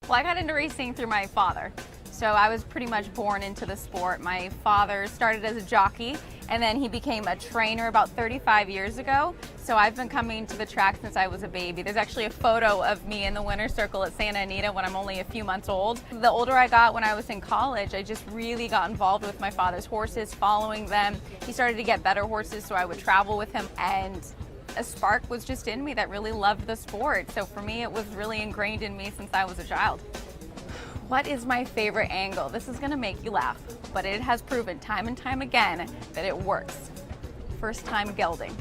Well, I got into racing through my father. So I was pretty much born into the sport. My father started as a jockey, and then he became a trainer about 35 years ago. So I've been coming to the track since I was a baby. There's actually a photo of me in the winner's circle at Santa Anita when I'm only a few months old. The older I got, when I was in college, I just really got involved with my father's horses, following them. He started to get better horses, so I would travel with him, and a spark was just in me that really loved the sport. So for me, it was really ingrained in me since I was a child. What is my favorite angle? This is gonna make you laugh, but it has proven time and time again that it works. First time gelding.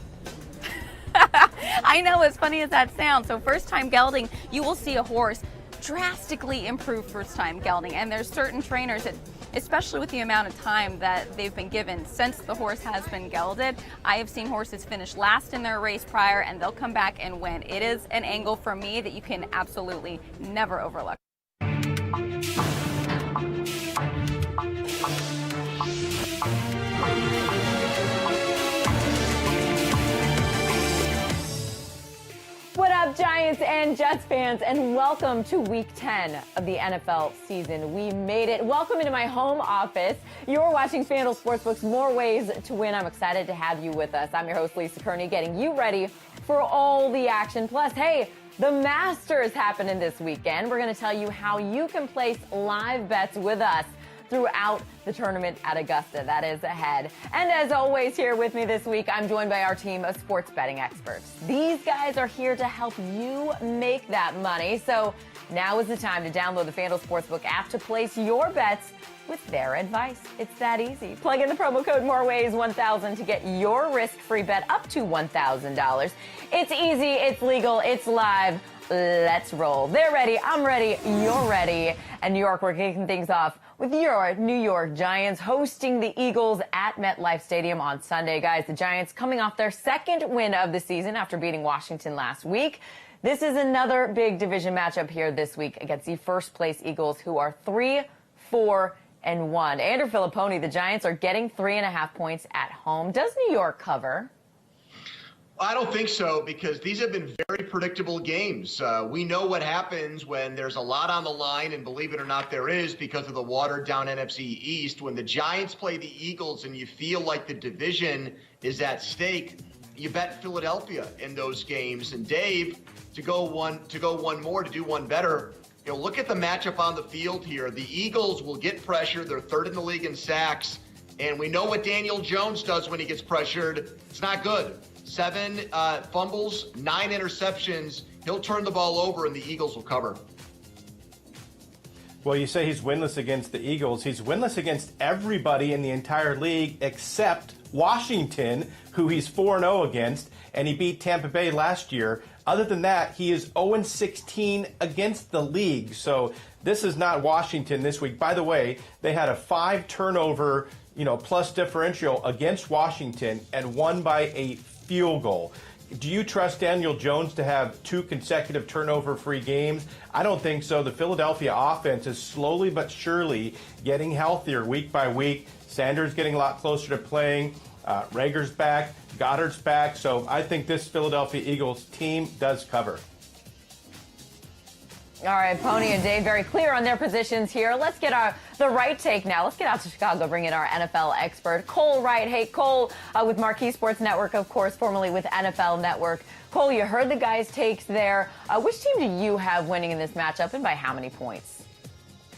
I know, as funny as that sounds. So first time gelding, you will see a horse drastically improve first time gelding. And there's certain trainers that, especially with the amount of time that they've been given since the horse has been gelded, I have seen horses finish last in their race prior and they'll come back and win. It is an angle for me that you can absolutely never overlook. What up, Giants and Jets fans, and welcome to Week 10 of the NFL season. We made it. Welcome into my home office. You're watching FanDuel Sportsbook's More Ways to Win. I'm excited to have you with us. I'm your host, Lisa Kerney, getting you ready for all the action. Plus, hey, the Masters happening this weekend. We're going to tell you how you can place live bets with us throughout the tournament at Augusta. That is ahead. And as always, here with me this week, I'm joined by our team of sports betting experts. These guys are here to help you make that money. So now is the time to download the FanDuel Sportsbook app to place your bets with their advice. It's that easy. Plug in the promo code MOREWAYS1000 to get your risk-free bet up to $1,000. It's easy, it's legal, it's live. Let's roll. They're ready, I'm ready, you're ready. And New York, we're kicking things off with your New York Giants hosting the Eagles at Metlife Stadium on Sunday. Guys, the Giants coming off their second win of the season after beating Washington last week. This is another big division matchup here this week against the first-place Eagles, who are 3-4-1. Andrew Filipponi, the Giants are getting 3.5 points at home. Does New York cover? I don't think so, because these have been very predictable games. We know what happens when there's a lot on the line, and believe it or not, there is, because of the watered-down NFC East. When the Giants play the Eagles and you feel like the division is at stake, you bet Philadelphia in those games. And Dave, to do one better, look at the matchup on the field here. The Eagles will get pressure. They're third in the league in sacks. And we know what Daniel Jones does when he gets pressured. It's not good. 7 fumbles, 9 interceptions. He'll turn the ball over, and the Eagles will cover. Well, you say he's winless against the Eagles. He's winless against everybody in the entire league except Washington, who he's 4-0 against, and he beat Tampa Bay last year. Other than that, he is 0-16 against the league. So this is not Washington this week. By the way, they had a 5-turnover, plus differential against Washington and won by a field goal. Do you trust Daniel Jones to have 2 consecutive turnover-free games? I don't think so. The Philadelphia offense is slowly but surely getting healthier week by week. Sanders getting a lot closer to playing. Rager's back. Goddard's back. So I think this Philadelphia Eagles team does cover. All right, Pony and Dave very clear on their positions here. Let's get the right take now. Let's get out to Chicago, bring in our NFL expert, Cole Wright. Hey, Cole, with Marquee Sports Network, of course, formerly with NFL Network. Cole, you heard the guys' takes there. Which team do you have winning in this matchup, and by how many points?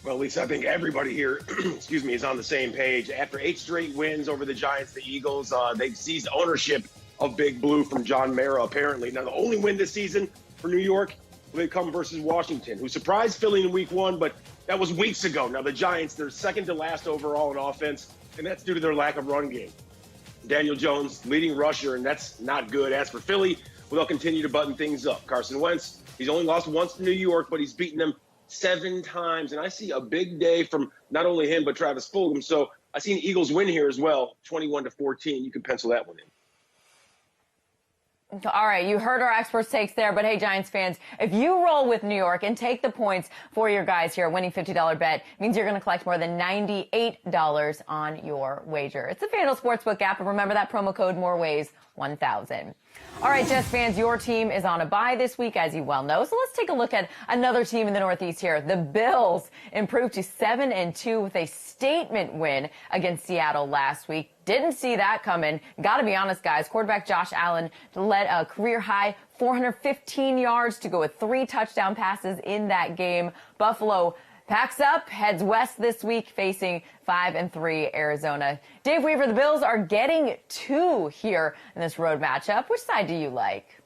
Well, Lisa, I think everybody here, is on the same page. After 8 straight wins over the Giants, the Eagles, they've seized ownership of Big Blue from John Mara, apparently. Now, the only win this season for New York, they come versus Washington, who surprised Philly in week 1, but that was weeks ago. Now, the Giants, they're second to last overall in offense, and that's due to their lack of run game. Daniel Jones, leading rusher, and that's not good. As for Philly, well, they'll continue to button things up. Carson Wentz, he's only lost once to New York, but he's beaten them 7 times, and I see a big day from not only him, but Travis Fulgham. So I see an Eagles win here as well, 21-14. You can pencil that one in. All right, you heard our experts' takes there, but hey, Giants fans, if you roll with New York and take the points for your guys here, winning $50 bet means you're going to collect more than $98 on your wager. It's the FanDuel Sportsbook app, and remember that promo code MOREWAYS1000. All right, Jets fans, your team is on a bye this week, as you well know. So let's take a look at another team in the Northeast here. The Bills improved to 7-2 with a statement win against Seattle last week. Didn't see that coming. Got to be honest, guys. Quarterback Josh Allen led a career-high 415 yards to go with 3 touchdown passes in that game. Buffalo packs up, heads west this week, facing 5-3 Arizona. Dave Weaver, the Bills are getting 2 here in this road matchup. Which side do you like?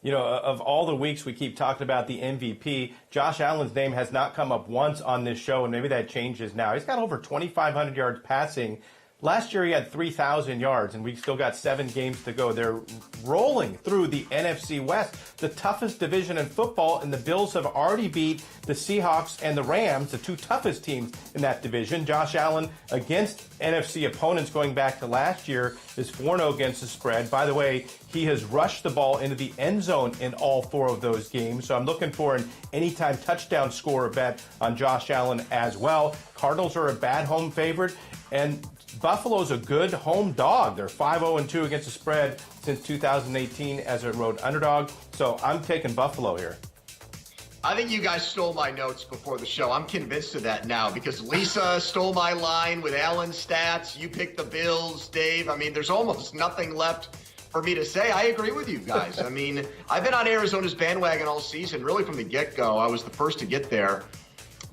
You know, of all the weeks we keep talking about the MVP, Josh Allen's name has not come up once on this show, and maybe that changes now. He's got over 2,500 yards passing. Last year he had 3,000 yards, and we've still got 7 games to go. They're rolling through the NFC West, the toughest division in football, and the Bills have already beat the Seahawks and the Rams, the 2 toughest teams in that division. Josh Allen against NFC opponents going back to last year is 4-0 against the spread. By the way, he has rushed the ball into the end zone in all 4 of those games, so I'm looking for an anytime touchdown scorer bet on Josh Allen as well. Cardinals are a bad home favorite, and Buffalo's a good home dog. They're 5-0-2 against the spread since 2018 as a road underdog. So I'm taking Buffalo here. I think you guys stole my notes before the show. I'm convinced of that now because Lisa stole my line with Allen's stats. You picked the Bills, Dave. I mean, there's almost nothing left for me to say. I agree with you guys. I mean, I've been on Arizona's bandwagon all season, really from the get-go. I was the first to get there.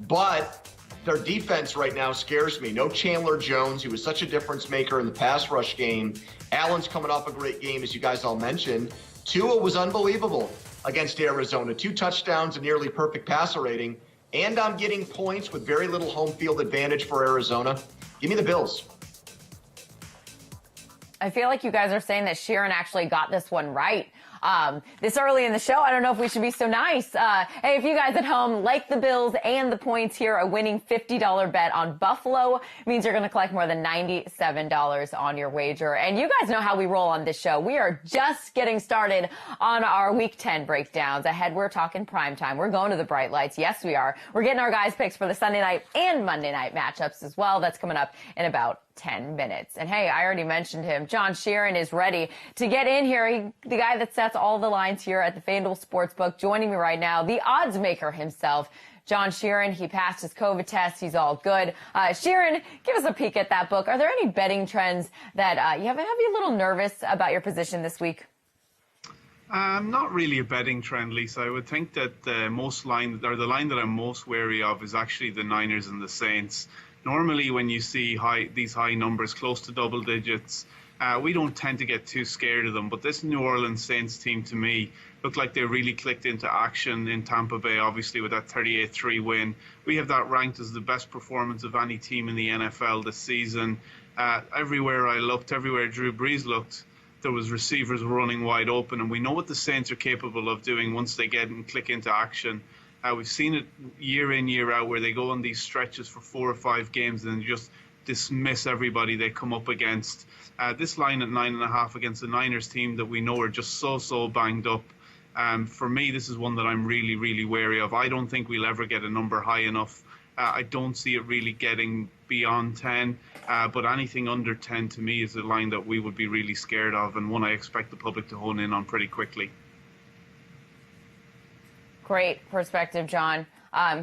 But their defense right now scares me. No Chandler Jones. He was such a difference maker in the pass rush game. Allen's coming off a great game, as you guys all mentioned. Tua was unbelievable against Arizona. 2 touchdowns, a nearly perfect passer rating. And I'm getting points with very little home field advantage for Arizona. Give me the Bills. I feel like you guys are saying that Sheeran actually got this one right. This early in the show, I don't know if we should be so nice. Hey, if you guys at home like the Bills and the points here, a winning $50 bet on Buffalo means you're going to collect more than $97 on your wager. And you guys know how we roll on this show. We are just getting started on our Week 10 breakdowns. Ahead, we're talking primetime. We're going to the bright lights. Yes, we are. We're getting our guys' picks for the Sunday night and Monday night matchups as well. That's coming up in about 10 minutes. And hey, I already mentioned him. John Sheeran is ready to get in here. The guy that sets all the lines here at the FanDuel Sportsbook. Joining me right now, the odds maker himself, John Sheeran. He passed his COVID test. He's all good. Sheeran, give us a peek at that book. Are there any betting trends that have you a little nervous about your position this week? Not really a betting trend, Lisa. I would think that the line that I'm most wary of is actually the Niners and the Saints. Normally, when you see these high numbers, close to double digits, we don't tend to get too scared of them. But this New Orleans Saints team, to me, looked like they really clicked into action in Tampa Bay, obviously, with that 38-3 win. We have that ranked as the best performance of any team in the NFL this season. Everywhere I looked, everywhere Drew Brees looked, there was receivers running wide open. And we know what the Saints are capable of doing once they get and click into action. We've seen it year in, year out, where they go on these stretches for 4 or 5 games and just dismiss everybody they come up against. This line at 9.5 against the Niners team that we know are just so banged up. For me, this is one that I'm really, really wary of. I don't think we'll ever get a number high enough. I don't see it really getting beyond 10, but anything under 10 to me is a line that we would be really scared of and one I expect the public to hone in on pretty quickly. Great perspective, John.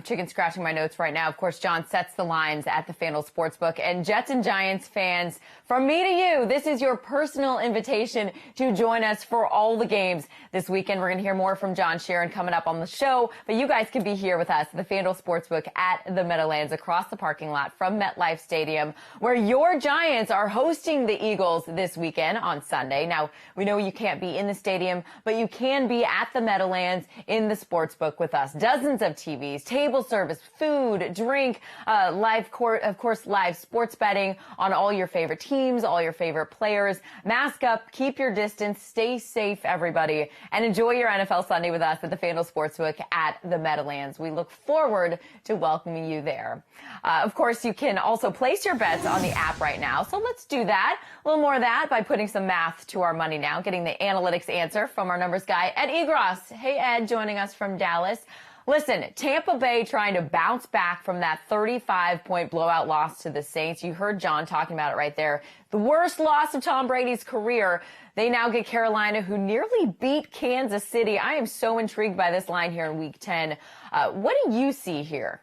Chicken scratching my notes right now. Of course, John sets the lines at the FanDuel Sportsbook. And Jets and Giants fans, from me to you, this is your personal invitation to join us for all the games this weekend. We're going to hear more from John Sheeran coming up on the show, but you guys can be here with us at the FanDuel Sportsbook at the Meadowlands across the parking lot from MetLife Stadium, where your Giants are hosting the Eagles this weekend on Sunday. Now, we know you can't be in the stadium, but you can be at the Meadowlands in the Sportsbook with us. Dozens of TVs, table service, food, drink, live sports betting on all your favorite teams, all your favorite players. Mask up, keep your distance, stay safe, everybody, and enjoy your NFL Sunday with us at the FanDuel Sportsbook at the Meadowlands. We look forward to welcoming you there. Of course, you can also place your bets on the app right now, so let's do that. A little more of that by putting some math to our money now, getting the analytics answer from our numbers guy, Ed Egros. Hey, Ed, joining us from Dallas. Listen, Tampa Bay trying to bounce back from that 35-point blowout loss to the Saints. You heard John talking about it right there. The worst loss of Tom Brady's career. They now get Carolina, who nearly beat Kansas City. I am so intrigued by this line here in Week 10. What do you see here?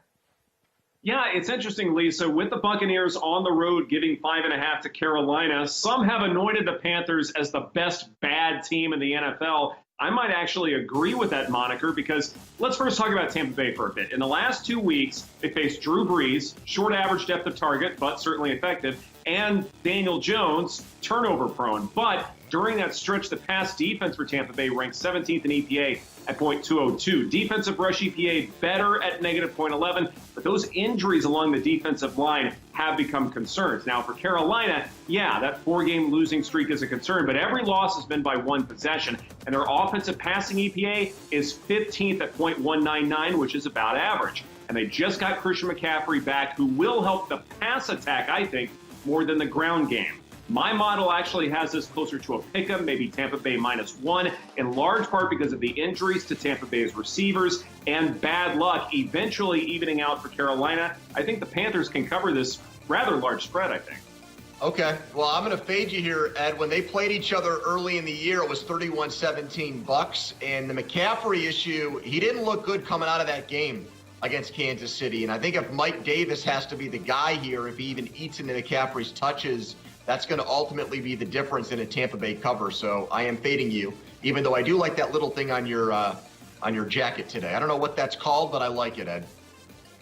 Yeah, it's interesting, Lisa. With the Buccaneers on the road giving 5.5 to Carolina, some have anointed the Panthers as the best bad team in the NFL. I might actually agree with that moniker because let's first talk about Tampa Bay for a bit. In the last 2 weeks, they faced Drew Brees, short average depth of target, but certainly effective, and Daniel Jones, turnover prone. But during that stretch, the pass defense for Tampa Bay ranked 17th in EPA at .202. Defensive rush EPA better at negative .11, but those injuries along the defensive line have become concerns. Now, for Carolina, yeah, that 4-game losing streak is a concern, but every loss has been by 1 possession, and their offensive passing EPA is 15th at .199, which is about average. And they just got Christian McCaffrey back, who will help the pass attack, I think, more than the ground game. My model actually has this closer to a pick'em, maybe Tampa Bay -1, in large part because of the injuries to Tampa Bay's receivers and bad luck eventually evening out for Carolina. I think the Panthers can cover this rather large spread, I think. Okay, well, I'm going to fade you here, Ed. When they played each other early in the year, it was 31-17 Bucks, and the McCaffrey issue, he didn't look good coming out of that game against Kansas City. And I think if Mike Davis has to be the guy here, if he even eats into McCaffrey's touches, that's going to ultimately be the difference in a Tampa Bay cover. So I am fading you, even though I do like that little thing on your jacket today. I don't know what that's called, but I like it, Ed.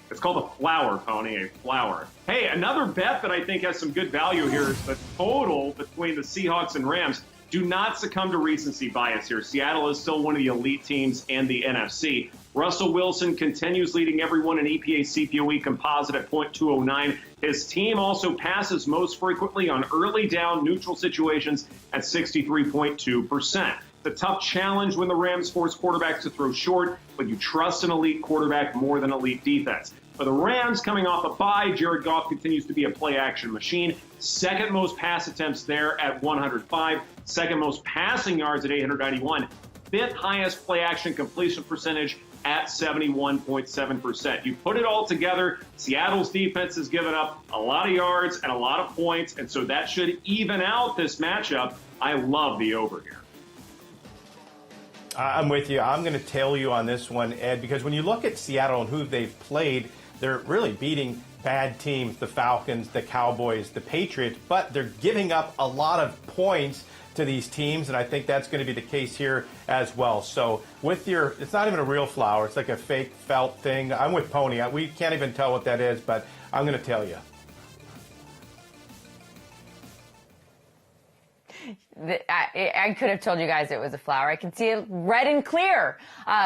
It's called a flower, Pony, a flower. Hey, another bet that I think has some good value here is the total between the Seahawks and Rams. Do not succumb to recency bias here. Seattle is still one of the elite teams in the NFC. Russell Wilson continues leading everyone in EPA CPOE composite at .209. His team also passes most frequently on early down neutral situations at 63.2%. The tough challenge when the Rams force quarterbacks to throw short, but you trust an elite quarterback more than elite defense. For the Rams, coming off a bye, Jared Goff continues to be a play-action machine. Second most pass attempts there at 105. Second most passing yards at 891. Fifth highest play-action completion percentage at 71.7%. You put it all together, Seattle's defense has given up a lot of yards and a lot of points, and so that should even out this matchup. I love the over here. I'm with you. I'm going to tail you on this one, Ed, because when you look at Seattle and who they've played, they're really beating bad teams, the Falcons, the Cowboys, the Patriots, but they're giving up a lot of points to these teams, and I think that's going to be the case here as well. So with your, it's not even a real flower, it's like a fake felt thing. I'm with Pony. We can't even tell what that is, but I'm going to tell you. I could have told you guys it was a flower. I can see it red and clear.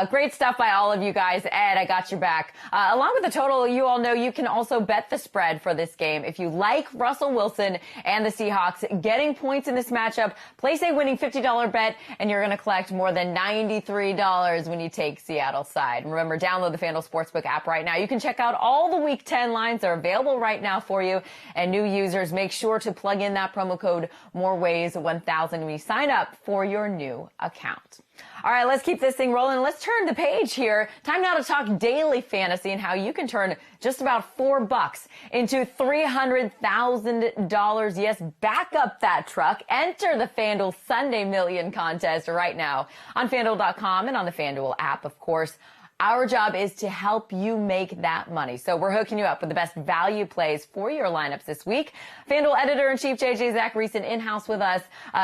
Great stuff by all of you guys. Ed, I got your back. Along with the total, you all know you can also bet the spread for this game. If you like Russell Wilson and the Seahawks getting points in this matchup, place a winning $50 bet, and you're going to collect more than $93 when you take Seattle's side. And remember, download the FanDuel Sportsbook app right now. You can check out all the Week 10 lines. They're available right now for you. And new users, make sure to plug in that promo code MOREWAYS1000 when you sign up for your new account. All right, let's keep this thing rolling. Let's turn the page here. Time now to talk daily fantasy and how you can turn just about $4 into $300,000. Yes, back up that truck. Enter the FanDuel Sunday Million contest right now on FanDuel.com and on the FanDuel app, of course. Our job is to help you make that money. So we're hooking you up with the best value plays for your lineups this week. FanDuel editor-in-chief JJ Zachariason in-house with us,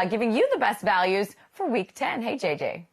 giving you the best values for Week 10. Hey, JJ.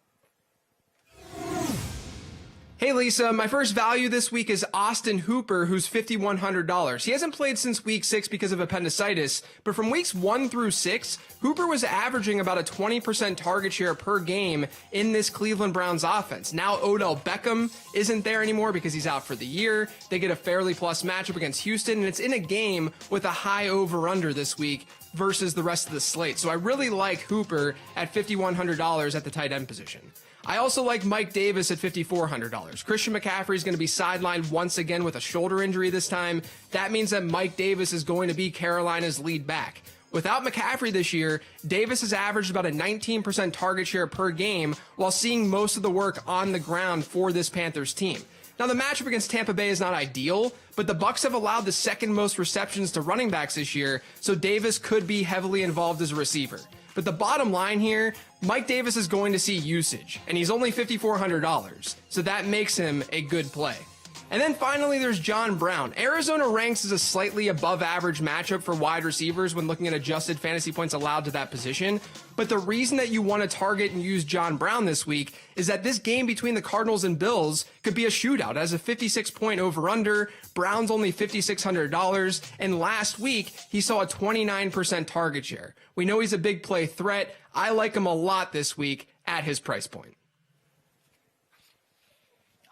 Hey Lisa, my first value this week is Austin Hooper, who's $5,100. He hasn't played since week 6 because of appendicitis, but from weeks 1 through 6, Hooper was averaging about a 20% target share per game in this Cleveland Browns offense. Now Odell Beckham isn't there anymore because he's out for the year. They get a fairly plus matchup against Houston, and it's in a game with a high over-under this week versus the rest of the slate. So I really like Hooper at $5,100 at the tight end position. I also like Mike Davis at $5,400. Christian McCaffrey is going to be sidelined once again with a shoulder injury this time. That means that Mike Davis is going to be Carolina's lead back. Without McCaffrey this year, Davis has averaged about a 19% target share per game while seeing most of the work on the ground for this Panthers team. Now, the matchup against Tampa Bay is not ideal, but the Bucs have allowed the second most receptions to running backs this year, so Davis could be heavily involved as a receiver. But the bottom line here, Mike Davis is going to see usage, and he's only $5,400, so that makes him a good play. And then finally, there's John Brown. Arizona ranks as a slightly above average matchup for wide receivers when looking at adjusted fantasy points allowed to that position. But the reason that you want to target and use John Brown this week is that this game between the Cardinals and Bills could be a shootout. As a 56-point over-under, Brown's only $5,600, and last week he saw a 29% target share. We know he's a big play threat. I like him a lot this week at his price point.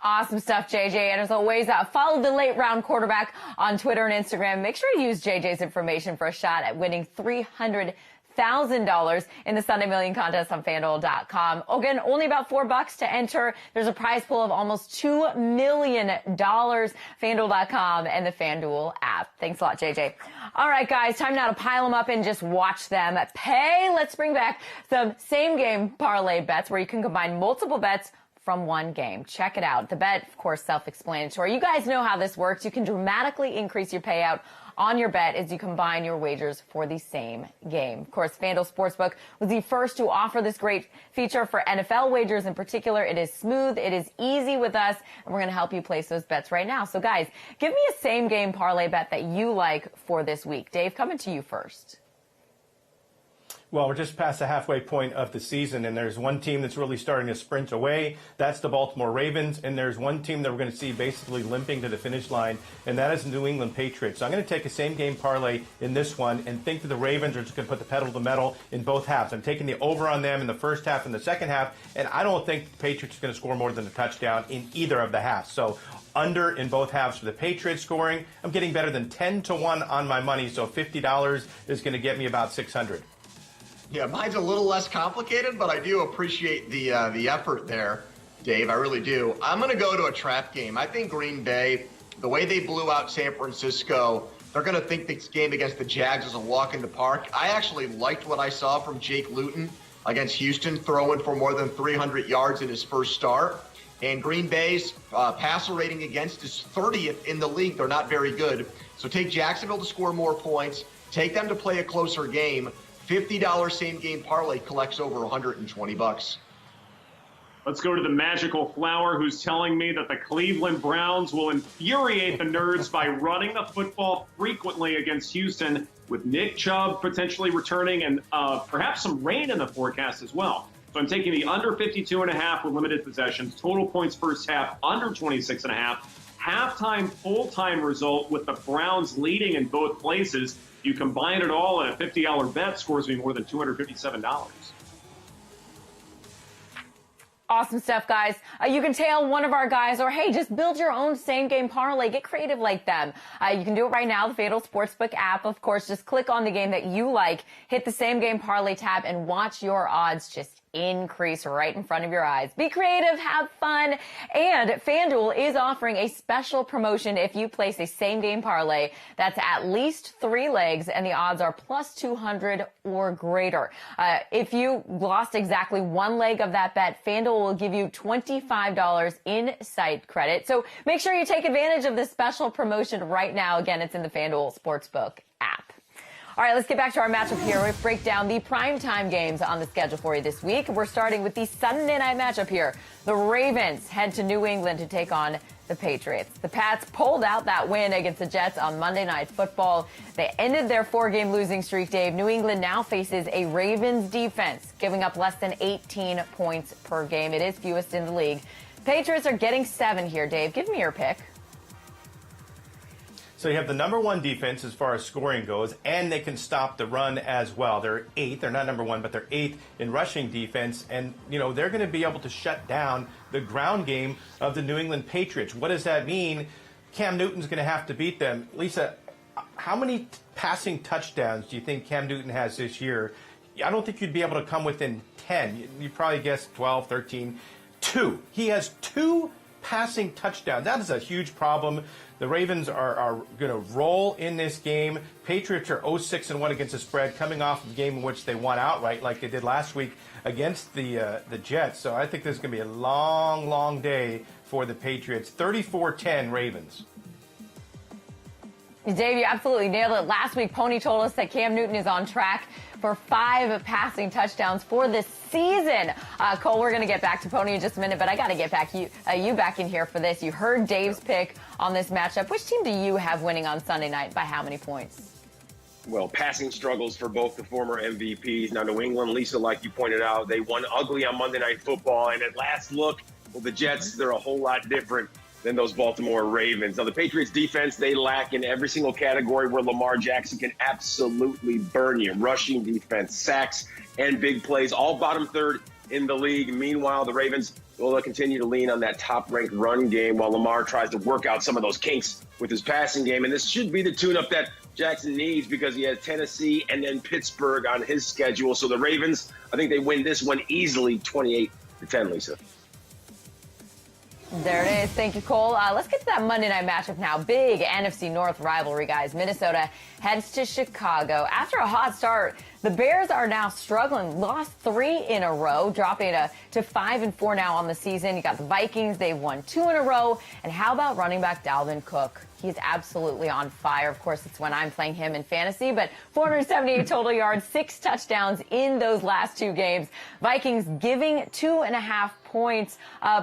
Awesome stuff, JJ. And as always, follow the late round quarterback on Twitter and Instagram. Make sure to use JJ's information for a shot at winning $300,000 in the Sunday Million contest on FanDuel.com. Again, only about $4 to enter. There's a prize pool of almost $2 million. FanDuel.com and the FanDuel app. Thanks a lot, JJ. All right, guys, time now to pile them up and just watch them pay. Let's bring back some same game parlay bets where you can combine multiple bets from one game. Check it out. The bet, of course, self-explanatory. You guys know how this works. You can dramatically increase your payout on your bet as you combine your wagers for the same game. Of course, FanDuel Sportsbook was the first to offer this great feature for NFL wagers in particular. It is smooth, it is easy with us, and we're going to help you place those bets right now. So guys, give me a same game parlay bet that you like for this week. Dave, coming to you first. Well, we're just past the halfway point of the season, and there's one team that's really starting to sprint away. That's the Baltimore Ravens, and there's one team that we're going to see basically limping to the finish line, and that is the New England Patriots. So I'm going to take a same-game parlay in this one and think that the Ravens are just going to put the pedal to the metal in both halves. I'm taking the over on them in the first half and the second half, and I don't think the Patriots are going to score more than a touchdown in either of the halves. So under in both halves for the Patriots scoring. I'm getting better than 10-1 on my money, so $50 is going to get me about $600. Yeah, mine's a little less complicated, but I do appreciate the effort there, Dave. I really do. I'm going to go to a trap game. I think Green Bay, the way they blew out San Francisco, they're going to think this game against the Jags is a walk in the park. I actually liked what I saw from Jake Luton against Houston, throwing for more than 300 yards in his first start. And Green Bay's passer rating against is 30th in the league. They're not very good. So take Jacksonville to score more points. Take them to play a closer game. $50 same-game parlay collects over $120. Let's go to the magical flower who's telling me that the Cleveland Browns will infuriate the nerds by running the football frequently against Houston, with Nick Chubb potentially returning and perhaps some rain in the forecast as well. So I'm taking the under 52.5 with limited possessions, total points first half under 26.5, halftime, full-time result with the Browns leading in both places. You combine it all in a $50 bet, scores me more than $257. Awesome stuff, guys. You can tail one of our guys, or hey, just build your own same-game parlay. Get creative like them. You can do it right now, the FanDuel Sportsbook app. Of course, just click on the game that you like, hit the same-game parlay tab, and watch your odds just increase right in front of your eyes. Be creative, have fun, and FanDuel is offering a special promotion if you place a same-game parlay that's at least 3 legs and the odds are plus 200 or greater. If you lost exactly 1 leg of that bet, FanDuel will give you $25 in site credit. So make sure you take advantage of this special promotion right now. Again, it's in the FanDuel Sportsbook app. All right, let's get back to our matchup here. We'll break down the primetime games on the schedule for you this week. We're starting with the Sunday night matchup here. The Ravens head to New England to take on the Patriots. The Pats pulled out that win against the Jets on Monday Night Football. They ended their 4-game losing streak, Dave. New England now faces a Ravens defense, giving up less than 18 points per game. It is fewest in the league. Patriots are getting 7 here, Dave. Give me your pick. So you have the number 1 defense as far as scoring goes, and they can stop the run as well. They're 8th. They're not number 1, but they're 8th in rushing defense. And, you know, they're going to be able to shut down the ground game of the New England Patriots. What does that mean? Cam Newton's going to have to beat them. Lisa, how many passing touchdowns do you think Cam Newton has this year? I don't think you'd be able to come within 10. You'd probably guess 12, 13. 2. He has 2 passing touchdowns. That is a huge problem. The Ravens are going to roll in this game. Patriots are 0-6-1 against the spread, coming off of a game in which they won outright like they did last week against the Jets. So I think this is going to be a long, long day for the Patriots. 34-10 Ravens. Dave, you absolutely nailed it. Last week, Pony told us that Cam Newton is on track for 5 passing touchdowns for this season. Cole, we're going to get back to Pony in just a minute, but I got to get back you back in here for this. You heard Dave's pick on this matchup. Which team do you have winning on Sunday night? By how many points? Well, passing struggles for both the former MVPs. Now, New England, Lisa, like you pointed out, they won ugly on Monday Night Football. And at last look, well, the Jets, they're a whole lot different than those Baltimore Ravens. Now, the Patriots defense, they lack in every single category where Lamar Jackson can absolutely burn you. Rushing defense, sacks, and big plays, all bottom third in the league. Meanwhile, the Ravens will continue to lean on that top-ranked run game while Lamar tries to work out some of those kinks with his passing game. And this should be the tune-up that Jackson needs because he has Tennessee and then Pittsburgh on his schedule. So the Ravens, I think they win this one easily, 28-10, Lisa. There it is. Thank you, Cole. Let's get to that Monday night matchup now. Big NFC North rivalry, guys. Minnesota heads to Chicago. After a hot start, the Bears are now struggling. Lost 3 in a row, dropping to 5-4 now on the season. You got the Vikings. They've won 2 in a row. And how about running back Dalvin Cook? He's absolutely on fire. Of course, it's when I'm playing him in fantasy, but 478 total yards, 6 touchdowns in those last 2 games. Vikings giving 2.5 points.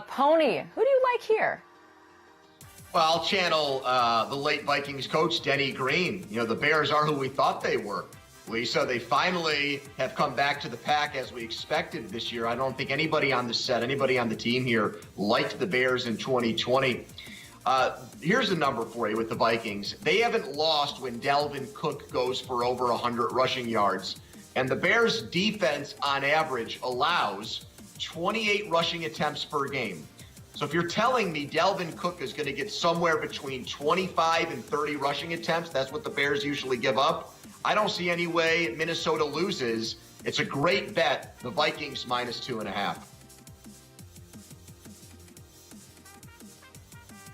Pony, who do you like here? Well, I'll channel the late Vikings coach, Denny Green. You know, the Bears are who we thought they were. Lisa, they finally have come back to the pack as we expected this year. I don't think anybody on the set, anybody on the team here liked the Bears in 2020. Here's a number for you with the Vikings. They haven't lost when Dalvin Cook goes for over 100 rushing yards. And the Bears defense on average allows 28 rushing attempts per game. So if you're telling me Dalvin Cook is going to get somewhere between 25 and 30 rushing attempts, that's what the Bears usually give up. I don't see any way Minnesota loses. It's a great bet. The Vikings minus 2.5.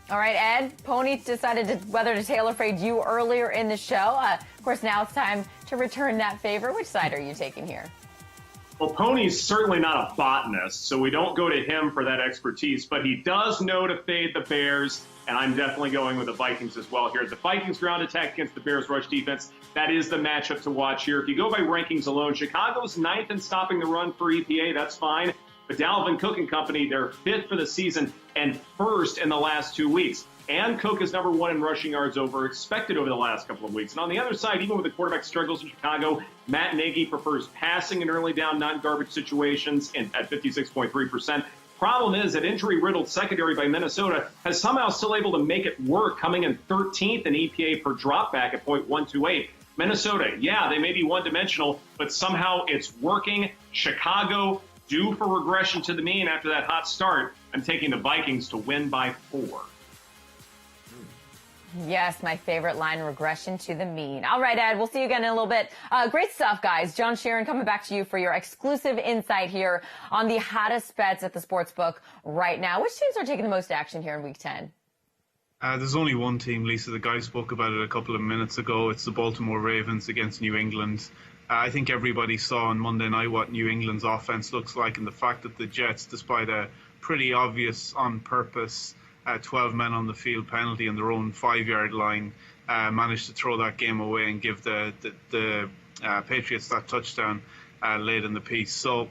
All right, Ed, Pony decided whether to tailor fade you earlier in the show. Of course, now it's time to return that favor. Which side are you taking here? Well, Pony's certainly not a botanist, so we don't go to him for that expertise, but he does know to fade the Bears, and I'm definitely going with the Vikings as well here. The Vikings ground attack against the Bears rush defense, that is the matchup to watch here. If you go by rankings alone, Chicago's 9th in stopping the run for EPA, that's fine. But Dalvin Cook and company, they're 5th for the season and 1st in the last 2 weeks. And Cook is number 1 in rushing yards over expected over the last couple of weeks. And on the other side, even with the quarterback struggles in Chicago, Matt Nagy prefers passing in early down, non-garbage situations at 56.3%. Problem is that injury-riddled secondary by Minnesota has somehow still able to make it work, coming in 13th in EPA per dropback at .128. Minnesota, yeah, they may be one-dimensional, but somehow it's working. Chicago, due for regression to the mean after that hot start. I'm taking the Vikings to win by 4. Yes, my favorite line, regression to the mean. All right, Ed, we'll see you again in a little bit. Great stuff, guys. John Sheeran coming back to you for your exclusive insight here on the hottest bets at the sportsbook right now. Which teams are taking the most action here in Week 10? There's only one team, Lisa. The guy spoke about it a couple of minutes ago. It's the Baltimore Ravens against New England. I think everybody saw on Monday night what New England's offense looks like, and the fact that the Jets, despite a pretty obvious on-purpose 12 men on the field penalty on their own 5-yard line, managed to throw that game away and give the Patriots that touchdown late in the piece. So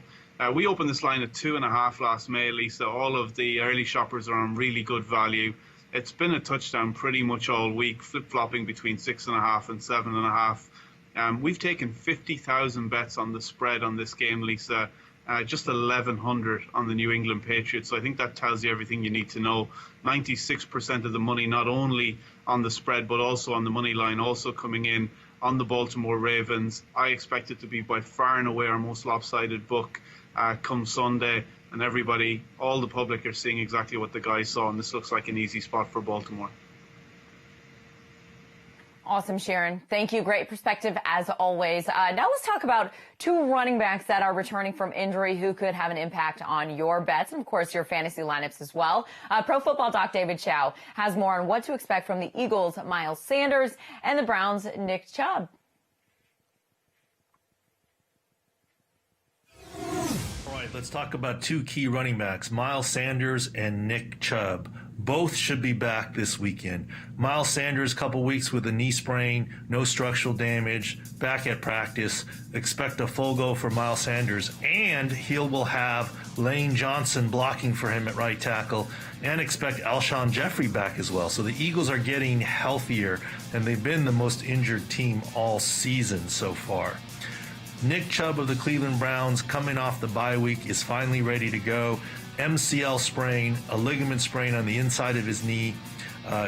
we opened this line at 2.5 last May, Lisa. All of the early shoppers are on really good value. It's been a touchdown pretty much all week, flip-flopping between 6.5 and 7.5. We've taken 50,000 bets on the spread on this game, Lisa. Just 1,100 on the New England Patriots. So I think that tells you everything you need to know. 96% of the money, not only on the spread, but also on the money line, also coming in on the Baltimore Ravens. I expect it to be by far and away our most lopsided book come Sunday. And everybody, all the public are seeing exactly what the guys saw. And this looks like an easy spot for Baltimore. Awesome, Sharon. Thank you. Great perspective as always. Now let's talk about 2 running backs that are returning from injury who could have an impact on your bets and, of course, your fantasy lineups as well. Pro Football Doc David Chow has more on what to expect from the Eagles' Miles Sanders and the Browns' Nick Chubb. All right, right, let's talk about two key running backs, Miles Sanders and Nick Chubb. Both should be back this weekend. Miles Sanders, couple weeks with a knee sprain, no structural damage, back at practice. Expect a full go for Miles Sanders, and he will have Lane Johnson blocking for him at right tackle, and expect Alshon Jeffrey back as well. So the Eagles are getting healthier, and they've been the most injured team all season so far. Nick Chubb of the Cleveland Browns, coming off the bye week, is finally ready to go. MCL sprain, a ligament sprain on the inside of his knee.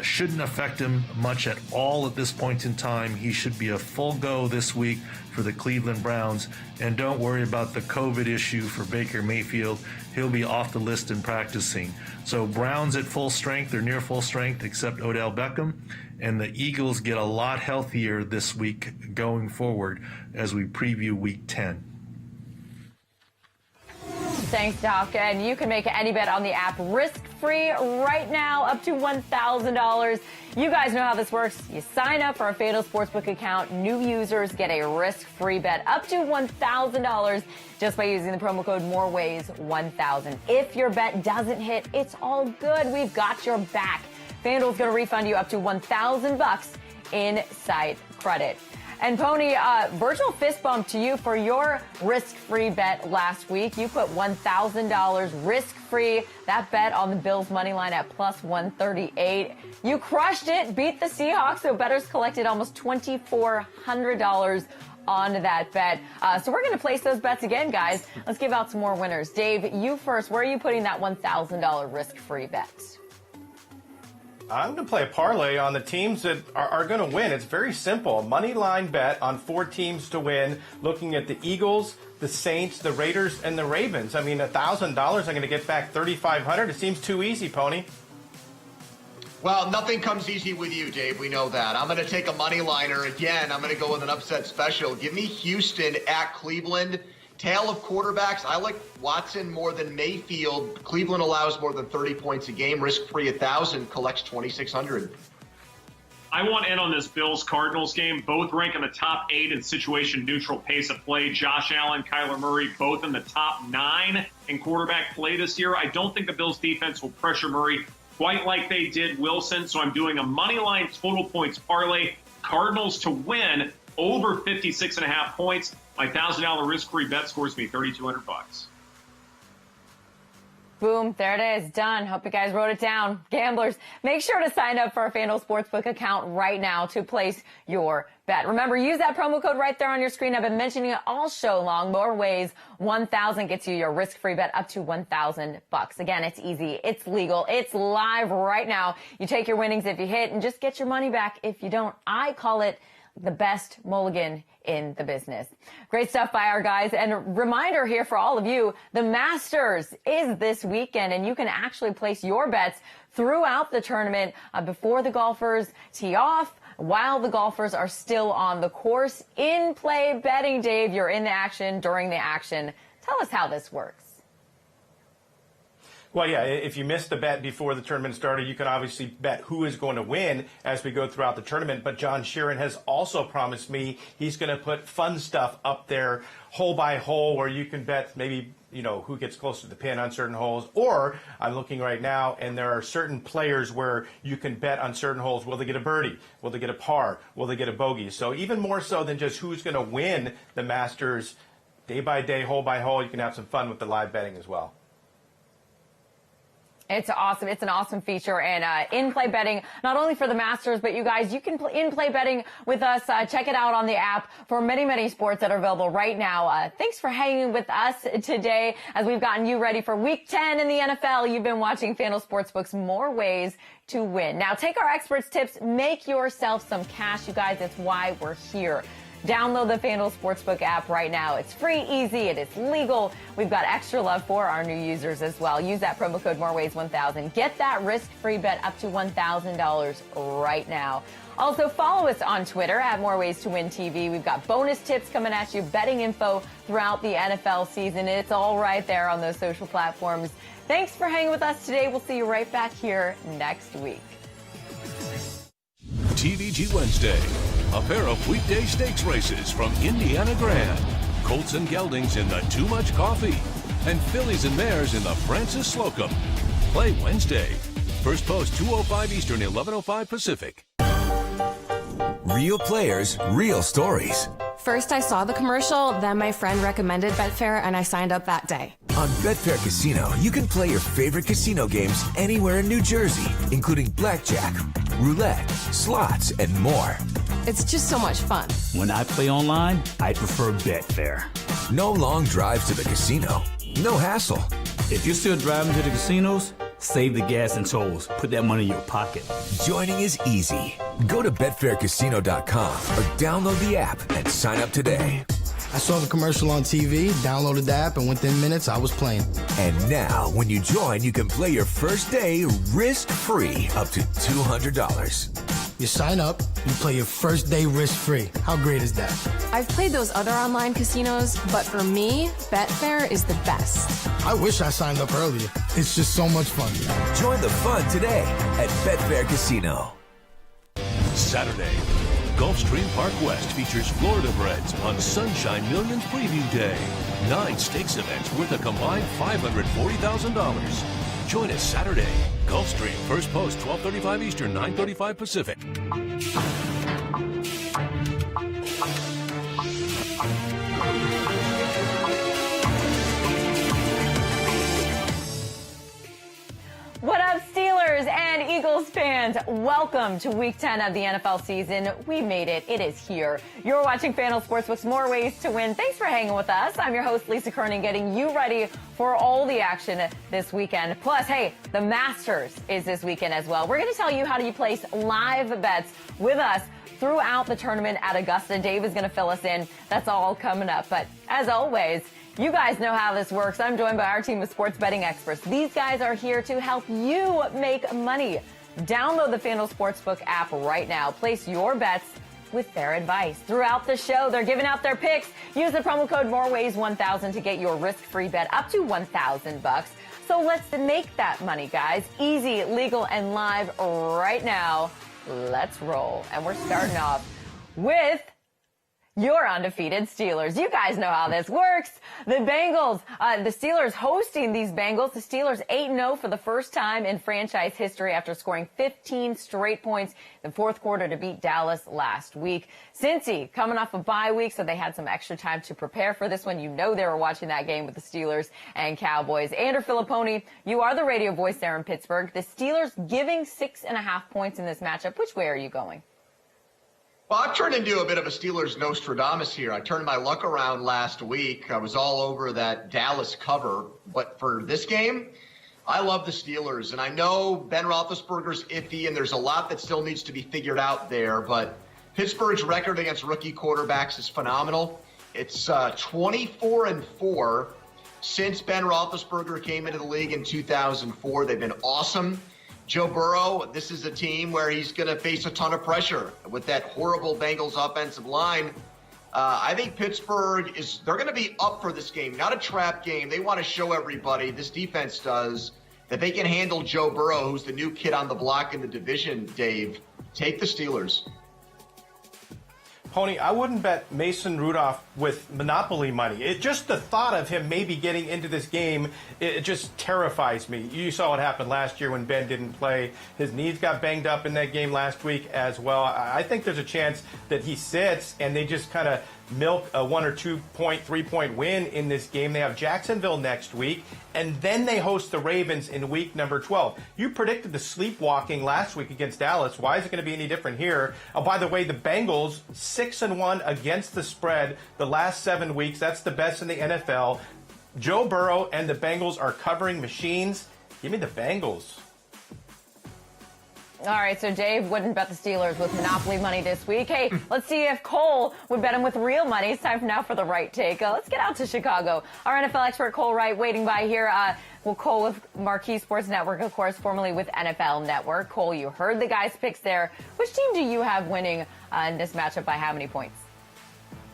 Shouldn't affect him much at all at this point in time. He should be a full go this week for the Cleveland Browns. And don't worry about the COVID issue for Baker Mayfield. He'll be off the list and practicing. So Browns at full strength or near full strength except Odell Beckham. And the Eagles get a lot healthier this week going forward as we preview Week 10. Thanks, Doc. And you can make any bet on the app risk-free right now, up to $1,000. You guys know how this works. You sign up for a FanDuel Sportsbook account. New users get a risk-free bet up to $1,000 just by using the promo code MOREWAYS1000. If your bet doesn't hit, it's all good. We've got your back. FanDuel's going to refund you up to $1,000 in site credit. And Pony, virtual fist bump to you for your risk-free bet last week. You put $1,000 risk-free. That bet on the Bills money line at plus 138. You crushed it, beat the Seahawks, so bettors collected almost $2,400 on that bet. So we're going to place those bets again, guys. Let's give out some more winners. Dave, you first. Where are you putting that $1,000 risk-free bet? I'm going to play a parlay on the teams that are going to win. It's very simple. Money line bet on 4 teams to win, looking at the Eagles, the Saints, the Raiders, and the Ravens. I mean, $1,000, I'm going to get back $3,500. It seems too easy, Pony. Well, nothing comes easy with you, Dave. We know that. I'm going to take a money liner again. I'm going to go with an upset special. Give me Houston at Cleveland. Tale of quarterbacks, I like Watson more than Mayfield. Cleveland allows more than 30 points a game. Risk-free 1,000, collects 2,600. I want in on this Bills-Cardinals game. Both rank in the top 8 in situation-neutral pace of play. Josh Allen, Kyler Murray, both in the top 9 in quarterback play this year. I don't think the Bills' defense will pressure Murray quite like they did Wilson, so I'm doing a moneyline total points parlay. Cardinals to win over 56.5 points. My $1,000 risk-free bet scores me $3,200. Boom, there it is, done. Hope you guys wrote it down. Gamblers, make sure to sign up for a FanDuel Sportsbook account right now to place your bet. Remember, use that promo code right there on your screen. I've been mentioning it all show long. More Ways 1,000 gets you your risk-free bet up to $1,000. Again, it's easy, it's legal, it's live right now. You take your winnings if you hit and just get your money back if you don't. I call it the best mulligan in the business. Great stuff by our guys. And a reminder here for all of you, the Masters is this weekend, and you can actually place your bets throughout the tournament before the golfers tee off, while the golfers are still on the course. In-play betting, Dave, you're in the action during the action. Tell us how this works. Well, yeah, if you missed the bet before the tournament started, you can obviously bet who is going to win as we go throughout the tournament. But John Sheeran has also promised me he's going to put fun stuff up there, hole by hole, where you can bet maybe, you know, who gets close to the pin on certain holes. Or I'm looking right now, and there are certain players where you can bet on certain holes. Will they get a birdie? Will they get a par? Will they get a bogey? So even more so than just who's going to win the Masters, day by day, hole by hole, you can have some fun with the live betting as well. It's awesome. It's an awesome feature, and in-play betting, not only for the Masters, but you guys, you can in-play betting with us. Check it out on the app for many, many sports that are available right now. Thanks for hanging with us today as we've gotten you ready for Week 10 in the NFL. You've been watching FanDuel Sportsbook's More Ways to Win. Now, take our experts' tips. Make yourself some cash, you guys. It's why we're here. Download the FanDuel Sportsbook app right now. It's free, easy, it is legal. We've got extra love for our new users as well. Use that promo code MOREWAYS1000. Get that risk-free bet up to $1,000 right now. Also, follow us on Twitter at More Ways to Win TV. We've got bonus tips coming at you, betting info throughout the NFL season. It's all right there on those social platforms. Thanks for hanging with us today. We'll see you right back here next week. TVG Wednesday, a pair of weekday stakes races from Indiana Grand. Colts and Geldings in the Too Much Coffee. and Phillies and Mares in the Francis Slocum. Play Wednesday. First post 2:05 Eastern, 11:05 Pacific. Real players, real stories. First, I saw the commercial, then my friend recommended Betfair, and I signed up that day. On Betfair Casino, you can play your favorite casino games anywhere in New Jersey, including blackjack, roulette, slots, and more. It's just so much fun. When I play online, I prefer Betfair. No long drives to the casino. No hassle. If you're still driving to the casinos, save the gas and tolls. Put that money in your pocket. Joining is easy. Go to betfaircasino.com or download the app and sign up today. I saw the commercial on TV, downloaded the app, and within minutes I was playing. And now, when you join, you can play your first day risk-free up to $200. You sign up, you play your first day risk-free. How great is that? I've played those other online casinos, but for me, Betfair is the best. I wish I signed up earlier. It's just so much fun. Join the fun today at Betfair Casino. Saturday, Gulfstream Park West features Florida Breds on Sunshine Millions Preview Day. 9 stakes events worth a combined $540,000. Join us Saturday. Gulfstream, first post, 12:35 Eastern, 9:35 Pacific. What up, Steelers and Eagles fans? Welcome to Week 10 of the NFL season. We made it. It is here. You're watching FanDuel Sportsbook's More Ways to Win. Thanks for hanging with us. I'm your host, Lisa Kerney, getting you ready for all the action this weekend. Plus, hey, the Masters is this weekend as well. We're going to tell you how to place live bets with us throughout the tournament at Augusta. Dave is going to fill us in. That's all coming up. But as always, you guys know how this works. I'm joined by our team of sports betting experts. These guys are here to help you make money. Download the FanDuel Sportsbook app right now. Place your bets with their advice. Throughout the show, they're giving out their picks. Use the promo code MOREWAYS1000 to get your risk-free bet up to $1,000. So let's make that money, guys. Easy, legal, and live right now. Let's roll. And we're starting off with your undefeated Steelers. You guys know how this works. The Bengals, the Steelers hosting these Bengals. The Steelers 8-0 for the first time in franchise history after scoring 15 straight points in the fourth quarter to beat Dallas last week. Cincy coming off a bye week, so they had some extra time to prepare for this one. You know they were watching that game with the Steelers and Cowboys. Andrew Filipponi, you are the radio voice there in Pittsburgh. The Steelers giving 6.5 points in this matchup. Which way are you going? Well, I've turned into a bit of a Steelers Nostradamus here. I turned my luck around last week. I was all over that Dallas cover. But for this game, I love the Steelers. And I know Ben Roethlisberger's iffy, and there's a lot that still needs to be figured out there. But Pittsburgh's record against rookie quarterbacks is phenomenal. It's 24-4 since Ben Roethlisberger came into the league in 2004. They've been awesome. Joe Burrow, this is a team where he's going to face a ton of pressure with that horrible Bengals offensive line. I think Pittsburgh they're going to be up for this game, not a trap game. They want to show everybody, this defense does, that they can handle Joe Burrow, who's the new kid on the block in the division, Dave. Take the Steelers. Pony, I wouldn't bet Mason Rudolph with monopoly money. Just the thought of him maybe getting into this game, it just terrifies me. You saw what happened last year when Ben didn't play. His knees got banged up in that game last week as well. I think there's a chance that he sits and they just kind of milk a 1 or 2 point, 3 point win in this game. They have Jacksonville next week, and then they host the Ravens in week number 12. You predicted the sleepwalking last week against Dallas. Why is it going to be any different here? Oh, by the way, the Bengals 6-1 against the spread the last 7 weeks. That's the best in the NFL. Joe Burrow and the Bengals are covering machines. Give me the Bengals. All right, so Dave wouldn't bet the Steelers with monopoly money this week. Hey, let's see if Cole would bet him with real money. It's time now for the right take. Let's get out to Chicago. Our NFL expert, Cole Wright, waiting by here. Cole with Marquee Sports Network, of course, formerly with NFL Network. Cole, you heard the guys' picks there. Which team do you have winning in this matchup by how many points?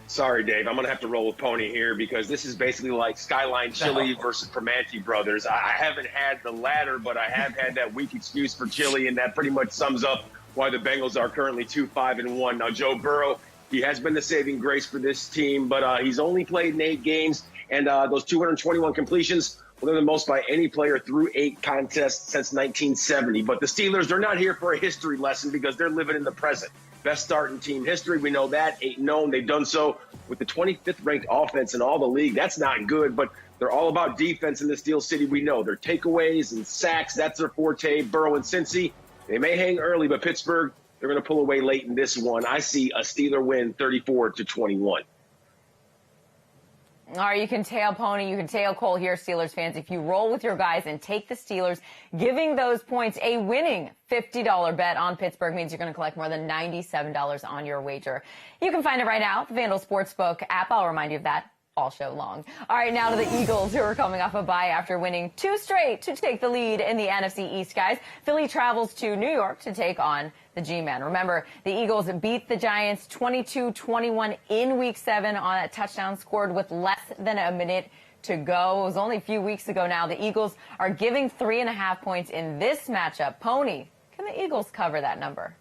Sorry, Dave. I'm going to have to roll with Pony here because this is basically like Skyline Chili versus Primanti Brothers. I haven't had the latter, but I have had that weak excuse for Chili, and that pretty much sums up why the Bengals are currently 2-5-1. Now, Joe Burrow, He has been the saving grace for this team, but he's only played in 8 games, and those 221 completions, well, they're the most by any player through 8 contests since 1970. But the Steelers, they're not here for a history lesson because they're living in the present. Best start in team history, we know that, 8-0. They've done so with the 25th ranked offense in all the league. That's not good, but they're all about defense in the Steel City. We know their takeaways and sacks, that's their forte. Burrow and Cincy, they may hang early, but Pittsburgh, they're going to pull away late in this one. I see a Steeler win 34-21. All right, you can tail Pony, you can tail Cole here, Steelers fans. If you roll with your guys and take the Steelers, giving those points a winning $50 bet on Pittsburgh means you're going to collect more than $97 on your wager. You can find it right now at the FanDuel Sportsbook app. I'll remind you of that all show long. All right, now to the Eagles, who are coming off a bye after winning 2 straight to take the lead in the NFC East, guys. Philly travels to New York to take on the G-Men. Remember, the Eagles beat the Giants 22-21 in Week 7 on a touchdown scored with less than a minute to go. It was only a few weeks ago now. The Eagles are giving 3.5 points in this matchup. Pony, can the Eagles cover that number?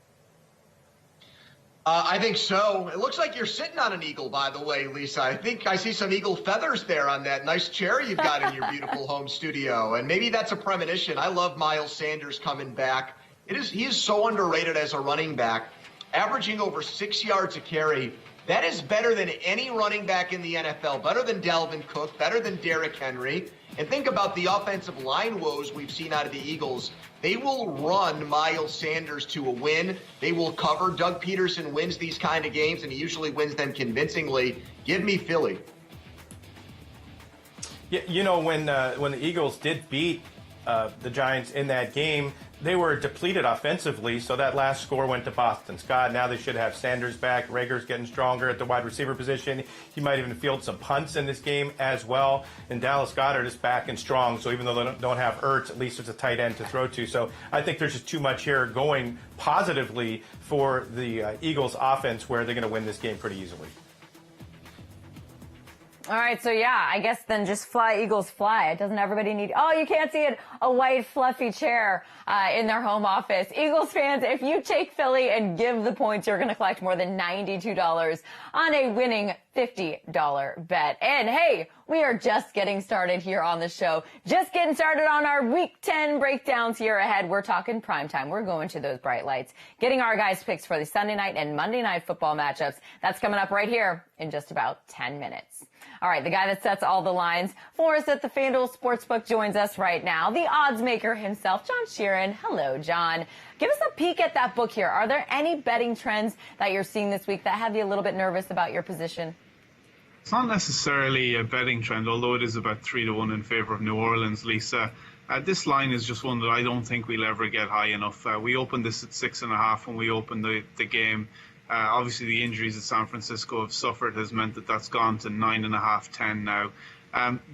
I think so. It looks like you're sitting on an eagle, by the way, Lisa. I think I see some eagle feathers there on that nice chair you've got in your beautiful home studio. And maybe that's a premonition. I love Miles Sanders coming back. He is so underrated as a running back, averaging over 6 yards a carry. That is better than any running back in the NFL, better than Dalvin Cook, better than Derrick Henry. And think about the offensive line woes we've seen out of the Eagles. They will run Miles Sanders to a win. They will cover. Doug Peterson wins these kind of games, and he usually wins them convincingly. Give me Philly. Yeah, you know, when the Eagles did beat the Giants in that game, they were depleted offensively, so that last score went to Boston Scott. Now they should have Sanders back. Rager's getting stronger at the wide receiver position. He might even field some punts in this game as well. And Dallas Goedert is back and strong, so even though they don't have Ertz, at least there's a tight end to throw to. So I think there's just too much here going positively for the Eagles offense where they're going to win this game pretty easily. All right, so yeah, I guess then just fly, Eagles fly. Doesn't everybody need, oh, you can't see it, a white fluffy chair in their home office. Eagles fans, if you take Philly and give the points, you're going to collect more than $92 on a winning $50 bet. And hey, we are just getting started here on the show. Just getting started on our Week 10 breakdowns here ahead. We're talking primetime. We're going to those bright lights, getting our guys' picks for the Sunday night and Monday night football matchups. That's coming up right here in just about 10 minutes. All right, the guy that sets all the lines for us at the FanDuel Sportsbook joins us right now, the odds maker himself, John Sheeran. Hello, John. Give us a peek at that book here. Are there any betting trends that you're seeing this week that have you a little bit nervous about your position? It's not necessarily a betting trend, although it is about 3-1 in favor of New Orleans, Lisa. This line is just one that I don't think we'll ever get high enough. We opened this at 6.5 when we opened the game. Obviously, the injuries that San Francisco have suffered has meant that that's gone to 9.5, 10 now.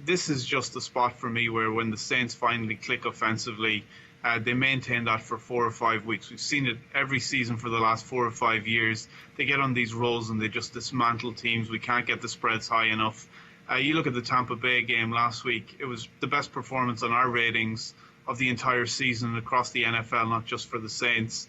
This is just a spot for me where when the Saints finally click offensively, they maintain that for 4 or 5 weeks. We've seen it every season for the last 4 or 5 years. They get on these rolls and they just dismantle teams. We can't get the spreads high enough. You look at the Tampa Bay game last week, it was the best performance on our ratings of the entire season across the NFL, not just for the Saints.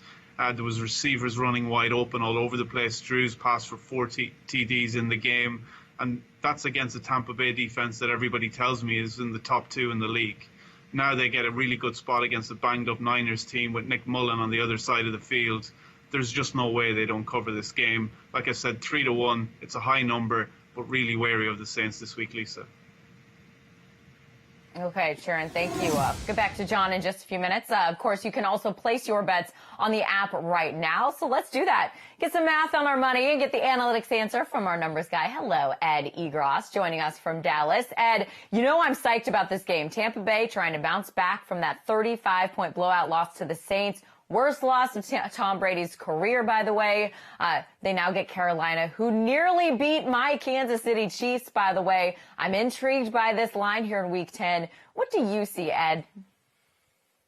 There was receivers running wide open all over the place. Drew's passed for 4 TDs in the game. And that's against the Tampa Bay defense that everybody tells me is in the top 2 in the league. Now they get a really good spot against a banged-up Niners team with Nick Mullen on the other side of the field. There's just no way they don't cover this game. Like I said, 3-1. It's a high number, but really wary of the Saints this week, Lisa. Okay, Sharon, thank you. Get back to John in just a few minutes. Of course, you can also place your bets on the app right now. So let's do that. Get some math on our money and get the analytics answer from our numbers guy. Hello, Ed Egros, joining us from Dallas. Ed, you know I'm psyched about this game. Tampa Bay trying to bounce back from that 35-point blowout loss to the Saints. Worst loss of Tom Brady's career, by the way. They now get Carolina, who nearly beat my Kansas City Chiefs, by the way. I'm intrigued by this line here in Week 10. What do you see, Ed?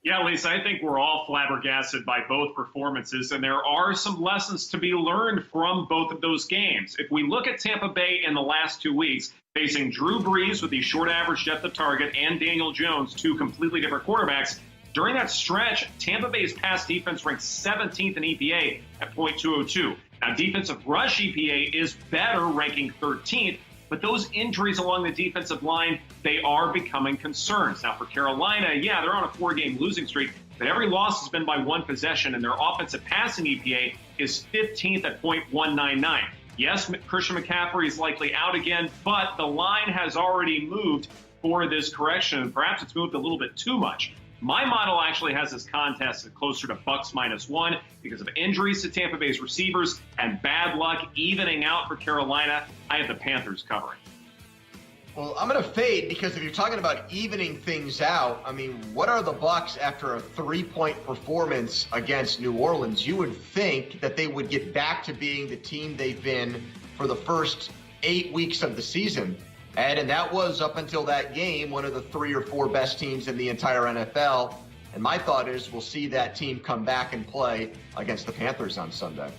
Yeah, Lisa, I think we're all flabbergasted by both performances, and there are some lessons to be learned from both of those games. If we look at Tampa Bay in the last 2 weeks, facing Drew Brees with the short average depth of target and Daniel Jones, 2 completely different quarterbacks, during that stretch, Tampa Bay's pass defense ranked 17th in EPA at .202. Now, defensive rush EPA is better, ranking 13th, but those injuries along the defensive line, they are becoming concerns. Now, for Carolina, yeah, they're on a 4-game losing streak, but every loss has been by 1 possession, and their offensive passing EPA is 15th at .199. Yes, Christian McCaffrey is likely out again, but the line has already moved for this correction, and perhaps it's moved a little bit too much. My model actually has this contest closer to Bucks -1 because of injuries to Tampa Bay's receivers and bad luck evening out for Carolina. I have the Panthers covering. Well, I'm going to fade because if you're talking about evening things out, I mean, what are the Bucks after a 3-point performance against New Orleans? You would think that they would get back to being the team they've been for the first 8 weeks of the season. And that was, up until that game, one of the 3 or 4 best teams in the entire NFL. And my thought is we'll see that team come back and play against the Panthers on Sunday.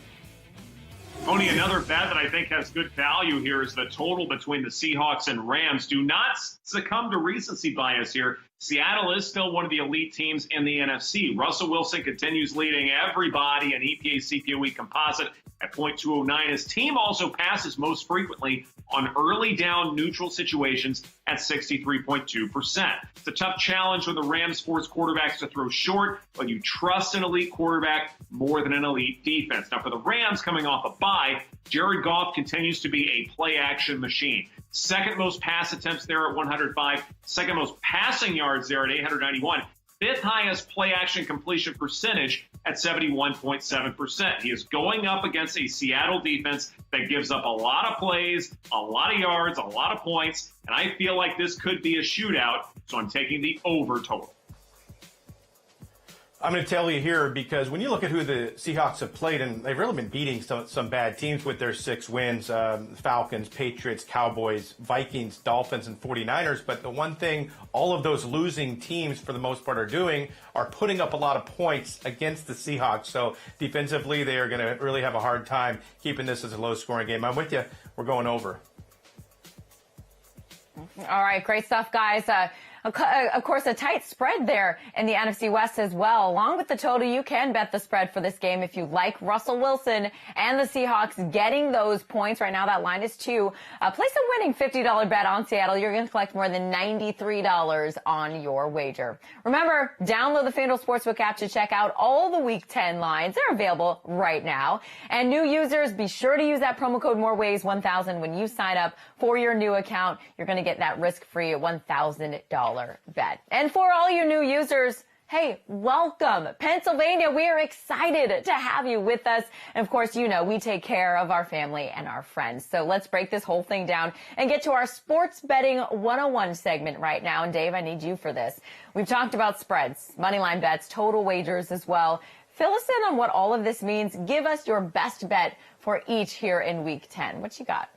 Only another bet that I think has good value here is the total between the Seahawks and Rams. Do not succumb to recency bias here. Seattle is still one of the elite teams in the NFC. Russell Wilson continues leading everybody in EPA CPOE composite at .209. His team also passes most frequently on early down neutral situations at 63.2%. It's a tough challenge when the Rams force quarterbacks to throw short, but you trust an elite quarterback more than an elite defense. Now, for the Rams coming off a bye, Jared Goff continues to be a play-action machine. Second most pass attempts there at 105, second most passing yards there at 891, fifth highest play-action completion percentage at 71.7%. He is going up against a Seattle defense that gives up a lot of plays, a lot of yards, a lot of points, and I feel like this could be a shootout, so I'm taking the over total. I'm going to tell you here because when you look at who the Seahawks have played, and they've really been beating some bad teams with their 6 wins, Falcons, Patriots, Cowboys, Vikings, Dolphins, and 49ers. But the one thing all of those losing teams, for the most part, are doing are putting up a lot of points against the Seahawks. So defensively, they are going to really have a hard time keeping this as a low-scoring game. I'm with you. We're going over. All right, great stuff, guys. Of course, a tight spread there in the NFC West as well. Along with the total, you can bet the spread for this game if you like Russell Wilson and the Seahawks getting those points. Right now, that line is 2. Place a winning $50 bet on Seattle. You're going to collect more than $93 on your wager. Remember, download the FanDuel Sportsbook app to check out all the Week 10 lines. They're available right now. And new users, be sure to use that promo code MOREWAYS1000 when you sign up for your new account. You're going to get that risk-free $1,000 bet. And for all you new users, hey, welcome. Pennsylvania, we are excited to have you with us. And of course, you know, we take care of our family and our friends. So let's break this whole thing down and get to our Sports Betting 101 segment right now. And Dave, I need you for this. We've talked about spreads, moneyline bets, total wagers as well. Fill us in on what all of this means. Give us your best bet for each here in Week 10. What you got?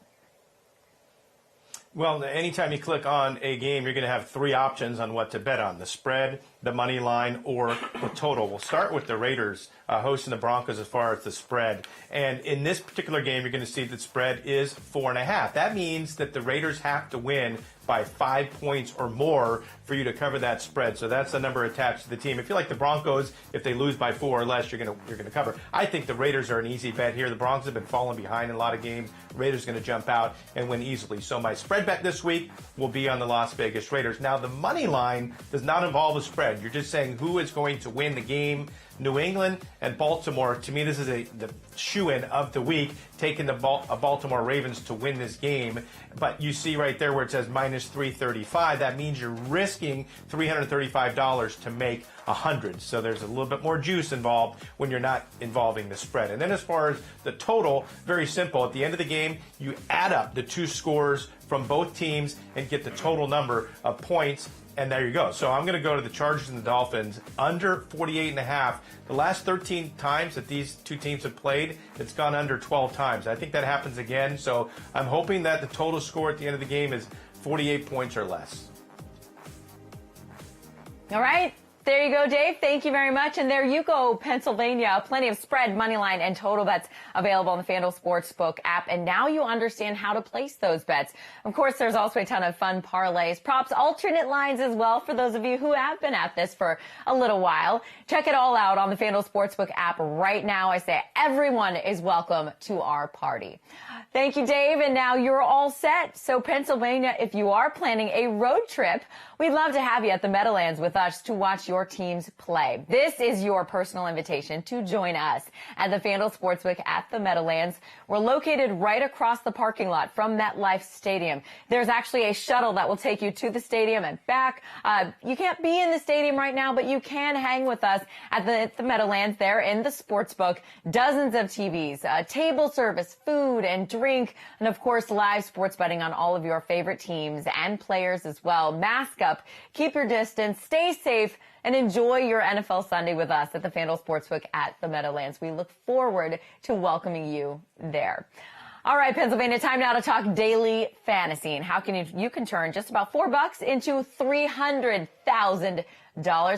Well, anytime you click on a game, you're going to have 3 options on what to bet on: the spread, the money line, or the total. We'll start with the Raiders hosting the Broncos as far as the spread. And in this particular game, you're going to see the spread is 4.5. That means that the Raiders have to win by 5 points or more for you to cover that spread. So that's the number attached to the team. If you like the Broncos, if they lose by 4 or less, you're going to cover. I think the Raiders are an easy bet here. The Broncos have been falling behind in a lot of games. Raiders going to jump out and win easily. So my spread bet this week will be on the Las Vegas Raiders. Now, the money line does not involve a spread. You're just saying who is going to win the game. New England and Baltimore, to me, this is the shoe-in of the week, taking the Baltimore Ravens to win this game. But you see right there where it says minus 335, that means you're risking $335 to make 100. So there's a little bit more juice involved when you're not involving the spread. And then as far as the total, very simple. At the end of the game, you add up the 2 scores from both teams and get the total number of points. And there you go. So I'm going to go to the Chargers and the Dolphins under 48.5. The last 13 times that these 2 teams have played, it's gone under 12 times. I think that happens again. So I'm hoping that the total score at the end of the game is 48 points or less. All right. There you go, Dave. Thank you very much. And there you go, Pennsylvania. Plenty of spread, money line, and total bets available on the FanDuel Sportsbook app. And now you understand how to place those bets. Of course, there's also a ton of fun parlays, props, alternate lines as well for those of you who have been at this for a little while. Check it all out on the FanDuel Sportsbook app right now. I say everyone is welcome to our party. Thank you, Dave. And now you're all set. So Pennsylvania, if you are planning a road trip, we'd love to have you at the Meadowlands with us to watch your teams play. This is your personal invitation to join us at the FanDuel Sportsbook at the Meadowlands. We're located right across the parking lot from Metlife Stadium. There's actually a shuttle that will take you to the stadium and back. You can't be in the stadium right now, but you can hang with us at the Meadowlands there in the Sportsbook. Dozens of TVs, table service, food and drink, and of course live sports betting on all of your favorite teams and players as well. Mask up, keep your distance, stay safe, and enjoy your NFL Sunday with us at the FanDuel Sportsbook at the Meadowlands. We look forward to welcoming you there. All right, Pennsylvania, time now to talk daily fantasy and how you can turn just about $4 into $300,000.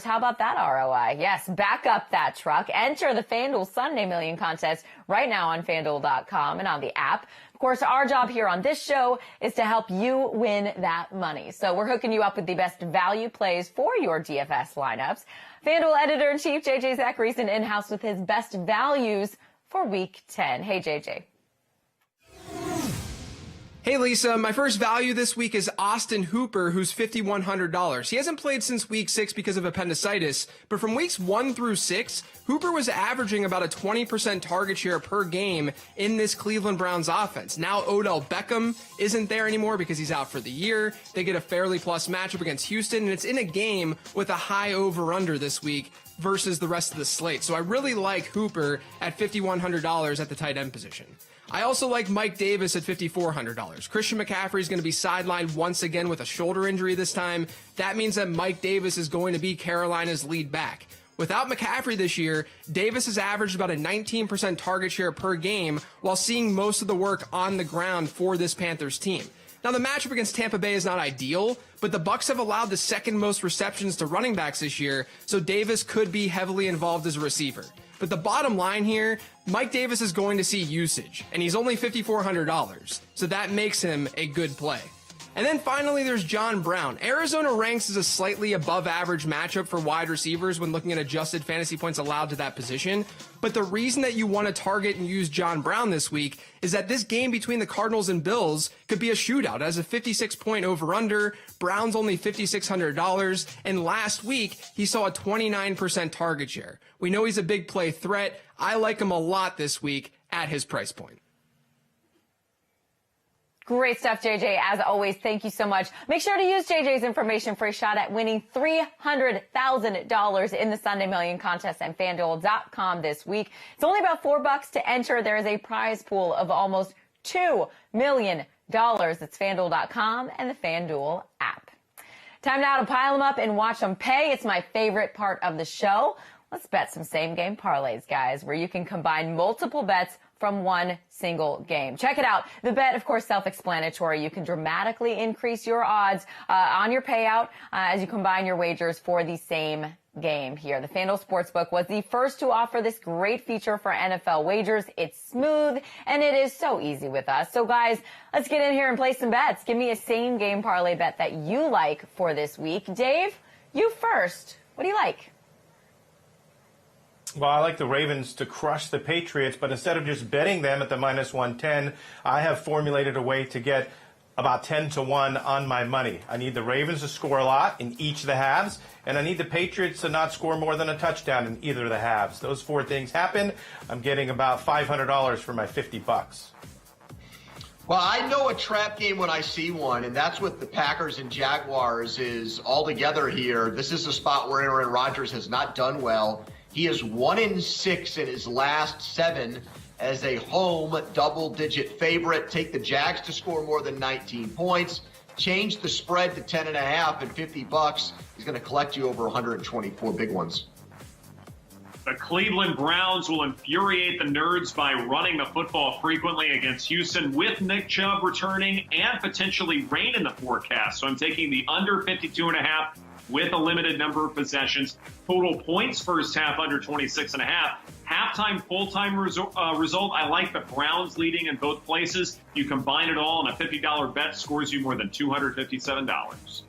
How about that ROI? Yes, back up that truck. Enter the FanDuel Sunday Million Contest right now on FanDuel.com and on the app. Of course, our job here on this show is to help you win that money. So we're hooking you up with the best value plays for your DFS lineups. FanDuel Editor-in-Chief JJ Zacharyson in-house with his best values for Week 10. Hey, JJ. Hey Lisa, my first value this week is Austin Hooper, who's $5,100. He hasn't played since week 6 because of appendicitis, but from weeks 1 through 6, Hooper was averaging about a 20% target share per game in this Cleveland Browns offense. Now Odell Beckham isn't there anymore because he's out for the year. They get a fairly plus matchup against Houston, and it's in a game with a high over-under this week versus the rest of the slate. So I really like Hooper at $5,100 at the tight end position. I also like Mike Davis at $5,400. Christian McCaffrey is going to be sidelined once again with a shoulder injury this time. That means that Mike Davis is going to be Carolina's lead back. Without McCaffrey this year, Davis has averaged about a 19% target share per game while seeing most of the work on the ground for this Panthers team. Now, the matchup against Tampa Bay is not ideal, but the Bucs have allowed the second most receptions to running backs this year, so Davis could be heavily involved as a receiver. But the bottom line here, Mike Davis is going to see usage, and he's only $5,400, so that makes him a good play. And then finally, there's John Brown. Arizona ranks as a slightly above average matchup for wide receivers when looking at adjusted fantasy points allowed to that position. But the reason that you want to target and use John Brown this week is that this game between the Cardinals and Bills could be a shootout. As a 56-point over-under, Brown's only $5,600, and last week he saw a 29% target share. We know he's a big play threat. I like him a lot this week at his price point. Great stuff, JJ. As always, thank you so much. Make sure to use JJ's information for a shot at winning $300,000 in the Sunday Million Contest at FanDuel.com this week. It's only about $4 to enter. There is a prize pool of almost $2 million. It's FanDuel.com and the FanDuel app. Time now to pile them up and watch them pay. It's my favorite part of the show. Let's bet some same-game parlays, guys, where you can combine multiple bets from one single game. Check it out. The bet, of course, self-explanatory. You can dramatically increase your odds on your payout as you combine your wagers for the same game here. The FanDuel Sportsbook was the first to offer this great feature for NFL wagers. It's smooth, and it is so easy with us. So, guys, let's get in here and play some bets. Give me a same-game parlay bet that you like for this week. Dave, you first. What do you like? Well, I like the Ravens to crush the Patriots, but instead of just betting them at the minus 110, I have formulated a way to get about 10-1 on my money. I need the Ravens to score a lot in each of the halves, and I need the Patriots to not score more than a touchdown in either of the halves. Those four things happen. I'm getting about $500 for my $50. Well, I know a trap game when I see one, and that's what the Packers and Jaguars is all together here. This is a spot where Aaron Rodgers has not done well. He is 1-6 in his last 7 as a home double-digit favorite. Take the Jags to score more than 19 points. Change the spread to 10.5 and $50. He's going to collect you over 124 big ones. The Cleveland Browns will infuriate the Nerds by running the football frequently against Houston with Nick Chubb returning and potentially rain in the forecast. So I'm taking the under 52.5 with a limited number of possessions. Total points first half under 26.5. Halftime, full-time result, I like the Browns leading in both places. You combine it all, and a $50 bet scores you more than $257.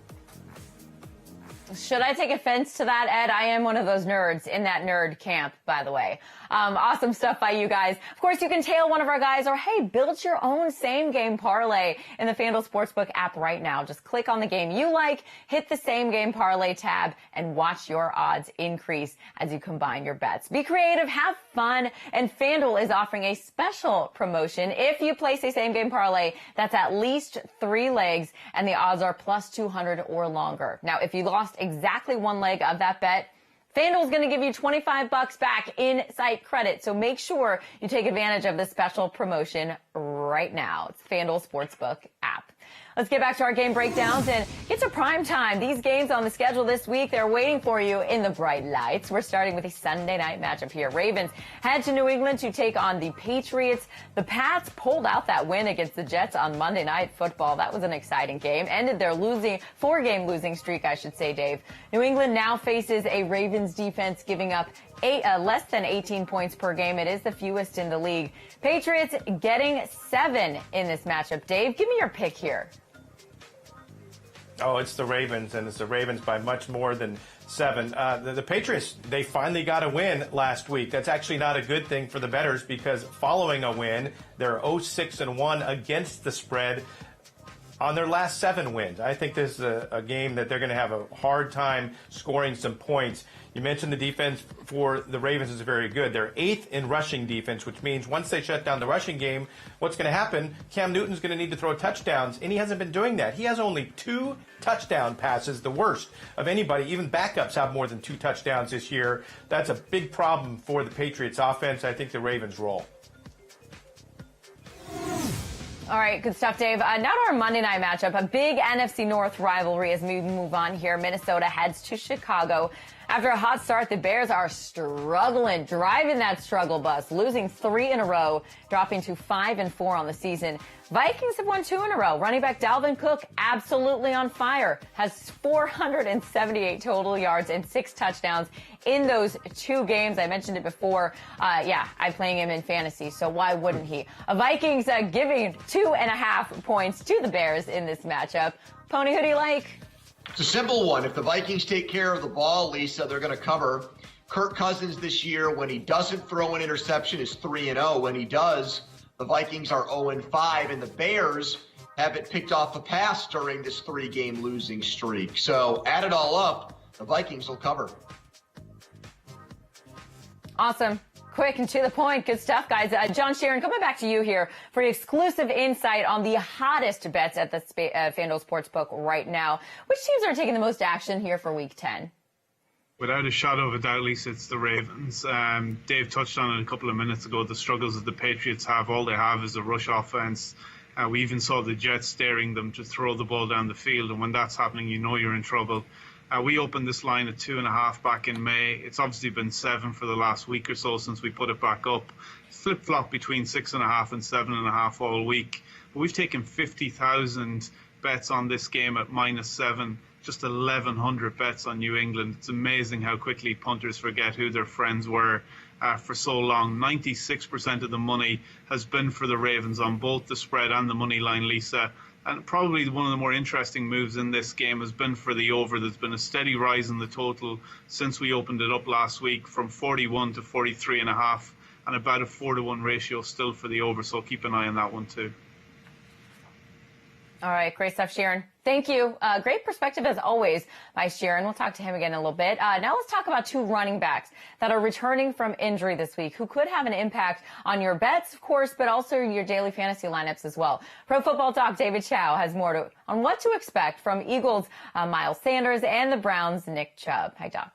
Should I take offense to that, Ed? I am one of those nerds in that nerd camp, by the way. Awesome stuff by you guys. Of course, you can tail one of our guys or, hey, build your own same-game parlay in the FanDuel Sportsbook app right now. Just click on the game you like, hit the same-game parlay tab, and watch your odds increase as you combine your bets. Be creative, have fun, and FanDuel is offering a special promotion. If you place a same-game parlay, that's at least 3 legs, and the odds are plus 200 or longer. Now, if you lost exactly 1 leg of that bet, FanDuel's going to give you $25 back in site credit. So make sure you take advantage of this special promotion right now. It's FanDuel Sportsbook app. Let's get back to our game breakdowns and get to prime time. These games on the schedule this week, they're waiting for you in the bright lights. We're starting with a Sunday night matchup here. Ravens head to New England to take on the Patriots. The Pats pulled out that win against the Jets on Monday Night Football. That was an exciting game. Ended their 4-game losing streak, I should say, Dave. New England now faces a Ravens defense giving up less than 18 points per game. It is the fewest in the league. Patriots getting 7 in this matchup. Dave, give me your pick here. Oh, it's the Ravens, and it's the Ravens by much more than 7. The Patriots, they finally got a win last week. That's actually not a good thing for the bettors because following a win, they're 0-6-1 against the spread on their last 7 wins. I think this is a game that they're going to have a hard time scoring some points. You mentioned the defense for the Ravens is very good. They're 8th in rushing defense, which means once they shut down the rushing game, what's going to happen? Cam Newton's going to need to throw touchdowns, and he hasn't been doing that. He has only 2 touchdown passes, the worst of anybody. Even backups have more than 2 touchdowns this year. That's a big problem for the Patriots offense. I think the Ravens roll. All right, good stuff, Dave. Now to our Monday night matchup, a big NFC North rivalry as we move on here. Minnesota heads to Chicago. After a hot start, the Bears are struggling, driving that struggle bus, losing 3 in a row, dropping to 5-4 on the season. Vikings have won 2 in a row. Running back Dalvin Cook, absolutely on fire, has 478 total yards and 6 touchdowns in those 2 games. I mentioned it before. I'm playing him in fantasy, so why wouldn't he? Vikings giving 2.5 points to the Bears in this matchup. Pony, who do you like? It's a simple one. If the Vikings take care of the ball, Lisa, they're going to cover. Kirk Cousins this year, when he doesn't throw an interception, is 3-0. When he does, the Vikings are 0-5, and the Bears haven't picked off a pass during this 3-game losing streak. So add it all up, the Vikings will cover. Awesome. Quick and to the point. Good stuff, guys. John Sharon, coming back to you here for exclusive insight on the hottest bets at the FanDuel Sportsbook right now. Which teams are taking the most action here for Week 10? Without a shadow of a doubt, Lisa, it's the Ravens. Dave touched on it a couple of minutes ago, the struggles that the Patriots have. All they have is a rush offense. We even saw the Jets daring them to throw the ball down the field, and when that's happening, you know you're in trouble. We opened this line at 2.5 back in May. It's obviously been 7 for the last week or so since we put it back up. Flip-flop between 6.5 and 7.5 all week. But we've taken 50,000 bets on this game at -7. Just 1,100 bets on New England. It's amazing how quickly punters forget who their friends were for so long. 96% of the money has been for the Ravens on both the spread and the money line, Lisa. And probably one of the more interesting moves in this game has been for the over. There's been a steady rise in the total since we opened it up last week from 41 to 43.5 and about a 4-to-1 ratio still for the over. So keep an eye on that one too. All right, great stuff, Sharon. Thank you. Great perspective as always by Sharon. We'll talk to him again in a little bit. Now let's talk about 2 running backs that are returning from injury this week who could have an impact on your bets, of course, but also your daily fantasy lineups as well. Pro Football Talk David Chow has more on what to expect from Eagles' Miles Sanders and the Browns' Nick Chubb. Hi, Doc.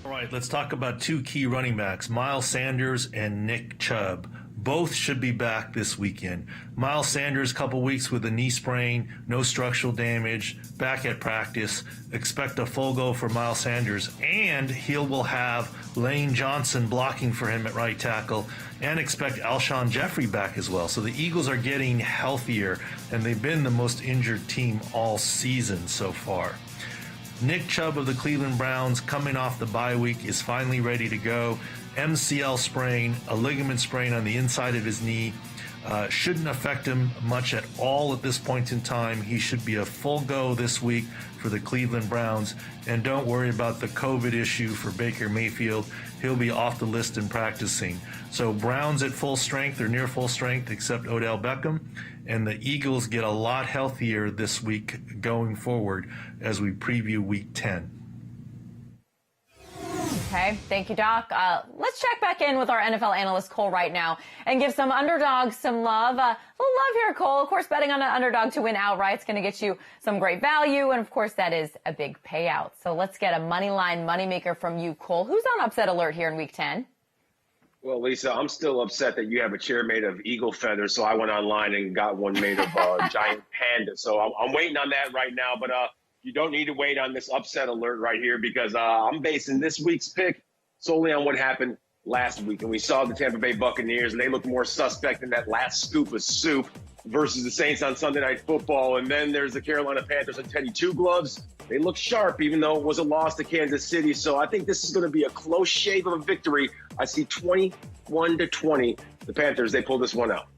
All right, let's talk about 2 key running backs, Miles Sanders and Nick Chubb. Both should be back this weekend. Miles Sanders, couple weeks with a knee sprain, no structural damage, back at practice. Expect a full go for Miles Sanders, and he will have Lane Johnson blocking for him at right tackle, and expect Alshon Jeffrey back as well. So the Eagles are getting healthier, and they've been the most injured team all season so far. Nick Chubb of the Cleveland Browns, coming off the bye week, is finally ready to go. MCL sprain, a ligament sprain on the inside of his knee. Shouldn't affect him much at all at this point in time. He should be a full go this week for the Cleveland Browns. And don't worry about the COVID issue for Baker Mayfield. He'll be off the list and practicing. So Browns at full strength or near full strength except Odell Beckham. And the Eagles get a lot healthier this week going forward as we preview Week 10. Okay, thank you, Doc. Let's check back in with our NFL analyst, Cole, right now and give some underdogs some love. A little love here, Cole. Of course, betting on an underdog to win outright is going to get you some great value, and of course, that is a big payout. So let's get a money line moneymaker from you, Cole. Who's on upset alert here in Week 10? Well, Lisa, I'm still upset that you have a chair made of eagle feathers, so I went online and got one made of giant panda. So I'm waiting on that right now, but you don't need to wait on this upset alert right here because I'm basing this week's pick solely on what happened last week. And we saw the Tampa Bay Buccaneers, and they looked more suspect in that last scoop of soup versus the Saints on Sunday Night Football. And then there's the Carolina Panthers and Teddy Two Gloves. They look sharp, even though it was a loss to Kansas City. So I think this is going to be a close shave of a victory. I see 21-20. The Panthers, they pull this one out.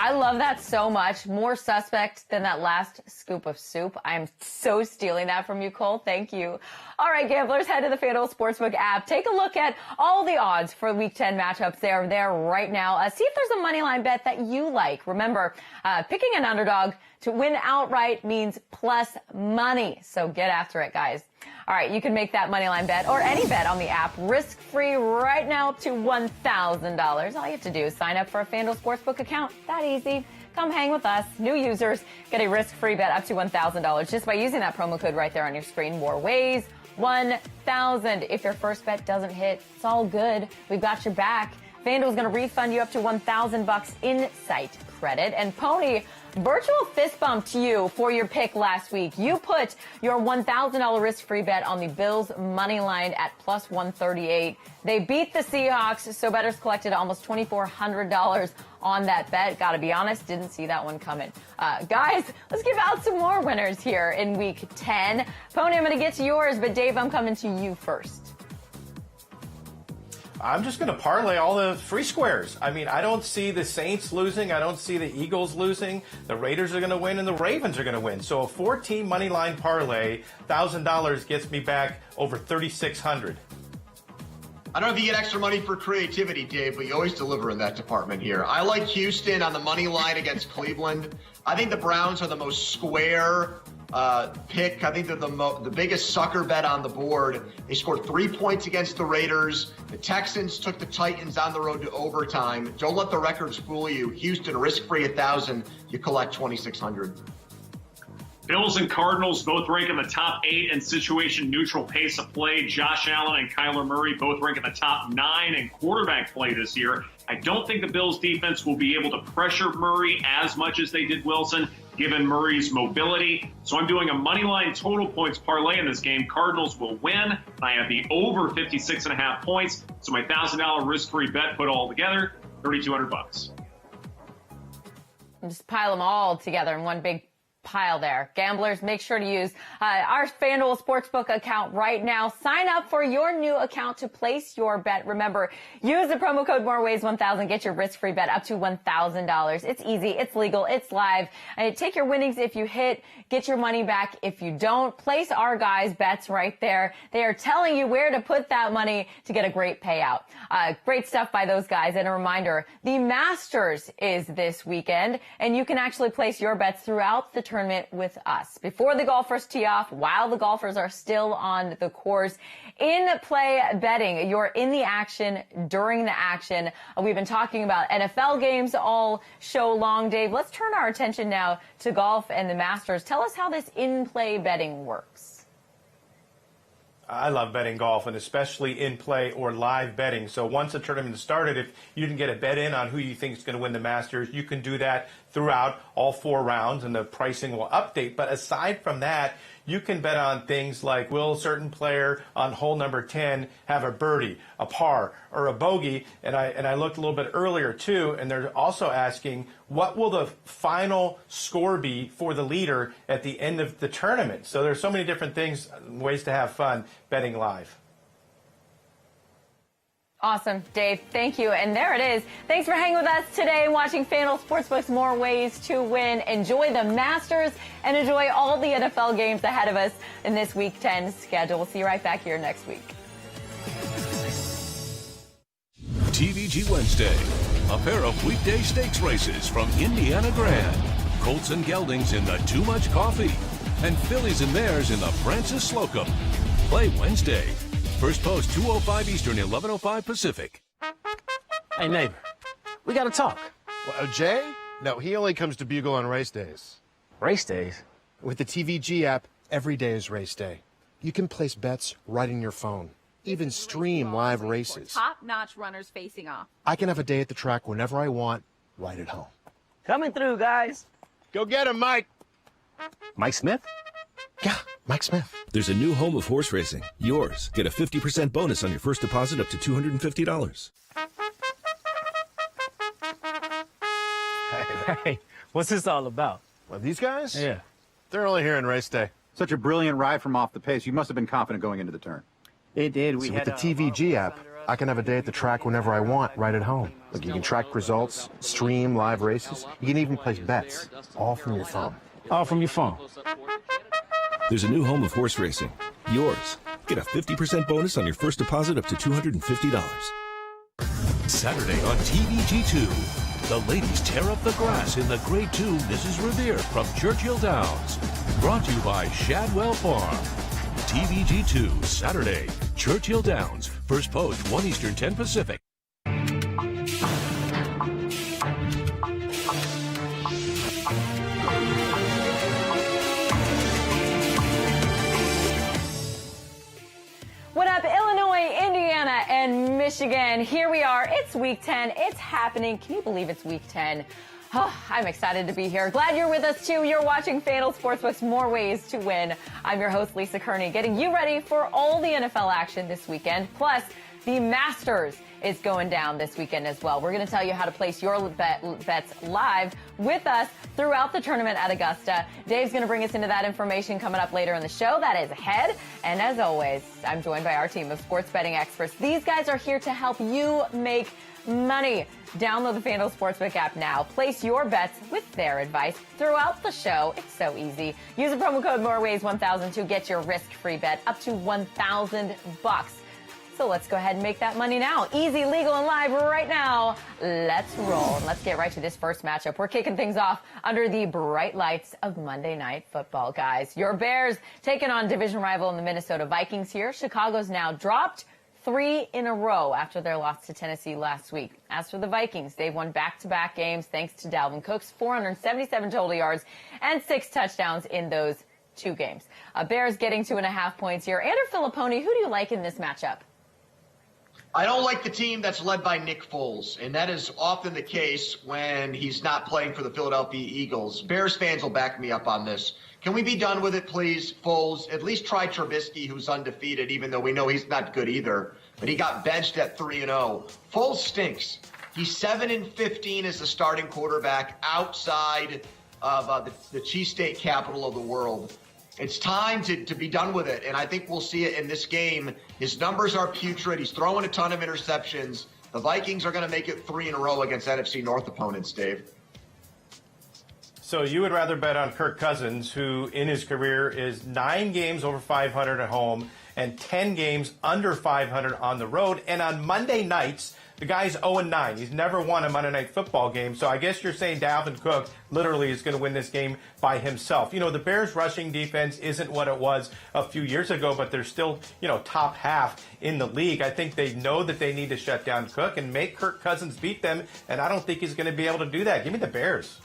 I love that so much. More suspect than that last scoop of soup. I'm so stealing that from you, Cole. Thank you. All right, gamblers, head to the FanDuel Sportsbook app. Take a look at all the odds for Week 10 matchups. They are there right now. See if there's a moneyline bet that you like. Remember, picking an underdog to win outright means plus money. So get after it, guys. All right, you can make that moneyline bet or any bet on the app risk-free right now up to $1,000. All you have to do is sign up for a FanDuel Sportsbook account. That easy. Come hang with us. New users get a risk-free bet up to $1,000 just by using that promo code right there on your screen. More ways. 1,000. If your first bet doesn't hit, it's all good. We've got your back. FanDuel's going to refund you up to $1,000 in site credit. And Pony, virtual fist bump to you for your pick last week. You put your $1,000 risk-free bet on the Bills money line at plus 138. They beat the Seahawks, so bettors collected almost $2,400 on that bet. Gotta be honest, didn't see that one coming. Guys, let's give out some more winners here in Week 10. Pony, I'm going to get to yours, but Dave, I'm coming to you first. I'm just going to parlay all the free squares. I mean, I don't see the Saints losing. I don't see the Eagles losing. The Raiders are going to win, and the Ravens are going to win. So a 4-team money line parlay, $1,000 gets me back over $3,600. I don't know if you get extra money for creativity, Dave, but you always deliver in that department here. I like Houston on the money line against Cleveland. I think the Browns are the most square pick. I think they're the biggest sucker bet on the board. They scored 3 points against the Raiders. The Texans took the Titans on the road to overtime. Don't let the records fool you. Houston, risk-free 1,000. You collect 2,600. Bills and Cardinals both rank in the top 8 in situation-neutral pace of play. Josh Allen and Kyler Murray both rank in the top 9 in quarterback play this year. I don't think the Bills' defense will be able to pressure Murray as much as they did Wilson, given Murray's mobility. So I'm doing a moneyline total points parlay in this game. Cardinals will win. I have the over 56.5 points. So my $1,000 risk-free bet put all together, $3,200. Just pile them all together in one big pile there. Gamblers, make sure to use our FanDuel Sportsbook account right now. Sign up for your new account to place your bet. Remember, use the promo code MOREWAYS1000. Get your risk-free bet up to $1,000. It's easy. It's legal. It's live. Take your winnings if you hit. Get your money back if you don't. Place our guys' bets right there. They are telling you where to put that money to get a great payout. Great stuff by those guys. And a reminder, the Masters is this weekend, and you can actually place your bets throughout the tournament with us. Before the golfers tee off, while the golfers are still on the course. In-play betting, you're in the action during the action. We've been talking about NFL games all show long, Dave. Let's turn our attention now to golf and the Masters. Tell us how this in-play betting works. I love betting golf, and especially in play or live betting. So once the tournament started, if you didn't get a bet in on who you think is going to win the Masters, you can do that throughout all 4 rounds, and the pricing will update. But aside from that, you can bet on things like, will a certain player on hole number 10 have a birdie, a par, or a bogey? And I looked a little bit earlier, too, and they're also asking, what will the final score be for the leader at the end of the tournament? So there's so many different things, ways to have fun betting live. Awesome, Dave. Thank you. And there it is. Thanks for hanging with us today and watching FanDuel Sportsbook's More Ways to Win. Enjoy the Masters and enjoy all the NFL games ahead of us in this Week 10 schedule. We'll see you right back here next week. TVG Wednesday, a pair of weekday stakes races from Indiana Grand. Colts and Geldings in the Too Much Coffee, and Phillies and Bears in the Francis Slocum. Play Wednesday. First post 2:05 Eastern, 11:05 Pacific. Hey, neighbor, we got to talk. Well, Jay? No, he only comes to Bugle on race days. Race days? With the TVG app, every day is race day. You can place bets right in your phone, even stream live races. Top-notch runners facing off. I can have a day at the track whenever I want, right at home. Coming through, guys. Go get him, Mike. Mike Smith? Yeah, Mike Smith. There's a new home of horse racing, yours. Get a 50% bonus on your first deposit up to $250. Hey, what's this all about? Well, these guys? Yeah. They're only here on race day. Such a brilliant ride from off the pace. You must have been confident going into the turn. It did. So with the TVG app, I can have a day at the track whenever I want, right at home. Like you can track results, stream live races. You can even place bets, all from your phone. All from your phone. There's a new home of horse racing, yours. Get a 50% bonus on your first deposit up to $250. Saturday on TVG2, the ladies tear up the grass in the Grade 2 Mrs. Revere from Churchill Downs. Brought to you by Shadwell Farm. TVG2, Saturday, Churchill Downs. First post, 1 Eastern, 10 Pacific. What up, Illinois, Indiana, and Michigan? Here we are. It's Week 10. It's happening. Can you believe it's Week 10? Oh, I'm excited to be here. Glad you're with us, too. You're watching FanDuel Sportsbook's More Ways to Win. I'm your host, Lisa Kerney, getting you ready for all the NFL action this weekend. Plus, the Masters is going down this weekend as well. We're going to tell you how to place your bets live with us throughout the tournament at Augusta. Dave's going to bring us into that information coming up later in the show. That is ahead. And as always, I'm joined by our team of sports betting experts. These guys are here to help you make money. Download the FanDuel Sportsbook app now. Place your bets with their advice throughout the show. It's so easy. Use the promo code MOREWAYS1000 to get your risk-free bet up to $1,000. So let's go ahead and make that money now. Easy, legal, and live right now. Let's roll. And let's get right to this first matchup. We're kicking things off under the bright lights of Monday Night Football, guys. Your Bears taking on division rival in the Minnesota Vikings here. Chicago's now dropped 3 in a row after their loss to Tennessee last week. As for the Vikings, they've won back-to-back games thanks to Dalvin Cook's 477 total yards and 6 touchdowns in those 2 games. Bears getting 2.5 points here. Andrew Filipponi, who do you like in this matchup? I don't like the team that's led by Nick Foles, and that is often the case when he's not playing for the Philadelphia Eagles. Bears fans will back me up on this. Can we be done with it, please, Foles? At least try Trubisky, who's undefeated, even though we know he's not good either. But he got benched at 3-0. Foles stinks. He's 7-15 as the starting quarterback outside of the cheesesteak capital of the world. It's time to be done with it, and I think we'll see it in this game. His numbers are putrid. He's throwing a ton of interceptions. The Vikings are going to make it 3 in a row against NFC North opponents, Dave. So you would rather bet on Kirk Cousins, who in his career is 9 games over 500 at home and 10 games under 500 on the road. And on Monday nights, the guy's 0-9. He's never won a Monday Night Football game. So I guess you're saying Dalvin Cook literally is going to win this game by himself. You know, the Bears' rushing defense isn't what it was a few years ago, but they're still, top half in the league. I think they know that they need to shut down Cook and make Kirk Cousins beat them, and I don't think he's going to be able to do that. Give me the Bears.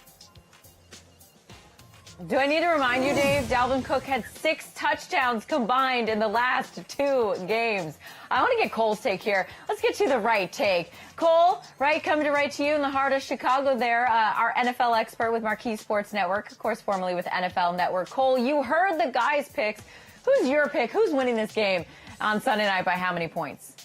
Do I need to remind you, Dave? Dalvin Cook had 6 touchdowns combined in the last 2 games. I want to get Cole's take here. Let's get to the right take. Cole, coming right to you in the heart of Chicago there, our NFL expert with Marquee Sports Network, of course, formerly with NFL Network. Cole, you heard the guys' picks. Who's your pick? Who's winning this game on Sunday night by how many points?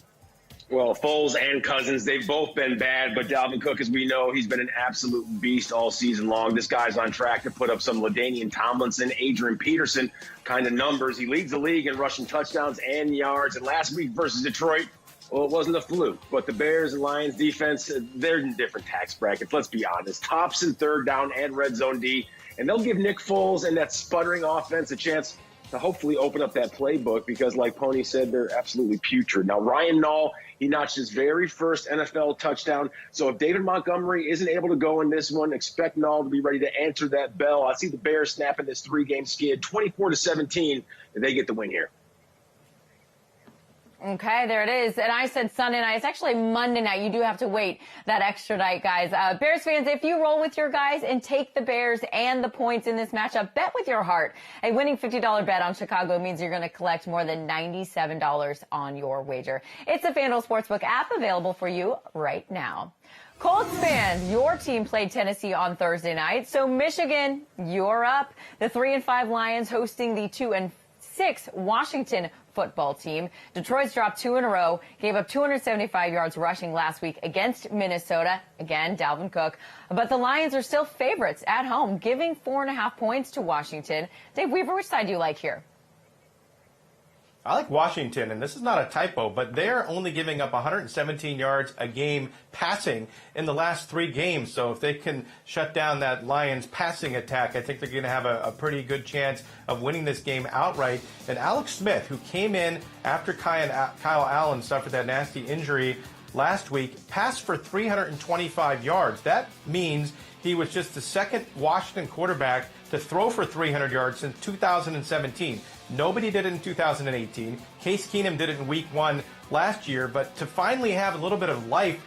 Well, Foles and Cousins, they've both been bad, but Dalvin Cook, as we know, he's been an absolute beast all season long. This guy's on track to put up some LaDainian Tomlinson, Adrian Peterson kind of numbers. He leads the league in rushing touchdowns and yards. And last week versus Detroit, well, it wasn't a fluke, but the Bears and Lions defense, they're in different tax brackets. Let's be honest. Tops in third down and red zone D, and they'll give Nick Foles and that sputtering offense a chance to hopefully open up that playbook because, like Pony said, they're absolutely putrid. Now, Ryan Nall, he notched his very first NFL touchdown. So if David Montgomery isn't able to go in this one, expect Nall to be ready to answer that bell. I see the Bears snapping this 3-game skid, 24-17, and they get the win here. Okay, there it is. And I said Sunday night. It's actually Monday night. You do have to wait that extra night, guys. Bears fans, if you roll with your guys and take the Bears and the points in this matchup, bet with your heart. A winning $50 bet on Chicago means you're going to collect more than $97 on your wager. It's a FanDuel Sportsbook app available for you right now. Colts fans, your team played Tennessee on Thursday night. So Michigan, you're up. The 3-5 Lions hosting the 2-6 Washington football team. Detroit's dropped 2 in a row, gave up 275 yards rushing last week against Minnesota. Again, Dalvin Cook. But the Lions are still favorites at home, giving 4.5 points to Washington. Dave Weaver, which side do you like here? I like Washington, and this is not a typo, but they're only giving up 117 yards a game passing in the last 3 games. So if they can shut down that Lions passing attack, I think they're going to have a pretty good chance of winning this game outright. And Alex Smith, who came in after Kyle Allen suffered that nasty injury last week, passed for 325 yards. That means he was just the second Washington quarterback to throw for 300 yards since 2017. Nobody did it in 2018. Case Keenum did it in week 1 last year. But to finally have a little bit of life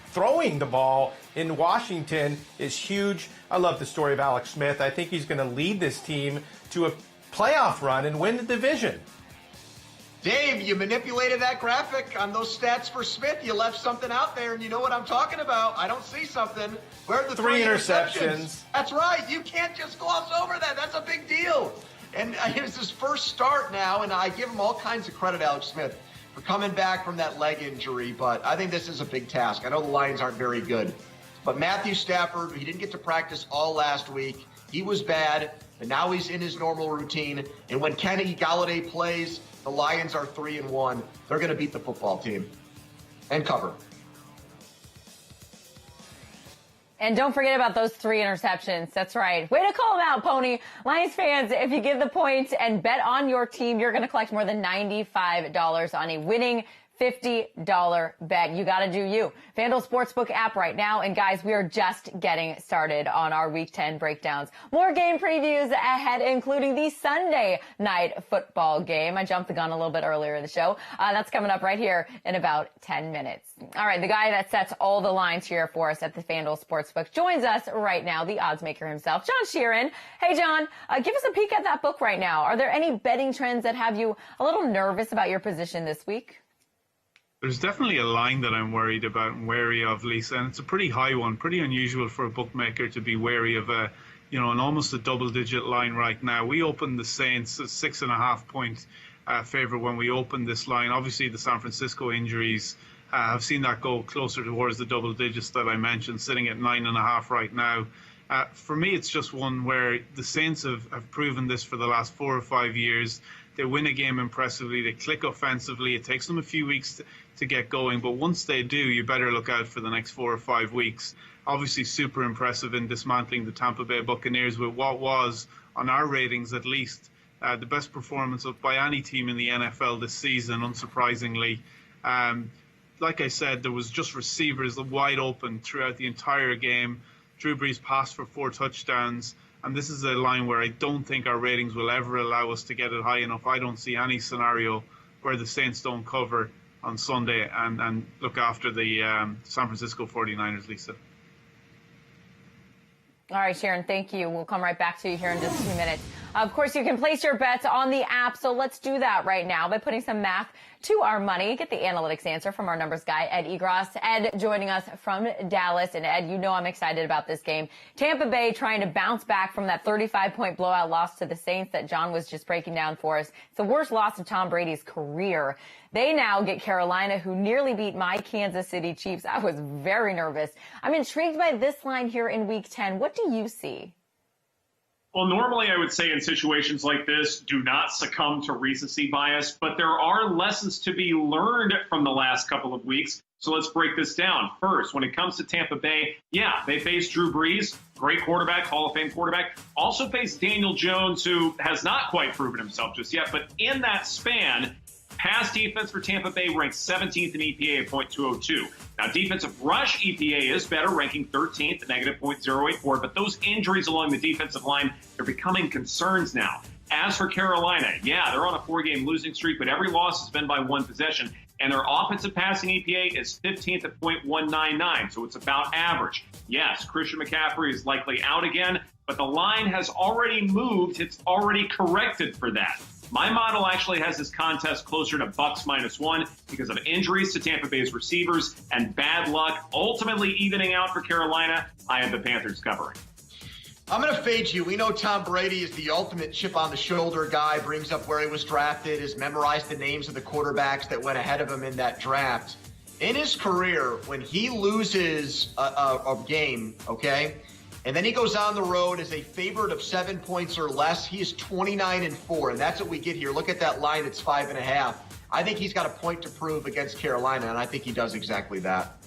throwing the ball in Washington is huge. I love the story of Alex Smith. I think he's going to lead this team to a playoff run and win the division. Dave, you manipulated that graphic on those stats for Smith. You left something out there, and you know what I'm talking about. I don't see something. Where are the 3 interceptions? That's right. You can't just gloss over that. That's a big deal. And here's his first start now, and I give him all kinds of credit, Alex Smith, for coming back from that leg injury. But I think this is a big task. I know the Lions aren't very good. But Matthew Stafford, he didn't get to practice all last week. He was bad, but now he's in his normal routine. And when Kenny Galladay plays, the Lions are 3-1. They're going to beat the football team and cover. And don't forget about those 3 interceptions. That's right. Way to call them out, Pony. Lions fans, if you give the points and bet on your team, you're going to collect more than $95 on a winning $50 bet. You got to do you. FanDuel Sportsbook app right now. And guys, we are just getting started on our Week 10 breakdowns. More game previews ahead, including the Sunday night football game. I jumped the gun a little bit earlier in the show. That's coming up right here in about 10 minutes. All right, the guy that sets all the lines here for us at the FanDuel Sportsbook joins us right now, the odds maker himself, John Sheeran. Hey, John, give us a peek at that book right now. Are there any betting trends that have you a little nervous about your position this week? There's definitely a line that I'm worried about and wary of, Lisa, and it's a pretty high one, pretty unusual for a bookmaker to be wary of an almost a double-digit line right now. We opened the Saints a 6.5 point favorite when we opened this line. Obviously, the San Francisco injuries have seen that go closer towards the double digits that I mentioned, sitting at 9.5 right now. For me, it's just one where the Saints have proven this for the last 4 or 5 years. They win a game impressively. They click offensively. It takes them a few weeks to get going, but once they do, you better look out for the next 4 or 5 weeks. Obviously, super impressive in dismantling the Tampa Bay Buccaneers with what was, on our ratings at least, the best performance by any team in the NFL this season, unsurprisingly. Like I said, there was just receivers wide open throughout the entire game. Drew Brees passed for 4 touchdowns. And this is a line where I don't think our ratings will ever allow us to get it high enough. I don't see any scenario where the Saints don't cover on Sunday and look after the San Francisco 49ers, Lisa. All right, Sharon, thank you. We'll come right back to you here in just a few minutes. Of course, you can place your bets on the app, so let's do that right now by putting some math to our money. Get the analytics answer from our numbers guy, Ed Egros. Ed joining us from Dallas. And Ed, you know I'm excited about this game. Tampa Bay trying to bounce back from that 35-point blowout loss to the Saints that John was just breaking down for us. It's the worst loss of Tom Brady's career. They now get Carolina, who nearly beat my Kansas City Chiefs. I was very nervous. I'm intrigued by this line here in Week 10. What do you see? Well, normally I would say in situations like this, do not succumb to recency bias, but there are lessons to be learned from the last couple of weeks. So let's break this down. First, when it comes to Tampa Bay, yeah, they faced Drew Brees, great quarterback, Hall of Fame quarterback. Also faced Daniel Jones, who has not quite proven himself just yet. But in that span, pass defense for Tampa Bay ranks 17th in EPA at .202. Now, defensive rush EPA is better, ranking 13th at negative .084. But those injuries along the defensive line are becoming concerns now. As for Carolina, yeah, they're on a 4-game losing streak, but every loss has been by one possession. And their offensive passing EPA is 15th at .199, so it's about average. Yes, Christian McCaffrey is likely out again, but the line has already moved. It's already corrected for that. My model actually has this contest closer to Bucks -1 because of injuries to Tampa Bay's receivers and bad luck, ultimately evening out for Carolina. I have the Panthers covering. I'm going to fade you. We know Tom Brady is the ultimate chip on the shoulder guy, brings up where he was drafted, has memorized the names of the quarterbacks that went ahead of him in that draft. In his career, when he loses a game, okay, and then he goes on the road as a favorite of 7 points or less, he is 29-4, and that's what we get here. Look at that line, it's 5.5. I think he's got a point to prove against Carolina, and I think he does exactly that.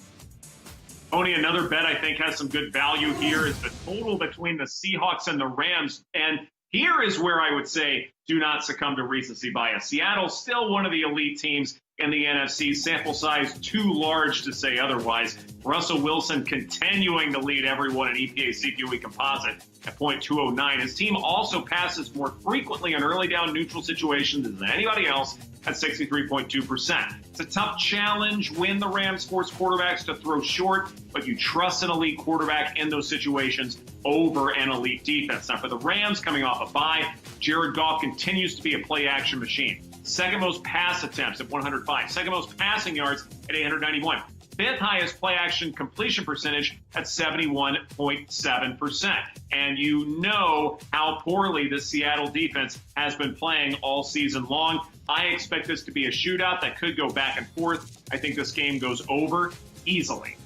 Tony, another bet I think has some good value here is the total between the Seahawks and the Rams. And here is where I would say do not succumb to recency bias. Seattle's still one of the elite teams in the NFC. Sample size too large to say otherwise. Russell Wilson continuing to lead everyone in EPA CQE composite at .209. His team also passes more frequently in early down neutral situations than anybody else at 63.2%. It's a tough challenge when the Rams force quarterbacks to throw short, but you trust an elite quarterback in those situations over an elite defense. Now, for the Rams coming off a bye, Jared Goff continues to be a play-action machine. Second most pass attempts at 105. Second most passing yards at 891. Fifth highest play-action completion percentage at 71.7%. And you know how poorly the Seattle defense has been playing all season long. I expect this to be a shootout that could go back and forth. I think this game goes over easily.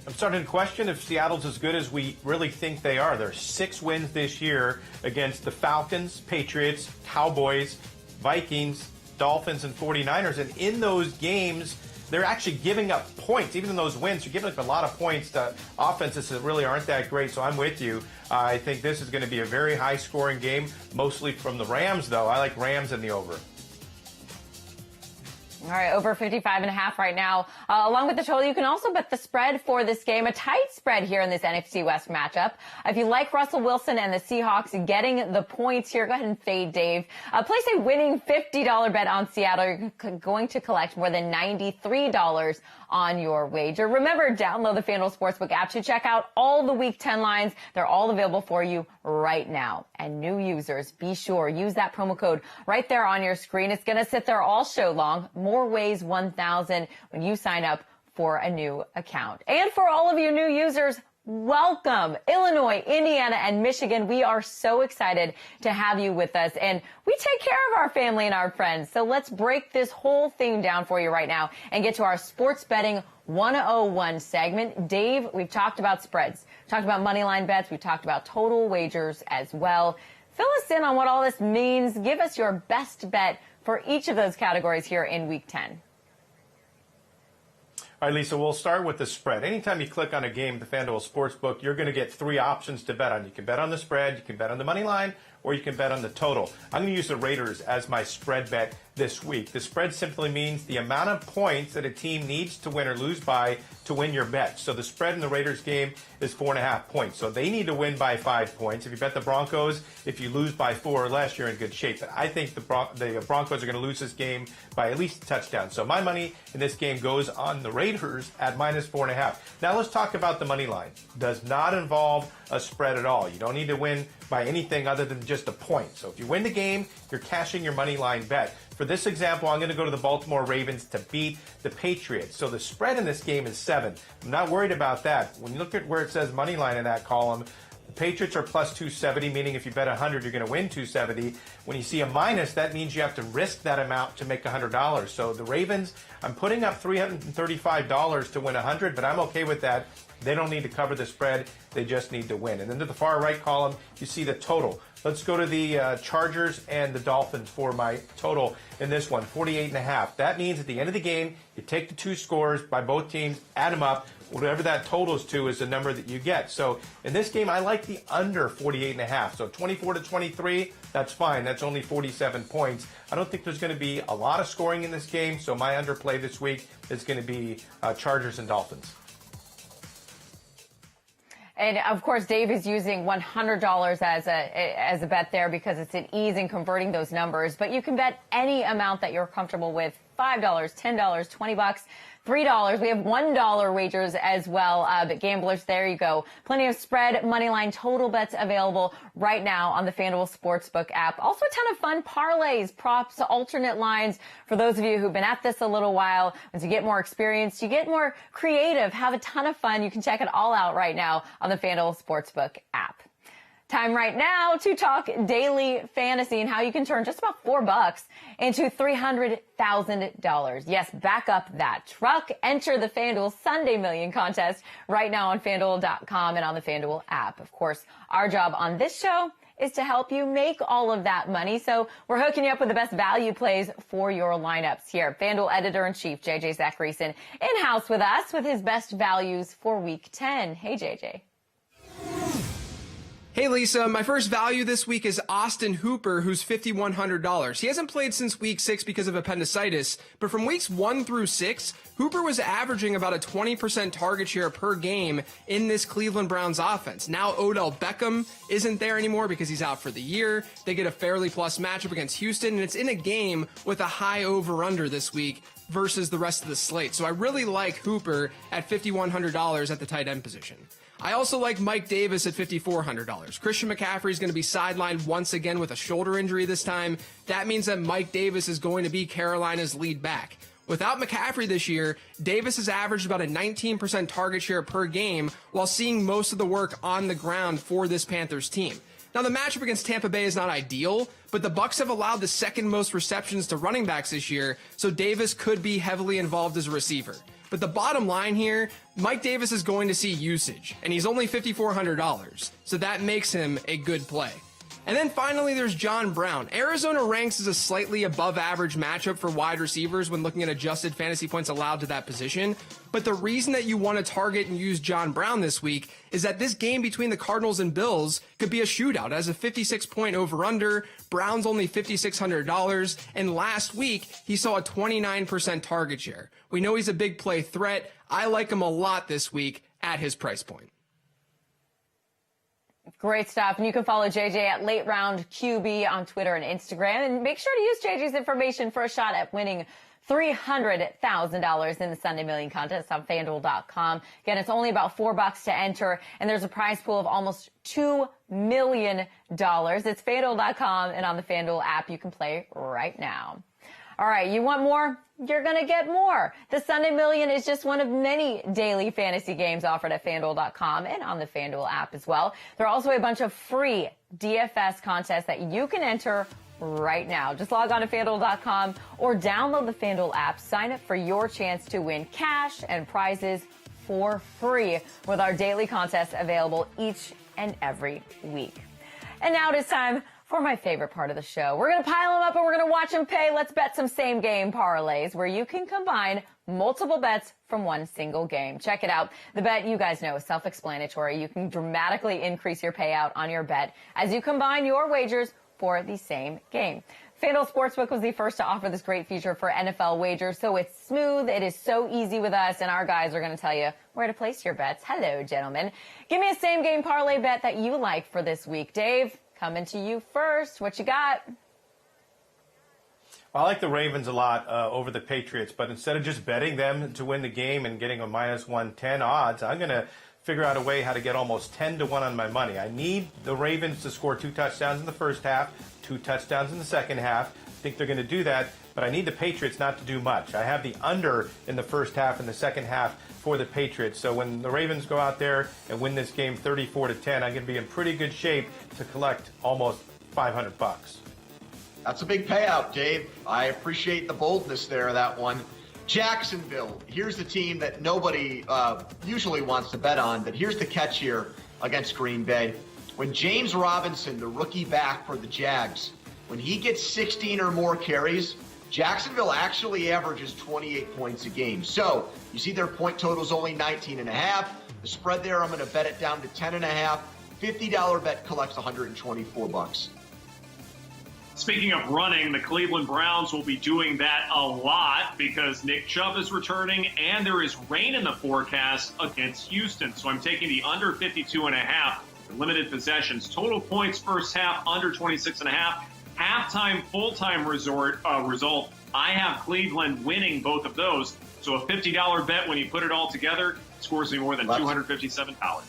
I'm starting to question if Seattle's as good as we really think they are. There's 6 wins this year against the Falcons, Patriots, Cowboys, Vikings, Dolphins, and 49ers. And in those games, they're actually giving up points. Even in those wins, you're giving up a lot of points to offenses that really aren't that great. So I'm with you. I think this is going to be a very high-scoring game, mostly from the Rams, though. I like Rams in the over. All right, over 55.5 right now. Along with the total, you can also bet the spread for this game. A tight spread here in this NFC West matchup. If you like Russell Wilson and the Seahawks getting the points here, go ahead and fade Dave. Place a winning $50 bet on Seattle. You're going to collect more than $93 on your wager. Remember, download the FanDuel Sportsbook app to check out all the Week 10 lines. They're all available for you right now. And new users, be sure, use that promo code right there on your screen. It's going to sit there all show long. More ways 1,000 when you sign up for a new account. And for all of you new users, welcome. Illinois, Indiana, and Michigan. We are so excited to have you with us. And we take care of our family and our friends. So let's break this whole thing down for you right now and get to our sports betting 101 segment. Dave, we've talked about spreads, talked about money line bets. We've talked about total wagers as well. Fill us in on what all this means. Give us your best bet for each of those categories here in Week 10. All right, Lisa, we'll start with the spread. Anytime you click on a game at the FanDuel Sportsbook, you're going to get 3 options to bet on. You can bet on the spread, you can bet on the money line, or you can bet on the total. I'm going to use the Raiders as my spread bet this week. The spread simply means the amount of points that a team needs to win or lose by to win your bet. So the spread in the Raiders game is 4.5 points. So they need to win by 5 points. If you bet the Broncos, if you lose by 4 or less, you're in good shape. But I think the Broncos are going to lose this game by at least a touchdown. So my money in this game goes on the Raiders at minus 4.5. Now let's talk about the money line. Does not involve a spread at all. You don't need to win by anything other than just a point. So if you win the game, you're cashing your money line bet. For this example, I'm going to go to the Baltimore Ravens to beat the Patriots. So the spread in this game is 7. I'm not worried about that. When you look at where it says money line in that column, the Patriots are plus 270, meaning if you bet 100, you're going to win 270. When you see a minus, that means you have to risk that amount to make $100. So the Ravens, I'm putting up $335 to win 100, but I'm okay with that. They don't need to cover the spread. They just need to win. And then to the far right column, you see the total. Let's go to the Chargers and the Dolphins for my total in this one, 48.5. That means at the end of the game, you take the 2 scores by both teams, add them up. Whatever that totals to is the number that you get. So in this game, I like the under 48.5. So 24-23, that's fine. That's only 47 points. I don't think there's going to be a lot of scoring in this game. So my underplay this week is going to be Chargers and Dolphins. And of course, Dave is using $100 as a bet there because it's an ease in converting those numbers. But you can bet any amount that you're comfortable with: $5, $10, $20, $3. We have $1 wagers as well. But gamblers, there you go. Plenty of spread, money line, total bets available right now on the FanDuel Sportsbook app. Also a ton of fun parlays, props, alternate lines. For those of you who've been at this a little while, as you get more experience, you get more creative, have a ton of fun. You can check it all out right now on the FanDuel Sportsbook app. Time right now to talk daily fantasy and how you can turn just about $4 into $300,000. Yes, back up that truck. Enter the FanDuel Sunday Million contest right now on FanDuel.com and on the FanDuel app. Of course, our job on this show is to help you make all of that money. So we're hooking you up with the best value plays for your lineups here. FanDuel Editor-in-Chief JJ Zachariason in-house with us with his best values for Week 10. Hey, JJ. Hey Lisa, my first value this week is Austin Hooper, who's $5,100. He hasn't played since week 6 because of appendicitis, but from weeks 1 through 6, Hooper was averaging about a 20% target share per game in this Cleveland Browns offense. Now Odell Beckham isn't there anymore because he's out for the year. They get a fairly plus matchup against Houston, and it's in a game with a high over-under this week versus the rest of the slate. So I really like Hooper at $5,100 at the tight end position. I also like Mike Davis at $5,400. Christian McCaffrey is going to be sidelined once again with a shoulder injury this time. That means that Mike Davis is going to be Carolina's lead back. Without McCaffrey this year, Davis has averaged about a 19% target share per game while seeing most of the work on the ground for this Panthers team. Now, the matchup against Tampa Bay is not ideal, but the Bucs have allowed the second most receptions to running backs this year, so Davis could be heavily involved as a receiver. But the bottom line here, Mike Davis is going to see usage, and he's only $5,400, so that makes him a good play. And then finally, there's John Brown. Arizona ranks as a slightly above average matchup for wide receivers when looking at adjusted fantasy points allowed to that position. But the reason that you want to target and use John Brown this week is that this game between the Cardinals and Bills could be a shootout. As a 56-point over-under, Brown's only $5,600, and last week he saw a 29% target share. We know he's a big play threat. I like him a lot this week at his price point. Great stuff. And you can follow JJ at Late Round QB on Twitter and Instagram. And make sure to use JJ's information for a shot at winning $300,000 in the Sunday Million contest on FanDuel.com. Again, it's only about $4 to enter, and there's a prize pool of almost $2 million. It's FanDuel.com, and on the FanDuel app, you can play right now. All right, you want more? You're going to get more. The Sunday Million is just one of many daily fantasy games offered at FanDuel.com and on the FanDuel app as well. There are also a bunch of free DFS contests that you can enter right now. Just log on to FanDuel.com or download the FanDuel app. Sign up for your chance to win cash and prizes for free with our daily contests available each and every week. And now it is time for my favorite part of the show. We're going to pile them up and we're going to watch them pay. Let's bet some same game parlays where you can combine multiple bets from one single game. Check it out. The bet, you guys know, is self-explanatory. You can dramatically increase your payout on your bet as you combine your wagers for the same game. FanDuel Sportsbook was the first to offer this great feature for NFL wagers, so it's smooth, it is so easy with us, and our guys are going to tell you where to place your bets. Hello, gentlemen. Give me a same-game parlay bet that you like for this week. Dave, coming to you first. What you got? I like the Ravens a lot over the Patriots, but instead of just betting them to win the game and getting a minus 110 odds, I'm going to figure out a way how to get almost 10-1 on my money. I need the Ravens to score 2 touchdowns in the first half, 2 touchdowns in the second half. I think they're going to do that, but I need the Patriots not to do much. I have the under in the first half and the second half for the Patriots. So when the Ravens go out there and win this game 34-10, I'm going to be in pretty good shape to collect almost $500. That's a big payout, Dave. I appreciate the boldness there of that one. Jacksonville, here's the team that nobody usually wants to bet on, but here's the catch here against Green Bay. When James Robinson, the rookie back for the Jags, when he gets 16 or more carries, Jacksonville actually averages 28 points a game. So you see their point total is only 19.5. The spread there, I'm going to bet it down to 10.5. $50 bet collects $124. Speaking of running, the Cleveland Browns will be doing that a lot because Nick Chubb is returning and there is rain in the forecast against Houston. So I'm taking the under 52.5, limited possessions. Total points first half, under 26.5. Halftime, full-time result, I have Cleveland winning both of those. So a $50 bet when you put it all together scores me more than $257.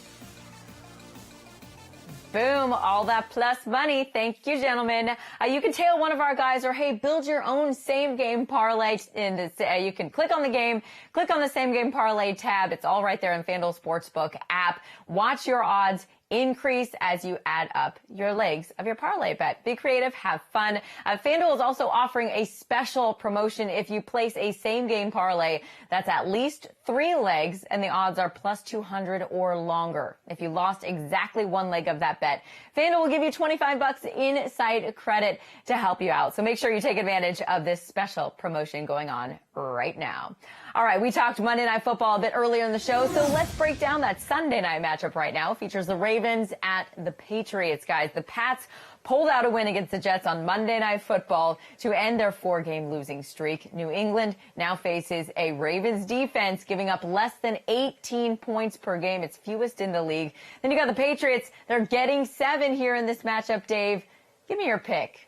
Boom, all that plus money. Thank you, gentlemen. You can tail one of our guys or, hey, build your own same game parlay. And you can click on the game, click on the same game parlay tab. It's all right there in FanDuel Sportsbook app. Watch your odds increase as you add up your legs of your parlay bet. Be creative, have fun. FanDuel is also offering a special promotion if you place a same game parlay that's at least 3 legs and the odds are plus 200 or longer. If you lost exactly 1 leg of that bet, FanDuel will give you $25 in-site credit to help you out. So make sure you take advantage of this special promotion going on right now. All right, we talked Monday Night Football a bit earlier in the show, so let's break down that Sunday night matchup right now. It features the Ravens at the Patriots, guys. The Pats pulled out a win against the Jets on Monday Night Football to end their 4-game losing streak. New England now faces a Ravens defense giving up less than 18 points per game. It's fewest in the league. Then you got the Patriots. They're getting 7 here in this matchup, Dave. Give me your pick.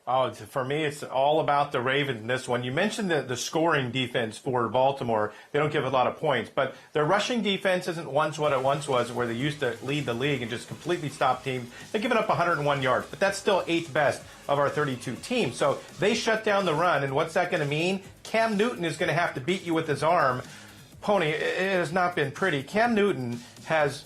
Oh, for me, it's all about the Ravens in this one. You mentioned the scoring defense for Baltimore. They don't give a lot of points, but their rushing defense isn't once what it once was, where they used to lead the league and just completely stop teams. They're giving up 101 yards, but that's still 8th best of our 32 teams. So they shut down the run, and what's that going to mean? Cam Newton is going to have to beat you with his arm. Pony, it has not been pretty. Cam Newton has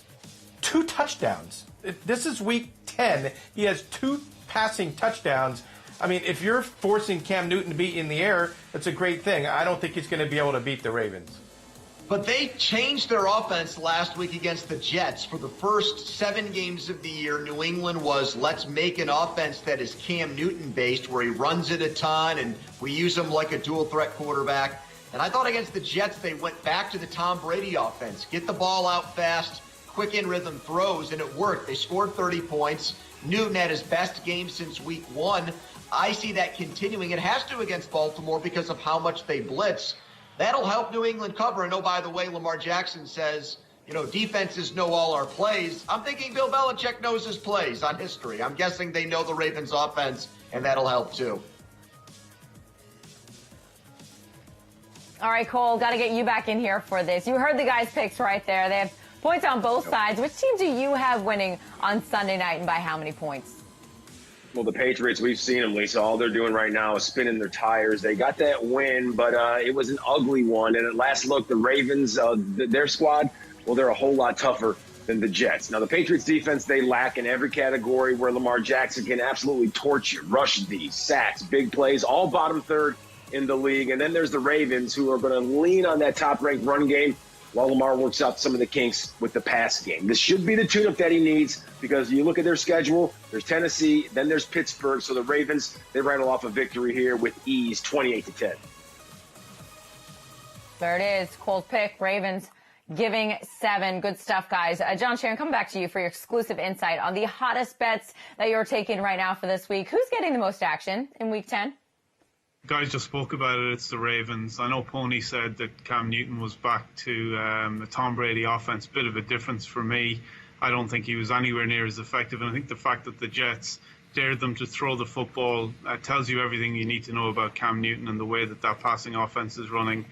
2 touchdowns. This is week 10. He has 2 passing touchdowns. I mean, if you're forcing Cam Newton to beat in the air, that's a great thing. I don't think he's going to be able to beat the Ravens. But they changed their offense last week against the Jets. For the first 7 games of the year, New England was, let's make an offense that is Cam Newton-based, where he runs it a ton, and we use him like a dual-threat quarterback. And I thought against the Jets, they went back to the Tom Brady offense. Get the ball out fast, quick in-rhythm throws, and it worked. They scored 30 points. Newton had his best game since week 1. I see that continuing. It has to against Baltimore because of how much they blitz. That'll help New England cover. And oh, by the way, Lamar Jackson says, defenses know all our plays. I'm thinking Bill Belichick knows his plays on history. I'm guessing they know the Ravens offense, and that'll help too. All right, Cole, got to get you back in here for this. You heard the guys' picks right there. They have points on both sides. Which team do you have winning on Sunday night, and by how many points? Well, the Patriots, we've seen them, Lisa. All they're doing right now is spinning their tires. They got that win, but it was an ugly one. And at last look, the Ravens, their squad, well, they're a whole lot tougher than the Jets. Now, the Patriots defense, they lack in every category where Lamar Jackson can absolutely torch you. Rush D, sacks, big plays, all bottom third in the league. And then there's the Ravens, who are going to lean on that top-ranked run game while Lamar works out some of the kinks with the pass game. This should be the tune-up that he needs, because you look at their schedule, there's Tennessee, then there's Pittsburgh. So the Ravens, they rattle off a victory here with ease, 28-10. There it is. Cole's pick, Ravens giving 7. Good stuff, guys. John Sharon, come back to you for your exclusive insight on the hottest bets that you're taking right now for this week. Who's getting the most action in Week 10? Guys just spoke about it. It's the Ravens. I know Pony said that Cam Newton was back to the Tom Brady offense. Bit of a difference for me. I don't think he was anywhere near as effective. And I think the fact that the Jets dared them to throw the football tells you everything you need to know about Cam Newton and the way that passing offense is running.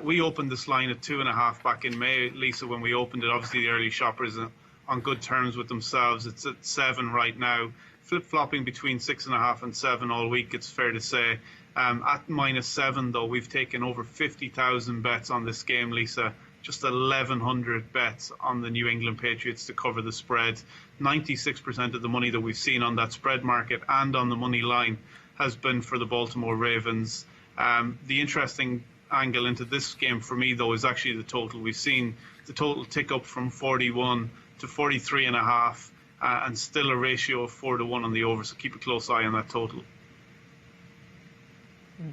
We opened this line at 2.5 back in May, Lisa, when we opened it. Obviously, the early shoppers are on good terms with themselves. It's at 7 right now, flip-flopping between 6.5 and 7 all week, it's fair to say. At -7, though, we've taken over 50,000 bets on this game, Lisa. Just 1,100 bets on the New England Patriots to cover the spread. 96% of the money that we've seen on that spread market and on the money line has been for the Baltimore Ravens. The interesting angle into this game for me, though, is actually the total. We've seen the total tick up from 41 to 43.5 and still a ratio of 4-1 on the over, so keep a close eye on that total.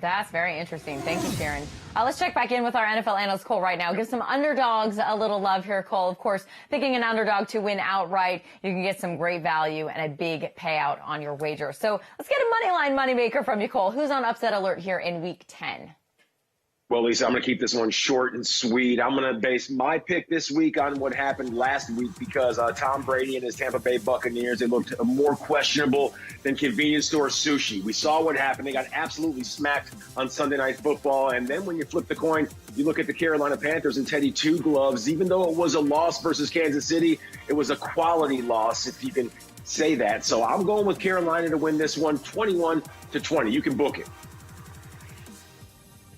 That's very interesting. Thank you, Sharon. Let's check back in with our NFL analyst, Cole, right now. Give some underdogs a little love here, Cole. Of course, picking an underdog to win outright, you can get some great value and a big payout on your wager. So let's get a money line moneymaker from you, Cole. Who's on upset alert here in Week 10? Well, Lisa, I'm going to keep this one short and sweet. I'm going to base my pick this week on what happened last week because Tom Brady and his Tampa Bay Buccaneers, they looked more questionable than convenience store sushi. We saw what happened. They got absolutely smacked on Sunday Night Football. And then when you flip the coin, you look at the Carolina Panthers and Teddy Two Gloves. Even though it was a loss versus Kansas City, it was a quality loss, if you can say that. So I'm going with Carolina to win this one, 21-20. You can book it.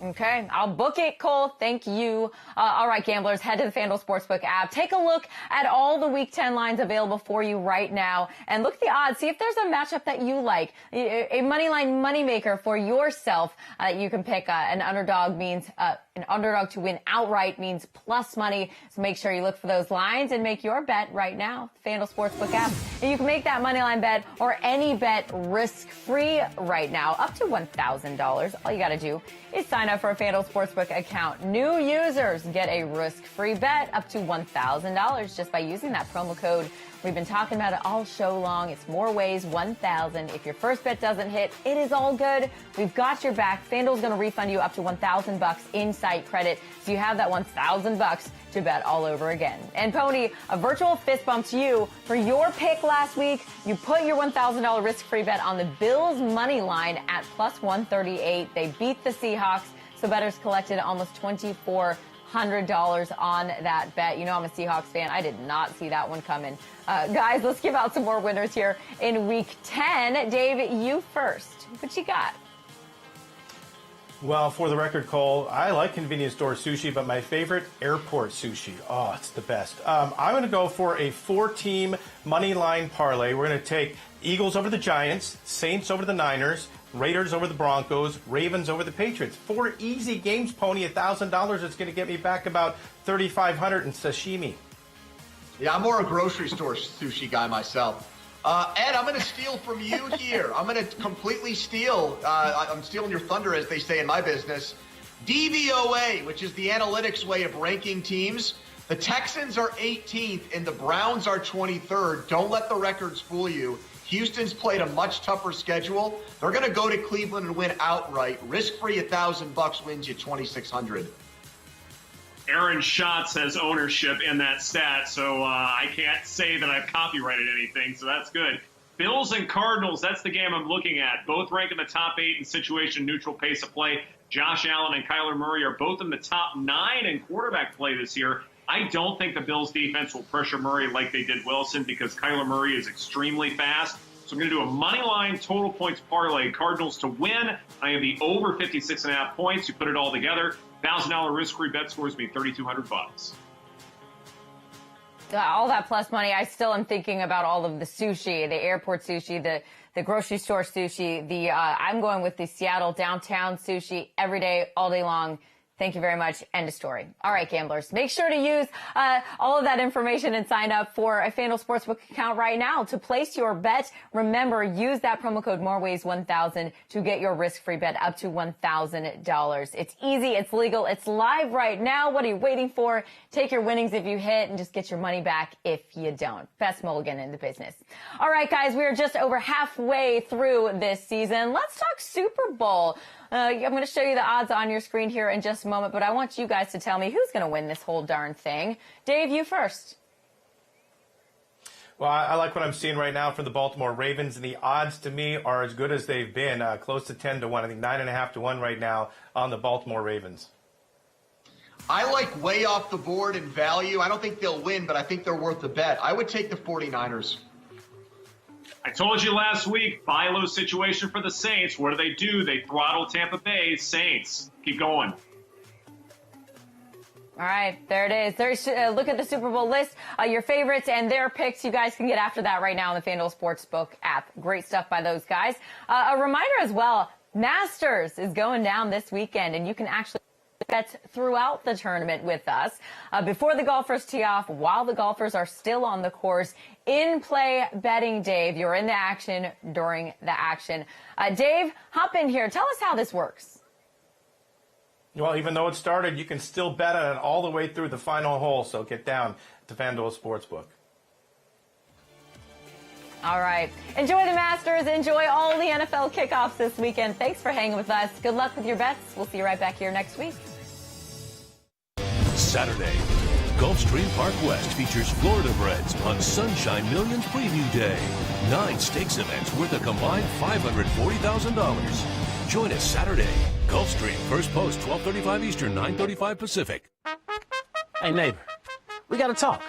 Okay, I'll book it, Cole. Thank you. All right, gamblers, head to the FanDuel Sportsbook app. Take a look at all the Week 10 lines available for you right now and look at the odds. See if there's a matchup that you like. A money line moneymaker for yourself. You can pick an underdog means an underdog to win outright means plus money. So make sure you look for those lines and make your bet right now. FanDuel Sportsbook app. And you can make that money line bet or any bet risk-free right now, up to $1,000. All you got to do is sign up for a FanDuel Sportsbook account. New users get a risk-free bet up to $1,000 just by using that promo code. We've been talking about it all show long. It's more ways, 1,000. If your first bet doesn't hit, it is all good. We've got your back. FanDuel's going to refund you up to $1,000 in site credit. So you have that $1,000 to bet all over again. And Pony, a virtual fist bump to you for your pick last week. You put your $1,000 risk-free bet on the Bills money line at plus 138. They beat the Seahawks. So bettors collected almost $2,400 on that bet. You know I'm a Seahawks fan. I did not see that one coming. Guys, let's give out some more winners here in Week 10. Dave, you first. What you got? Well, for the record, Cole, I like convenience store sushi, but my favorite, airport sushi. Oh, it's the best. I'm going to go for a 4-team money line parlay. We're going to take Eagles over the Giants, Saints over the Niners, Raiders over the Broncos, Ravens over the Patriots. 4 easy games, Pony. $1,000. It's going to get me back about $3,500 in sashimi. Yeah, I'm more a grocery store sushi guy myself. Ed, I'm going to steal from you here. I'm going to completely steal. I'm stealing your thunder, as they say in my business. DVOA, which is the analytics way of ranking teams. The Texans are 18th and the Browns are 23rd. Don't let the records fool you. Houston's played a much tougher schedule. They're going to go to Cleveland and win outright. Risk-free, $1,000 wins you $2,600. Aaron Schatz has ownership in that stat, so I can't say that I've copyrighted anything, so that's good. Bills and Cardinals, that's the game I'm looking at. Both rank in the top 8 in situation-neutral pace of play. Josh Allen and Kyler Murray are both in the top 9 in quarterback play this year. I don't think the Bills' defense will pressure Murray like they did Wilson because Kyler Murray is extremely fast. So I'm going to do a money line total points parlay. Cardinals to win. I have the over 56.5 points. You put it all together. $1,000 risk-free bet scores me $3,200. All that plus money. I still am thinking about all of the sushi, the airport sushi, the grocery store sushi. I'm going with the Seattle downtown sushi every day, all day long. Thank you very much. End of story. All right, gamblers, make sure to use all of that information and sign up for a FanDuel Sportsbook account right now to place your bet. Remember, use that promo code MOREWAYS1000 to get your risk-free bet up to $1,000. It's easy. It's legal. It's live right now. What are you waiting for? Take your winnings if you hit and just get your money back if you don't. Best mulligan in the business. All right, guys, we are just over halfway through this season. Let's talk Super Bowl. I'm going to show you the odds on your screen here in just a moment, but I want you guys to tell me who's going to win this whole darn thing. Dave, you first. Well, I like what I'm seeing right now for the Baltimore Ravens, and the odds to me are as good as they've been, close to 10 to 1. I think 9.5 to 1 right now on the Baltimore Ravens. I like way off the board in value. I don't think they'll win, but I think they're worth a bet. I would take the 49ers. I told you last week, buy low situation for the Saints. What do? They throttle Tampa Bay Saints. Keep going. All right, there it is. There's look at the Super Bowl list, your favorites and their picks. You guys can get after that right now on the FanDuel Sportsbook app. Great stuff by those guys. A reminder as well, Masters is going down this weekend, and you can actually bet throughout the tournament with us before the golfers tee off, while the golfers are still on the course. In-play betting, Dave. You're in the action during the action. Dave, hop in here. Tell us how this works. Well, even though it started, you can still bet on it all the way through the final hole, so get down to FanDuel Sportsbook. All right. Enjoy the Masters. Enjoy all the NFL kickoffs this weekend. Thanks for hanging with us. Good luck with your bets. We'll see you right back here next week. Saturday, Gulfstream Park West features Florida Breds on Sunshine Millions Preview Day. 9 stakes events worth a combined $540,000. Join us Saturday. Gulfstream, first post, 12:35 Eastern, 9:35 Pacific. Hey, neighbor, we got to talk.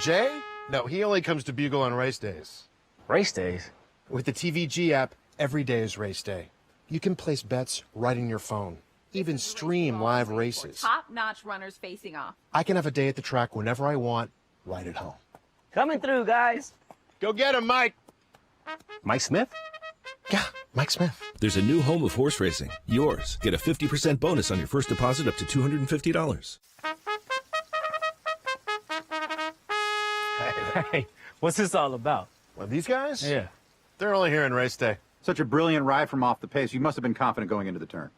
Jay? No, he only comes to Bugle on race days. Race days? With the TVG app, every day is race day. You can place bets right in your phone, even stream live races. Top-notch runners facing off. I can have a day at the track whenever I want, right at home. Coming through, guys. Go get him, Mike. Mike Smith? Yeah, Mike Smith. There's a new home of horse racing. Yours. Get a 50% bonus on your first deposit up to $250. Hey, what's this all about? Well, these guys? Yeah. They're only here on race day. Such a brilliant ride from off the pace. You must have been confident going into the turn.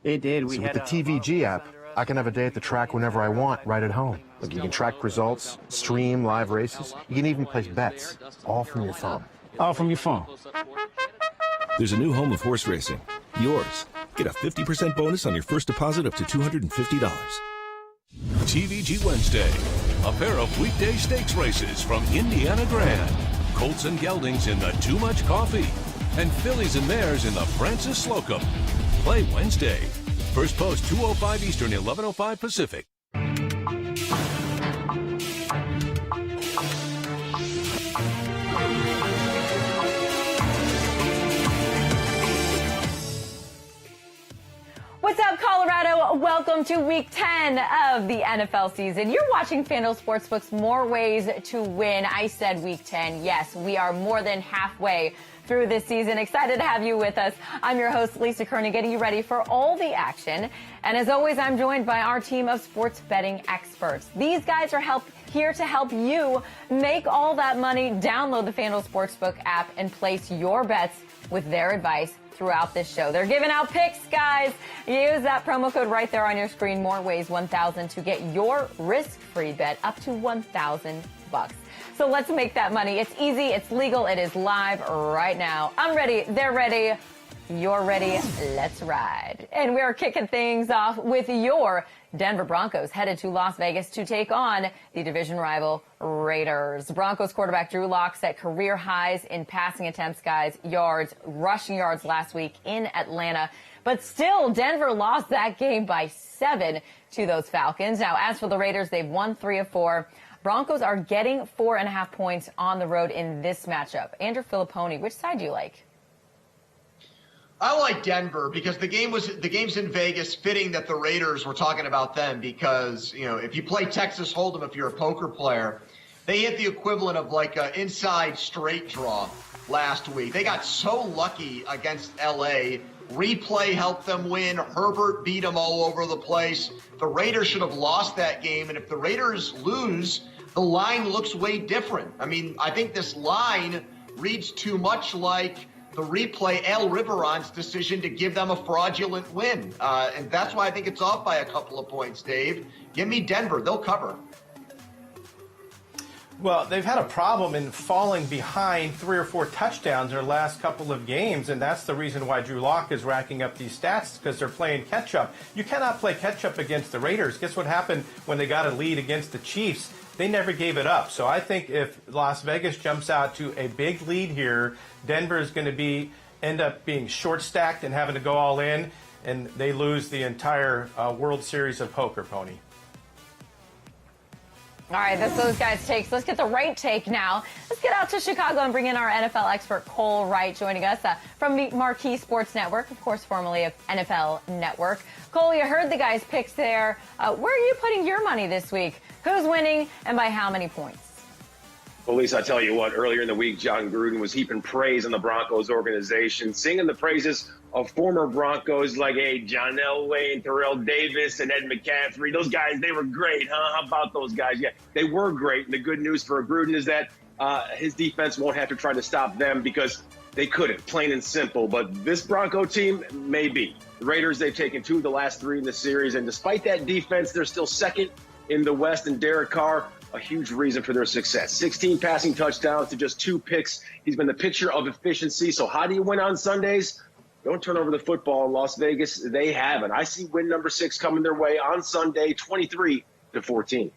It did. So with the TVG app, I can have a day at the track whenever I want, right at home. Like, you can track results, stream live races. You can even place bets, all from your phone. All from your phone. There's a new home of horse racing. Yours. Get a 50% bonus on your first deposit up to $250. TVG Wednesday, a pair of weekday stakes races from Indiana Grand. Colts and Geldings in the Too Much Coffee, and Fillies and Mares in the Francis Slocum. Play Wednesday. First post 2:05 Eastern, 11:05 Pacific. What's up, Colorado? Welcome to Week 10 of the NFL season. You're watching FanDuel Sportsbook's More Ways to Win. I said Week 10. Yes, we are more than halfway through this season. Excited to have you with us. I'm your host, Lisa Kerney, getting you ready for all the action. And as always, I'm joined by our team of sports betting experts. These guys are here to help you make all that money. Download the FanDuel Sportsbook app and place your bets with their advice throughout this show. They're giving out picks, guys. Use that promo code right there on your screen, MoreWays1000, to get your risk-free bet up to $1,000. So let's make that money. It's easy, it's legal, it is live right now. I'm ready, they're ready, you're ready, let's ride. And we're kicking things off with your Denver Broncos headed to Las Vegas to take on the division rival Raiders. Broncos quarterback Drew Lock set career highs in passing attempts, guys, yards, rushing yards last week in Atlanta. But still, Denver lost that game by 7 to those Falcons. Now, as for the Raiders, they've won 3 of 4. Broncos are getting 4.5 points on the road in this matchup. Andrew Filipponi, which side do you like? I like Denver because the game's in Vegas. Fitting that the Raiders, were talking about them because, you know, if you play Texas Hold'em, if you're a poker player, they hit the equivalent of like an inside straight draw last week. They got so lucky against LA Replay helped them win. Herbert beat them all over the place. The Raiders should have lost that game. And if the Raiders lose, the line looks way different. I mean, I think this line reads too much like the replay El Riveron's decision to give them a fraudulent win. And that's why I think it's off by a couple of points, Dave. Give me Denver. They'll cover. Well, they've had a problem in falling behind 3 or 4 touchdowns in their last couple of games, and that's the reason why Drew Lock is racking up these stats, because they're playing catch-up. You cannot play catch-up against the Raiders. Guess what happened when they got a lead against the Chiefs? They never gave it up. So I think if Las Vegas jumps out to a big lead here, Denver is going to end up being short-stacked and having to go all in, and they lose the entire World Series of Poker, Pony. All right, that's those guys' takes. Let's get the right take now. Let's get out to Chicago and bring in our NFL expert, Cole Wright, joining us from the Marquee Sports Network, of course, formerly of NFL Network. Cole, you heard the guys' picks there. Where are you putting your money this week? Who's winning and by how many points? Well, Lisa, I tell you what, earlier in the week, John Gruden was heaping praise on the Broncos organization, singing the praises of former Broncos like, hey, John Elway and Terrell Davis and Ed McCaffrey. Those guys, they were great, huh? How about those guys? Yeah, they were great. And the good news for Gruden is that his defense won't have to try to stop them because they couldn't, plain and simple. But this Bronco team, maybe. The Raiders, they've taken 2 of the last 3 in the series. And despite that defense, they're still second in the West. And Derek Carr, a huge reason for their success. 16 passing touchdowns to just 2 picks. He's been the picture of efficiency. So how do you win on Sundays? Don't turn over the football in Las Vegas. They haven't. I see win number 6 coming their way on Sunday, 23-14.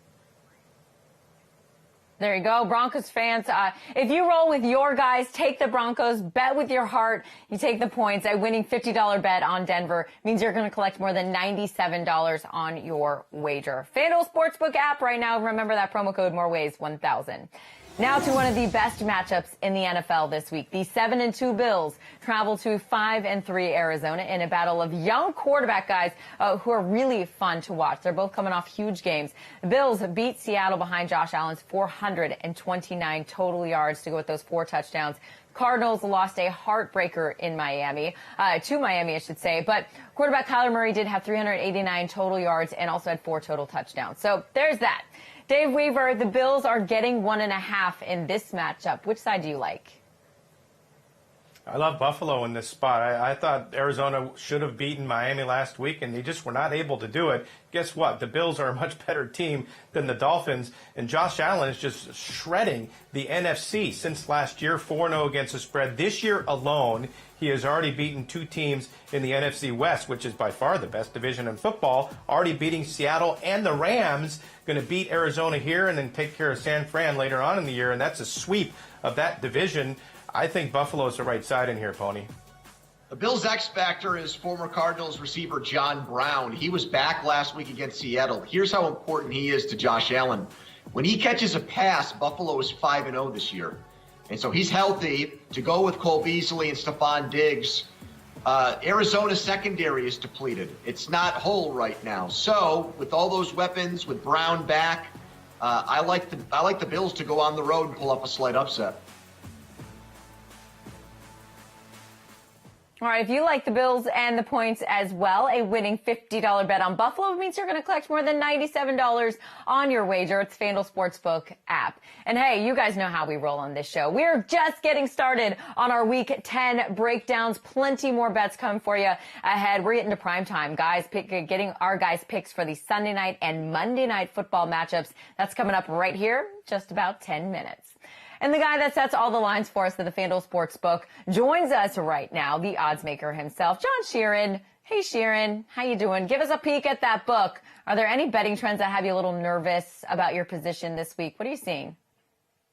There you go, Broncos fans. If you roll with your guys, take the Broncos, bet with your heart. You take the points. A winning $50 bet on Denver means you're going to collect more than $97 on your wager. FanDuel Sportsbook app right now. Remember that promo code MOREWAYS1000. Now to one of the best matchups in the NFL this week. The 7-2 Bills travel to 5-3 Arizona in a battle of young quarterback guys who are really fun to watch. They're both coming off huge games. The Bills beat Seattle behind Josh Allen's 429 total yards to go with those 4 touchdowns. Cardinals lost a heartbreaker in Miami, to Miami, I should say. But quarterback Kyler Murray did have 389 total yards and also had 4 total touchdowns. So there's that. Dave Weaver, the Bills are getting 1.5 in this matchup. Which side do you like? I love Buffalo in this spot. I thought Arizona should have beaten Miami last week, and they just were not able to do it. Guess what? The Bills are a much better team than the Dolphins, and Josh Allen is just shredding the NFC since last year, 4-0 against the spread. This year alone, he has already beaten 2 teams in the NFC West, which is by far the best division in football, already beating Seattle and the Rams, going to beat Arizona here and then take care of San Fran later on in the year, and that's a sweep of that division. I think Buffalo is the right side in here, Pony. The Bills' X factor is former Cardinals receiver John Brown. He was back last week against Seattle. Here's how important he is to Josh Allen. When he catches a pass, Buffalo is 5-0 this year. And so he's healthy to go with Cole Beasley and Stephon Diggs. Arizona's secondary is depleted. It's not whole right now. So with all those weapons, with Brown back, I like the Bills to go on the road and pull up a slight upset. All right, if you like the Bills and the points as well, a winning $50 bet on Buffalo means you're going to collect more than $97 on your wager. It's FanDuel Sportsbook app. And hey, you guys know how we roll on this show. We're just getting started on our Week 10 breakdowns. Plenty more bets coming for you ahead. We're getting to prime time, guys. Getting our guys' picks for the Sunday night and Monday night football matchups. That's coming up right here, just about 10 minutes. And the guy that sets all the lines for us at the FanDuel Sportsbook joins us right now, the odds maker himself, John Sheeran. Hey, Sheeran, how you doing? Give us a peek at that book. Are there any betting trends that have you a little nervous about your position this week? What are you seeing?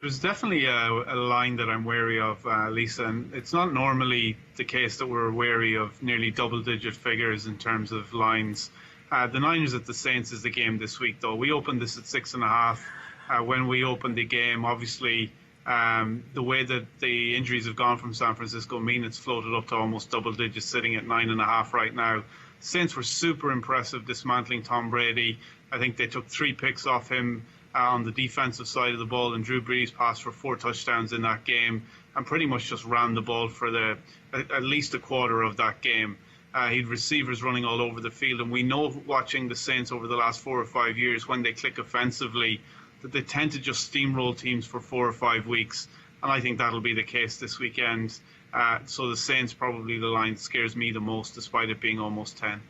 There's definitely a line that I'm wary of, Lisa, and it's not normally the case that we're wary of nearly double-digit figures in terms of lines. The Niners at the Saints is the game this week, though. We opened this at 6.5. When we opened the game, obviously, the way that the injuries have gone from San Francisco mean it's floated up to almost double digits, sitting at 9.5 right now. Saints were super impressive dismantling Tom Brady. I think they took 3 picks off him on the defensive side of the ball, and Drew Brees passed for 4 touchdowns in that game and pretty much just ran the ball for at least a quarter of that game. He had receivers running all over the field, and we know watching the Saints over the last 4 or 5 years, when they click offensively, that they tend to just steamroll teams for 4 or 5 weeks, and I think that'll be the case this weekend. So the Saints, probably the line scares me the most, despite it being almost 10.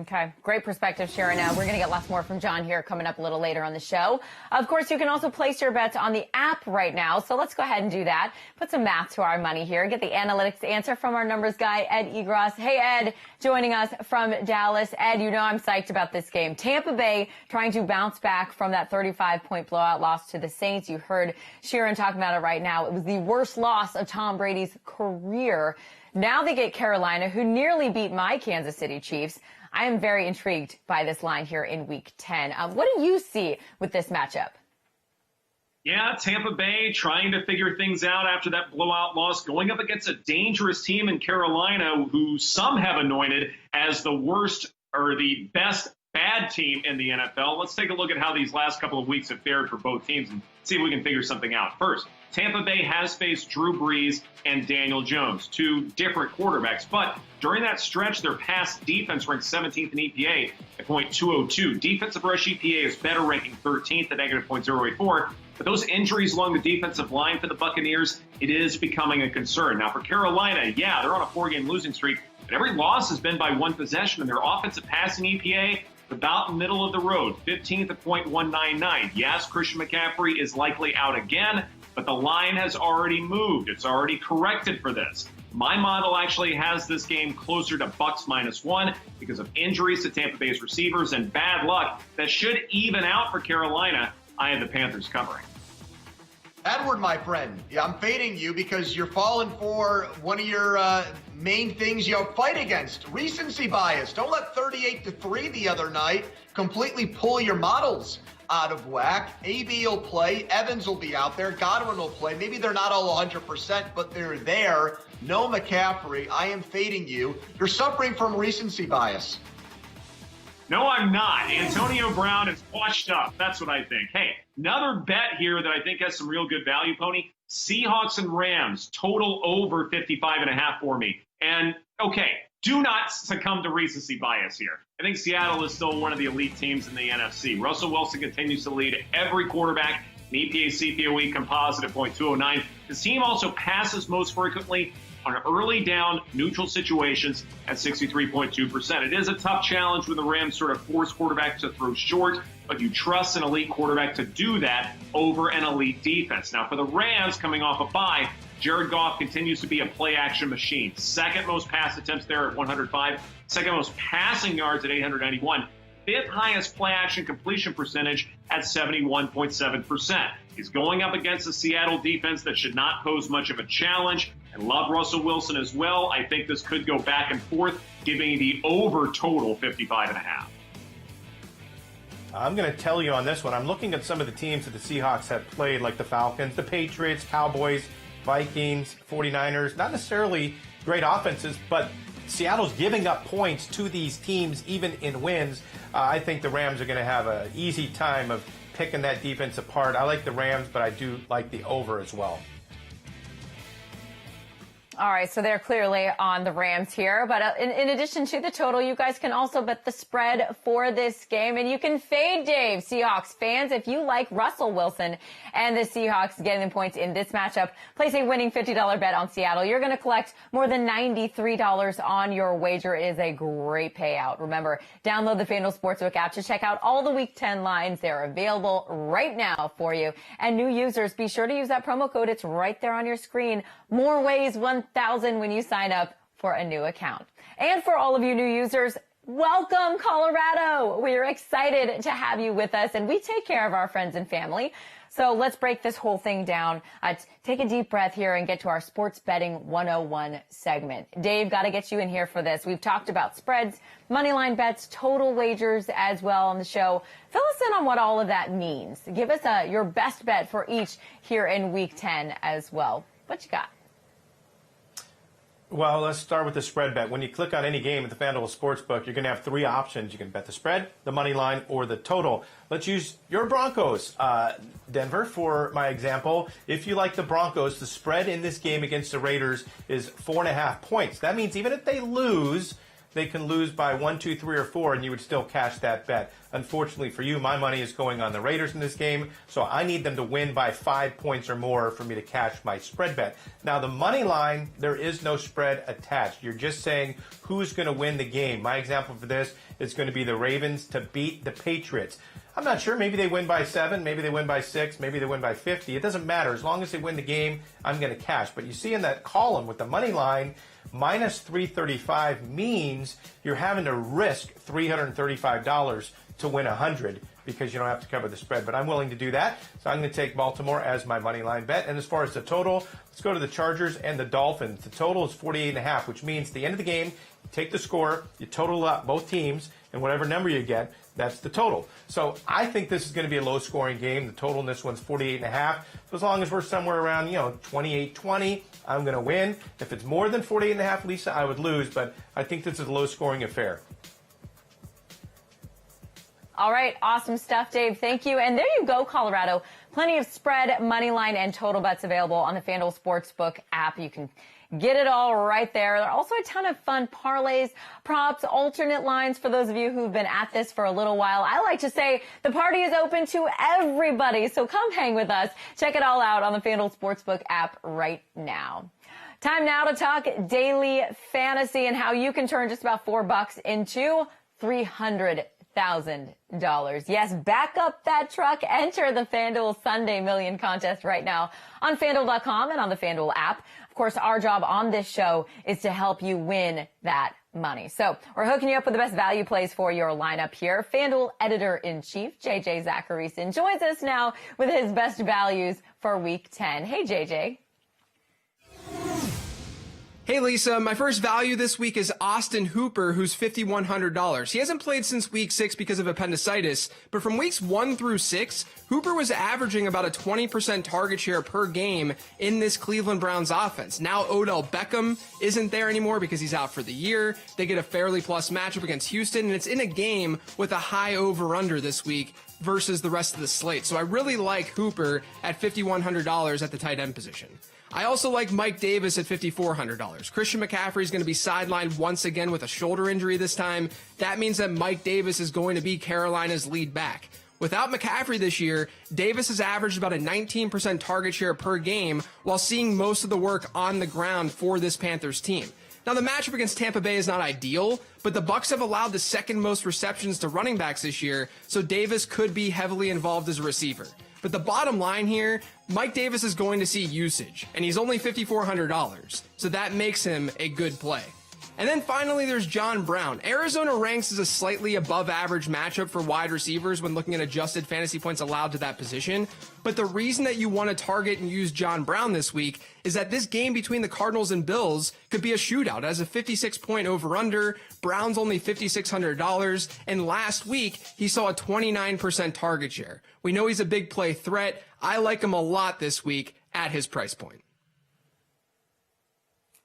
Okay, great perspective, Sharon. We're going to get lots more from John here coming up a little later on the show. Of course, you can also place your bets on the app right now, so let's go ahead and do that. Put some math to our money here. Get the analytics answer from our numbers guy, Ed Egros. Hey, Ed, joining us from Dallas. Ed, you know I'm psyched about this game. Tampa Bay trying to bounce back from that 35-point blowout loss to the Saints. You heard Sharon talking about it right now. It was the worst loss of Tom Brady's career. Now they get Carolina, who nearly beat my Kansas City Chiefs. I am very intrigued by this line here in Week 10. What do you see with this matchup? Yeah, Tampa Bay trying to figure things out after that blowout loss, going up against a dangerous team in Carolina who some have anointed as the worst or the best bad team in the NFL. Let's take a look at how these last couple of weeks have fared for both teams and see if we can figure something out. First, Tampa Bay has faced Drew Brees and Daniel Jones, two different quarterbacks. But during that stretch, their pass defense ranked 17th in EPA at .202. Defensive rush EPA is better, ranking 13th at negative .084. But those injuries along the defensive line for the Buccaneers, it is becoming a concern. Now, for Carolina, yeah, they're on a 4-game losing streak, but every loss has been by one possession, and their offensive passing EPA about middle of the road, 15th at .199. Yes, Christian McCaffrey is likely out again, but the line has already moved. It's already corrected for this. My model actually has this game closer to Bucks -1 because of injuries to Tampa Bay's receivers and bad luck that should even out for Carolina. I have the Panthers covering. Edward, my friend, I'm fading you because you're falling for one of your main things you fight against, recency bias. Don't let 38-3 the other night completely pull your models out of whack. AB will play, Evans will be out there, Godwin will play. Maybe they're not all 100%, but they're there. No McCaffrey. I am fading you. You're suffering from recency bias. No, I'm not. Antonio Brown is washed up. That's what I think. Hey, another bet here that I think has some real good value, Pony. Seahawks and Rams, total over 55.5 for me. And, okay, do not succumb to recency bias here. I think Seattle is still one of the elite teams in the NFC. Russell Wilson continues to lead every quarterback in EPA CPOE composite at .209. His team also passes most frequently on early down neutral situations at 63.2%. It is a tough challenge when the Rams sort of force quarterbacks to throw short, but you trust an elite quarterback to do that over an elite defense. Now, for the Rams coming off a bye, Jared Goff continues to be a play-action machine. Second most pass attempts there at 105, second most passing yards at 891, fifth highest play-action completion percentage at 71.7%. He's going up against a Seattle defense that should not pose much of a challenge. I love Russell Wilson as well. I think this could go back and forth, giving the over total 55.5. I'm going to tell you on this one. I'm looking at some of the teams that the Seahawks have played, like the Falcons, the Patriots, Cowboys, Vikings, 49ers. Not necessarily great offenses, but Seattle's giving up points to these teams, even in wins. I think the Rams are going to have an easy time of picking that defense apart. I like the Rams, but I do like the over as well. All right, so they're clearly on the Rams here. But in addition to the total, you guys can also bet the spread for this game. And you can fade Dave, Seahawks fans, if you like Russell Wilson and the Seahawks getting the points in this matchup. Place a winning $50 bet on Seattle. You're going to collect more than $93 on your wager. It is a great payout. Remember, download the FanDuel Sportsbook app to check out all the Week 10 lines. They're available right now for you. And new users, be sure to use that promo code. It's right there on your screen. More ways, 1,000 when you sign up for a new account. And for all of you new users, welcome, Colorado. We are excited to have you with us, and we take care of our friends and family. So let's break this whole thing down. Take a deep breath here and get to our Sports Betting 101 segment. Dave, got to get you in here for this. We've talked about spreads, moneyline bets, total wagers as well on the show. Fill us in on what all of that means. Give us your best bet for each here in Week 10 as well. What you got? Well, let's start with the spread bet. When you click on any game at the FanDuel Sportsbook, you're going to have three options. You can bet the spread, the money line, or the total. Let's use your Broncos, Denver, for my example. If you like the Broncos, the spread in this game against the Raiders is 4.5 points. That means even if they lose, they can lose by 1, 2, 3, or 4, and you would still cash that bet. Unfortunately for you, my money is going on the Raiders in this game, so I need them to win by 5 points or more for me to cash my spread bet. Now, the money line, there is no spread attached. You're just saying who's going to win the game. My example for this is going to be the Ravens to beat the Patriots. I'm not sure. Maybe they win by 7. Maybe they win by 6. Maybe they win by 50. It doesn't matter. As long as they win the game, I'm going to cash. But you see in that column with the money line, minus 335 means you're having to risk $335 to win 100 because you don't have to cover the spread. But I'm willing to do that. So I'm going to take Baltimore as my money line bet. And as far as the total, let's go to the Chargers and the Dolphins. The total is 48.5, which means at the end of the game, you take the score, you total up both teams, and whatever number you get, that's the total. So I think this is going to be a low-scoring game. The total in this one's 48.5. So as long as we're somewhere around, 28-20, I'm going to win. If it's more than 48.5, Lisa, I would lose. But I think this is a low-scoring affair. All right, awesome stuff, Dave. Thank you. And there you go, Colorado. Plenty of spread, money line, and total bets available on the FanDuel Sportsbook app. You can get it all right there. There are also a ton of fun parlays, props, alternate lines for those of you who've been at this for a little while. I like to say the party is open to everybody, so come hang with us. Check it all out on the FanDuel Sportsbook app right now. Time now to talk daily fantasy and how you can turn just about $4 into $300,000. Yes, back up that truck. Enter the FanDuel Sunday Million Contest right now on FanDuel.com and on the FanDuel app. Of course, our job on this show is to help you win that money. So we're hooking you up with the best value plays for your lineup here. FanDuel Editor-in-Chief JJ Zacharyson joins us now with his best values for Week 10. Hey, JJ. Hey, Lisa. My first value this week is Austin Hooper, who's $5,100. He hasn't played since week 6 because of appendicitis, but from weeks 1 through 6, Hooper was averaging about a 20% target share per game in this Cleveland Browns offense. Now Odell Beckham isn't there anymore because he's out for the year. They get a fairly plus matchup against Houston, and it's in a game with a high over-under this week versus the rest of the slate. So I really like Hooper at $5,100 at the tight end position. I also like Mike Davis at $5,400. Christian McCaffrey is going to be sidelined once again with a shoulder injury this time. That means that Mike Davis is going to be Carolina's lead back. Without McCaffrey this year, Davis has averaged about a 19% target share per game while seeing most of the work on the ground for this Panthers team. Now, the matchup against Tampa Bay is not ideal, but the Bucs have allowed the second most receptions to running backs this year, so Davis could be heavily involved as a receiver. But the bottom line here, Mike Davis is going to see usage, and he's only $5,400, so that makes him a good play. And then finally, there's John Brown. Arizona ranks as a slightly above average matchup for wide receivers when looking at adjusted fantasy points allowed to that position. But the reason that you want to target and use John Brown this week is that this game between the Cardinals and Bills could be a shootout. As a 56-point over-under, Brown's only $5,600, and last week he saw a 29% target share. We know he's a big play threat. I like him a lot this week at his price point.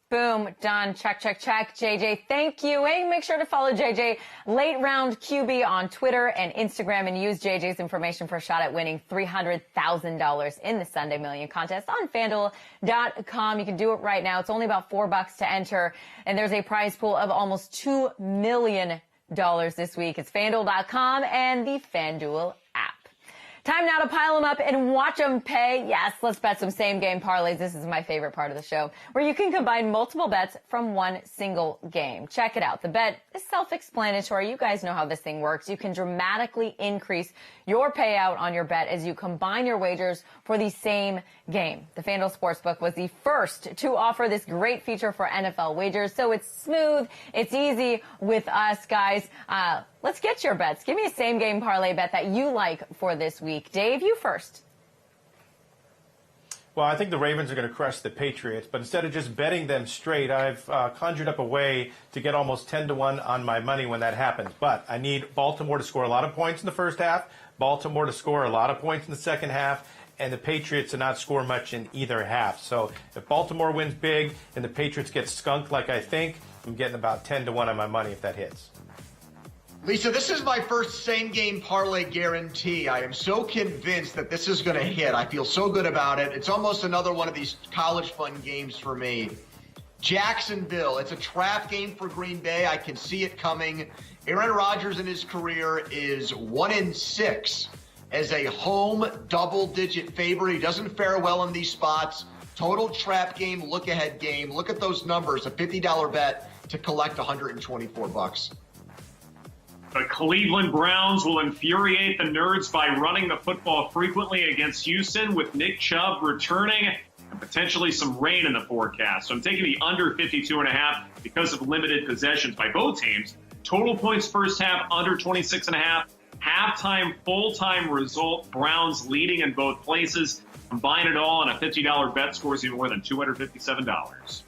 Boom, done. Check, check, check. JJ, thank you. Hey, make sure to follow JJ Late Round QB on Twitter and Instagram and use JJ's information for a shot at winning $300,000 in the Sunday Million Contest on FanDuel.com. You can do it right now. It's only about $4 to enter, and there's a prize pool of almost $2 million this week. It's FanDuel.com and the FanDuel app. Time now to pile them up and watch them pay. Yes, let's bet some same-game parlays. This is my favorite part of the show, where you can combine multiple bets from one single game. Check it out. The bet is self-explanatory. You guys know how this thing works. You can dramatically increase your payout on your bet as you combine your wagers for the same game. The FanDuel Sportsbook was the first to offer this great feature for NFL wagers, so it's smooth, it's easy with us, guys. Let's get your bets. Give me a same-game parlay bet that you like for this week. Dave, you first. Well, I think the Ravens are going to crush the Patriots, but instead of just betting them straight, I've conjured up a way to get almost 10-1 on my money when that happens. But I need Baltimore to score a lot of points in the first half, Baltimore to score a lot of points in the second half, and the Patriots to not score much in either half. So if Baltimore wins big and the Patriots get skunked like I think, I'm getting about 10-1 on my money if that hits. Lisa, this is my first same-game parlay guarantee. I am so convinced that this is going to hit. I feel so good about it. It's almost another one of these college fun games for me. Jacksonville, it's a trap game for Green Bay. I can see it coming. Aaron Rodgers in his career is 1-6 as a home double-digit favorite. He doesn't fare well in these spots. Total trap game, look-ahead game. Look at those numbers, a $50 bet to collect $124. The Cleveland Browns will infuriate the Nerds by running the football frequently against Houston, with Nick Chubb returning and potentially some rain in the forecast. So I'm taking the under 52.5 because of limited possessions by both teams. Total points first half, under 26.5. Halftime, full-time result, Browns leading in both places. Combine it all, and a $50 bet scores you more than $257.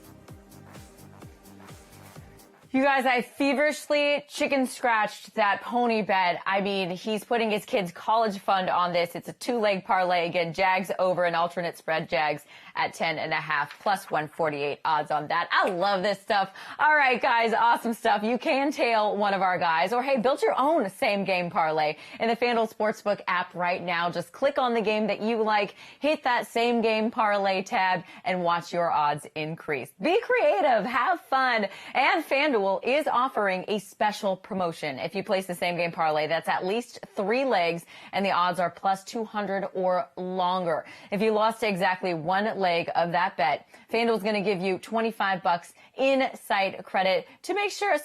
You guys, I feverishly chicken scratched that pony bet. I mean, he's putting his kid's college fund on this. It's a 2-leg parlay. Again, Jags over an alternate spread, Jags at 10.5 plus 148 odds on that. I love this stuff. All right, guys, awesome stuff. You can tail one of our guys, or hey, build your own same game parlay in the FanDuel Sportsbook app right now. Just click on the game that you like, hit that same game parlay tab, and watch your odds increase. Be creative, have fun, and FanDuel is offering a special promotion. If you place the same game parlay, that's at least 3 legs, and the odds are plus 200 or longer. If you lost exactly 1 leg of that bet, FanDuel is going to give you $25 in site credit to make sure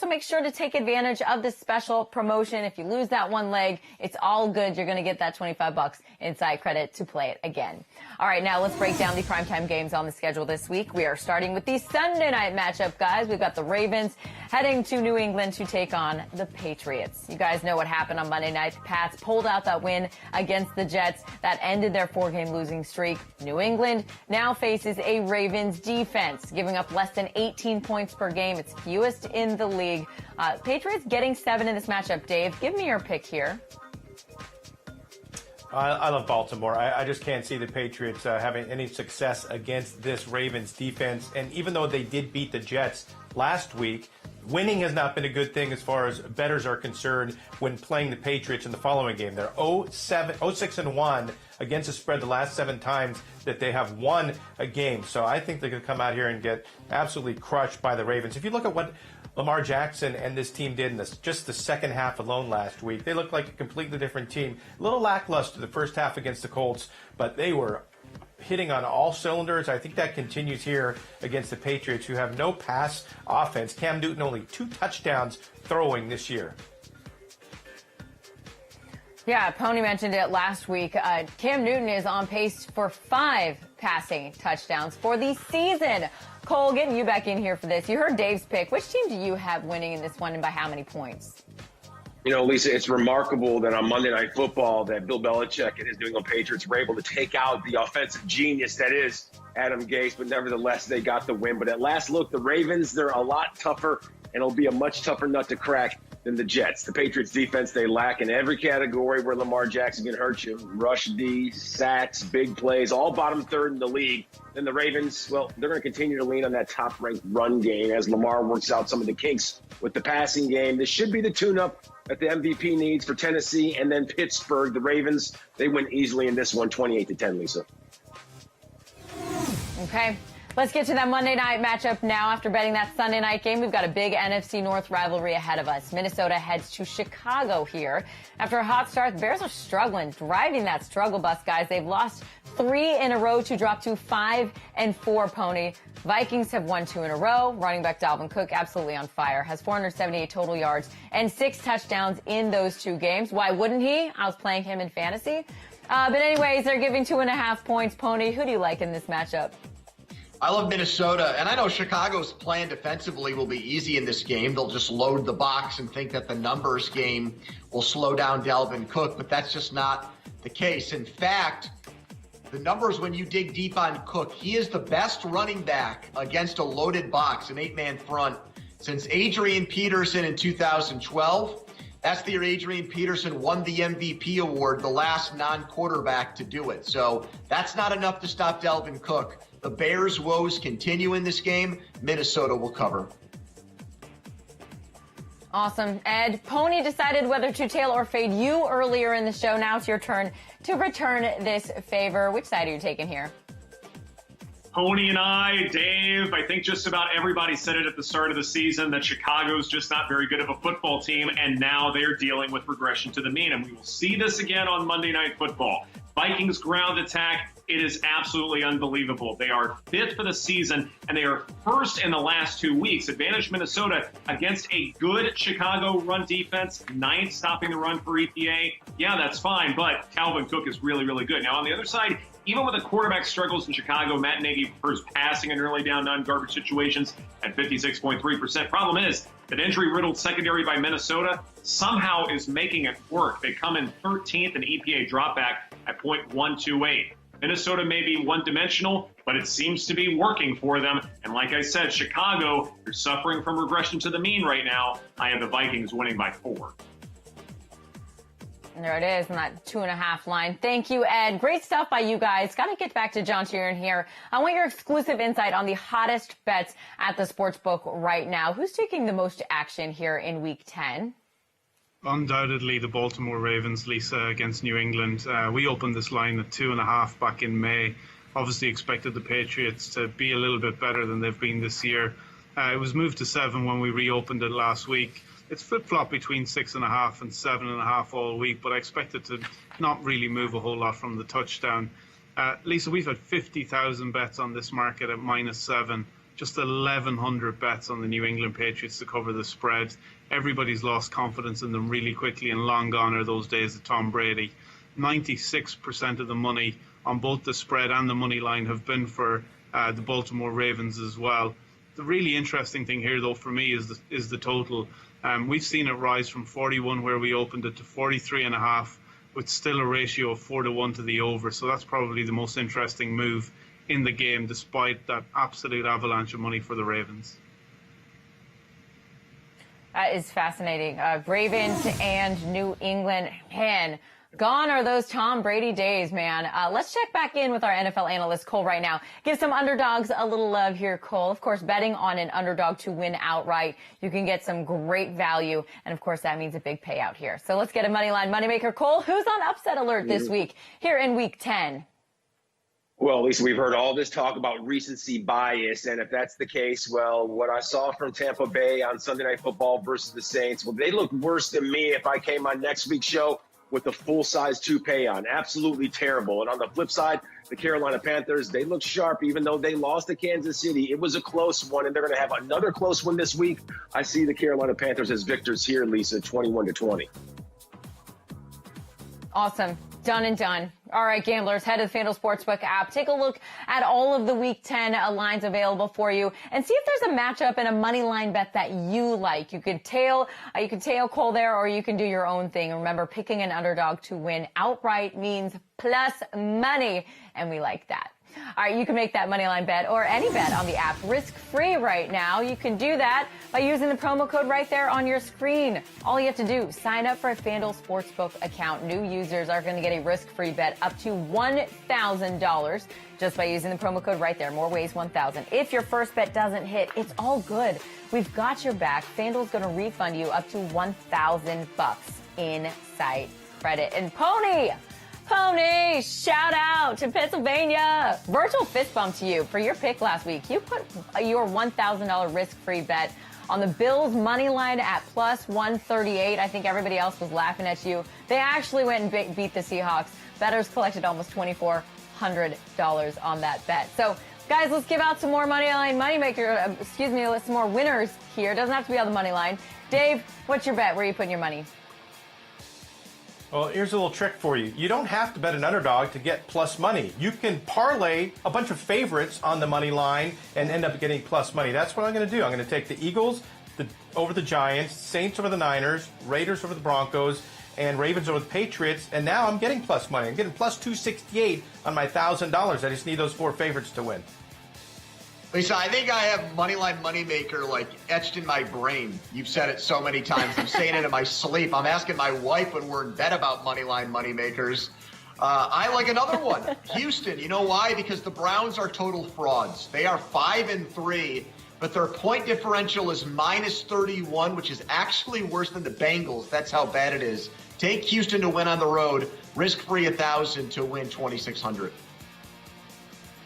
to take advantage of this special promotion. If you lose that 1 leg, it's all good. You're going to get that $25 in site credit to play it again. All right, now let's break down the primetime games on the schedule this week. We are starting with the Sunday night matchup, guys. We've got the Ravens heading to New England to take on the Patriots. You guys know what happened on Monday night. The Pats pulled out that win against the Jets. That ended their 4-game losing streak. New England now faces a Ravens defense, giving up less than 18 points per game. It's fewest in the league. Patriots getting 7 in this matchup. Dave, give me your pick here. I love Baltimore. I just can't see the Patriots having any success against this Ravens defense. And even though they did beat the Jets last week, winning has not been a good thing as far as bettors are concerned when playing the Patriots in the following game. They're 0-6-1 against the spread the last 7 times that they have won a game. So I think they're going to come out here and get absolutely crushed by the Ravens. If you look at what Lamar Jackson and this team did in just the second half alone last week, they looked like a completely different team. A little lackluster the first half against the Colts, but they were hitting on all cylinders. I think that continues here against the Patriots, who have no pass offense. Cam Newton only 2 touchdowns throwing this year. Yeah, Pony mentioned it last week. Cam Newton is on pace for 5 passing touchdowns for the season. Cole, getting you back in here for this. You heard Dave's pick. Which team do you have winning in this one, and by how many points? You know, Lisa, it's remarkable that on Monday Night Football that Bill Belichick and his New England Patriots were able to take out the offensive genius that is Adam Gase, but nevertheless, they got the win. But at last look, the Ravens, they're a lot tougher, and it'll be a much tougher nut to crack than the Jets. The Patriots defense, they lack in every category where Lamar Jackson can hurt you. Rush D, sacks, big plays, all bottom third in the league. Then the Ravens, well, they're going to continue to lean on that top-ranked run game as Lamar works out some of the kinks with the passing game. This should be the tune-up that the MVP needs for Tennessee. And then Pittsburgh, the Ravens, they win easily in this one, 28-10, Lisa. Okay. Let's get to that Monday night matchup now. After betting that Sunday night game, we've got a big NFC North rivalry ahead of us. Minnesota heads to Chicago here. After a hot start, the Bears are struggling, driving that struggle bus, guys. They've lost 3 in a row to drop to 5-4, Pony. Vikings have won 2 in a row. Running back Dalvin Cook, absolutely on fire, has 478 total yards and 6 touchdowns in those 2 games. Why wouldn't he? I was playing him in fantasy. But anyways, they're giving 2.5 points. Pony, who do you like in this matchup? I love Minnesota, and I know Chicago's plan defensively will be easy in this game. They'll just load the box and think that the numbers game will slow down Dalvin Cook, but that's just not the case. In fact, the numbers, when you dig deep on Cook, he is the best running back against a loaded box, an 8-man front, since Adrian Peterson in 2012. That's the year Adrian Peterson won the MVP award, the last non-quarterback to do it. So that's not enough to stop Dalvin Cook. The Bears' woes continue in this game. Minnesota will cover. Awesome. Ed, Pony decided whether to tail or fade you earlier in the show. Now it's your turn to return this favor. Which side are you taking here? Pony and I, Dave, I think just about everybody said it at the start of the season that Chicago's just not very good of a football team, and now they're dealing with regression to the mean. And we will see this again on Monday Night Football. Vikings ground attack, it is absolutely unbelievable. They are fifth for the season, and they are first in the last 2 weeks. Advantage Minnesota against a good Chicago run defense, ninth stopping the run for EPA. Yeah, that's fine, but Calvin Cook is really, really good. Now, on the other side, even with the quarterback struggles in Chicago, Matt Nagy prefers passing in early down non-garbage situations at 56.3%. Problem is that injury-riddled secondary by Minnesota somehow is making it work. They come in 13th in EPA dropback at .128. Minnesota may be one-dimensional, but it seems to be working for them. And like I said, Chicago, they're suffering from regression to the mean right now. I have the Vikings winning by 4. There it is, on that 2.5 line. Thank you, Ed. Great stuff by you guys. Got to get back to John Sheeran here. I want your exclusive insight on the hottest bets at the sportsbook right now. Who's taking the most action here in Week 10? Undoubtedly the Baltimore Ravens, Lisa, against New England. We opened this line at 2.5 back in May. Obviously expected the Patriots to be a little bit better than they've been this year. It was moved to 7 when we reopened it last week. It's flip-flop between 6.5 and 7.5 all week, but I expect it to not really move a whole lot from the touchdown. Lisa, we've had 50,000 bets on this market at -7. Just 1,100 bets on the New England Patriots to cover the spread. Everybody's lost confidence in them really quickly, and long gone are those days of Tom Brady. 96% of the money on both the spread and the money line have been for the Baltimore Ravens as well. The really interesting thing here, though, for me is the total. We've seen it rise from 41 where we opened it to 43.5, with still a ratio of 4-1 to the over. So that's probably the most interesting move in the game, despite that absolute avalanche of money for the Ravens. That is fascinating. Ravens and New England, man, gone are those Tom Brady days, man. Let's check back in with our NFL analyst, Cole, right now. Give some underdogs a little love here, Cole. Of course, betting on an underdog to win outright, you can get some great value. And, of course, that means a big payout here. So let's get a moneyline moneymaker. Cole, who's on upset alert this week here in Week 10? Well, Lisa, we've heard all this talk about recency bias, and if that's the case, well, what I saw from Tampa Bay on Sunday Night Football versus the Saints, well, they look worse than me if I came on next week's show with a full-size toupee on. Absolutely terrible. And on the flip side, the Carolina Panthers, they look sharp even though they lost to Kansas City. It was a close one, and they're going to have another close one this week. I see the Carolina Panthers as victors here, Lisa, 21-20. Awesome. Done and done. All right, gamblers, head to the FanDuel Sportsbook app. Take a look at all of the Week 10 lines available for you and see if there's a matchup and a money line bet that you like. You could tail Cole there, or you can do your own thing. Remember, picking an underdog to win outright means plus money, and we like that. All right, you can make that moneyline bet or any bet on the app risk-free right now. You can do that by using the promo code right there on your screen. All you have to do, sign up for a FanDuel Sportsbook account. New users are going to get a risk-free bet up to $1,000 just by using the promo code right there. More ways, 1,000. If your first bet doesn't hit, it's all good. We've got your back. FanDuel's going to refund you up to $1,000 in site credit. And Pony, shout out to Pennsylvania. Virtual fist bump to you for your pick last week. You put your $1,000 risk-free bet on the Bills money line at plus 138. I think everybody else was laughing at you. They actually went and beat the Seahawks. Bettors collected almost $2,400 on that bet. So, guys, let's give out some more moneymaker, some more winners here. It doesn't have to be on the money line. Dave, what's your bet? Where are you putting your money? Well, here's a little trick for you. You don't have to bet an underdog to get plus money. You can parlay a bunch of favorites on the money line and end up getting plus money. That's what I'm going to do. I'm going to take the Eagles over the Giants, Saints over the Niners, Raiders over the Broncos, and Ravens over the Patriots. And now I'm getting plus money. I'm getting plus 268 on my $1,000. I just need those 4 favorites to win. Lisa, I think I have Moneyline Moneymaker like etched in my brain. You've said it so many times. I'm saying it in my sleep. I'm asking my wife when we're in bed about Moneyline Moneymakers. I like another one. Houston. You know why? Because the Browns are total frauds. They are 5-3, but their point differential is -31, which is actually worse than the Bengals. That's how bad it is. Take Houston to win on the road. Risk-free 1,000 to win 2,600.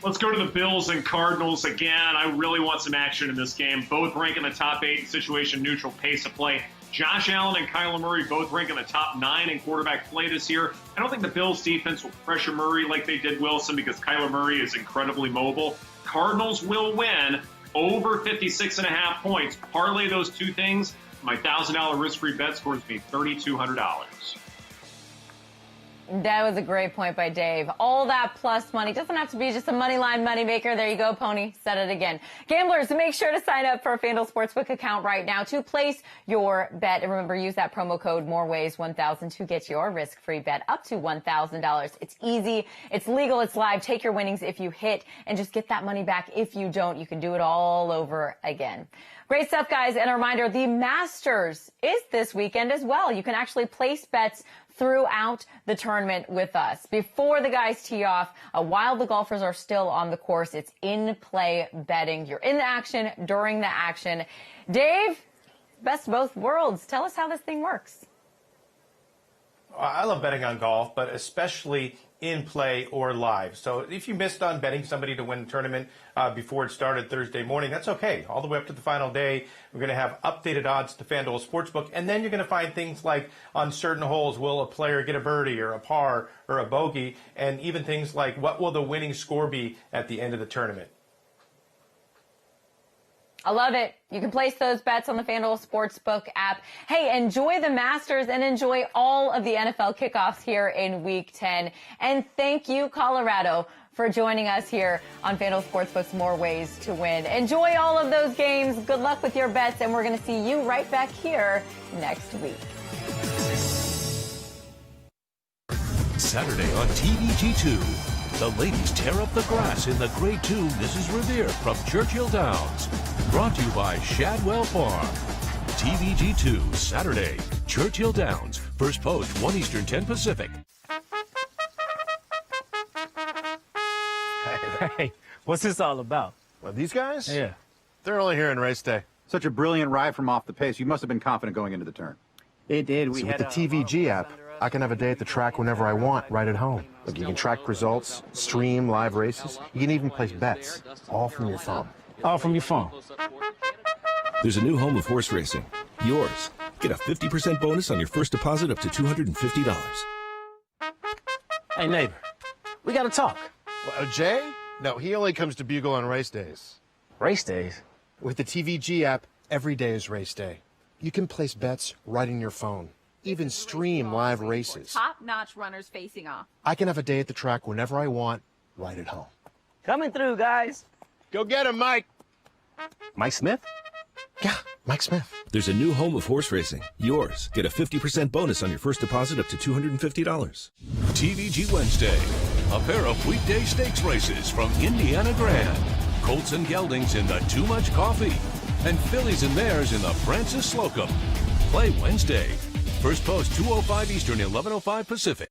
Let's go to the Bills and Cardinals again. I really want some action in this game. Both rank in the top 8 in situation neutral pace of play. Josh Allen and Kyler Murray both rank in the top 9 in quarterback play this year. I don't think the Bills defense will pressure Murray like they did Wilson because Kyler Murray is incredibly mobile. Cardinals will win over 56.5 points. Parlay those two things. My $1,000 risk-free bet scores me $3,200. That was a great point by Dave. All that plus money doesn't have to be just a Moneyline Moneymaker. There you go, Pony. Said it again. Gamblers, make sure to sign up for a FanDuel Sportsbook account right now to place your bet. And remember, use that promo code MOREWAYS1000 to get your risk-free bet up to $1,000. It's easy. It's legal. It's live. Take your winnings if you hit and just get that money back if you don't. You can do it all over again. Great stuff, guys. And a reminder, the Masters is this weekend as well. You can actually place bets throughout the tournament with us. Before the guys tee off, while the golfers are still on the course, it's in-play betting. You're in the action during the action. Dave, best of both worlds. Tell us how this thing works. I love betting on golf, but especially in play or live. So if you missed on betting somebody to win a tournament before it started Thursday morning, that's okay. All the way up to the final day, we're going to have updated odds to FanDuel Sportsbook, and then you're going to find things like on certain holes, will a player get a birdie or a par or a bogey, and even things like what will the winning score be at the end of the tournament. I love it. You can place those bets on the FanDuel Sportsbook app. Hey, enjoy the Masters and enjoy all of the NFL kickoffs here in Week 10. And thank you, Colorado, for joining us here on FanDuel Sportsbook's More Ways to Win. Enjoy all of those games. Good luck with your bets, and we're going to see you right back here next week. Saturday on TVG2. The ladies tear up the grass in the Grade 2 Mrs. Revere from Churchill Downs. Brought to you by Shadwell Farm. TVG2, Saturday, Churchill Downs. First post, 1 Eastern, 10 Pacific. Hey, what's this all about? Well, these guys? Yeah. They're only here on race day. Such a brilliant ride from off the pace. You must have been confident going into the turn. It did. With the TVG app, I can have a day at the track whenever I want, right at home. Look, you can track results, stream live races. You can even place bets, all from your phone. All from your phone. There's a new home of horse racing. Yours. Get a 50% bonus on your first deposit up to $250. Hey, neighbor, we got to talk. Well, Jay? No, he only comes to Bugle on race days. Race days? With the TVG app, every day is race day. You can place bets right in your phone. Even stream live races. Top-notch runners facing off. I can have a day at the track whenever I want, right at home. Coming through, guys. Go get him, Mike. Mike Smith? Yeah, Mike Smith. There's a new home of horse racing. Yours. Get a 50% bonus on your first deposit up to $250. TVG Wednesday. A pair of weekday stakes races from Indiana Grand. Colts and Geldings in the Too Much Coffee. And Phillies and Mares in the Francis Slocum. Play Wednesday. First post 2:05 Eastern, 11:05 Pacific.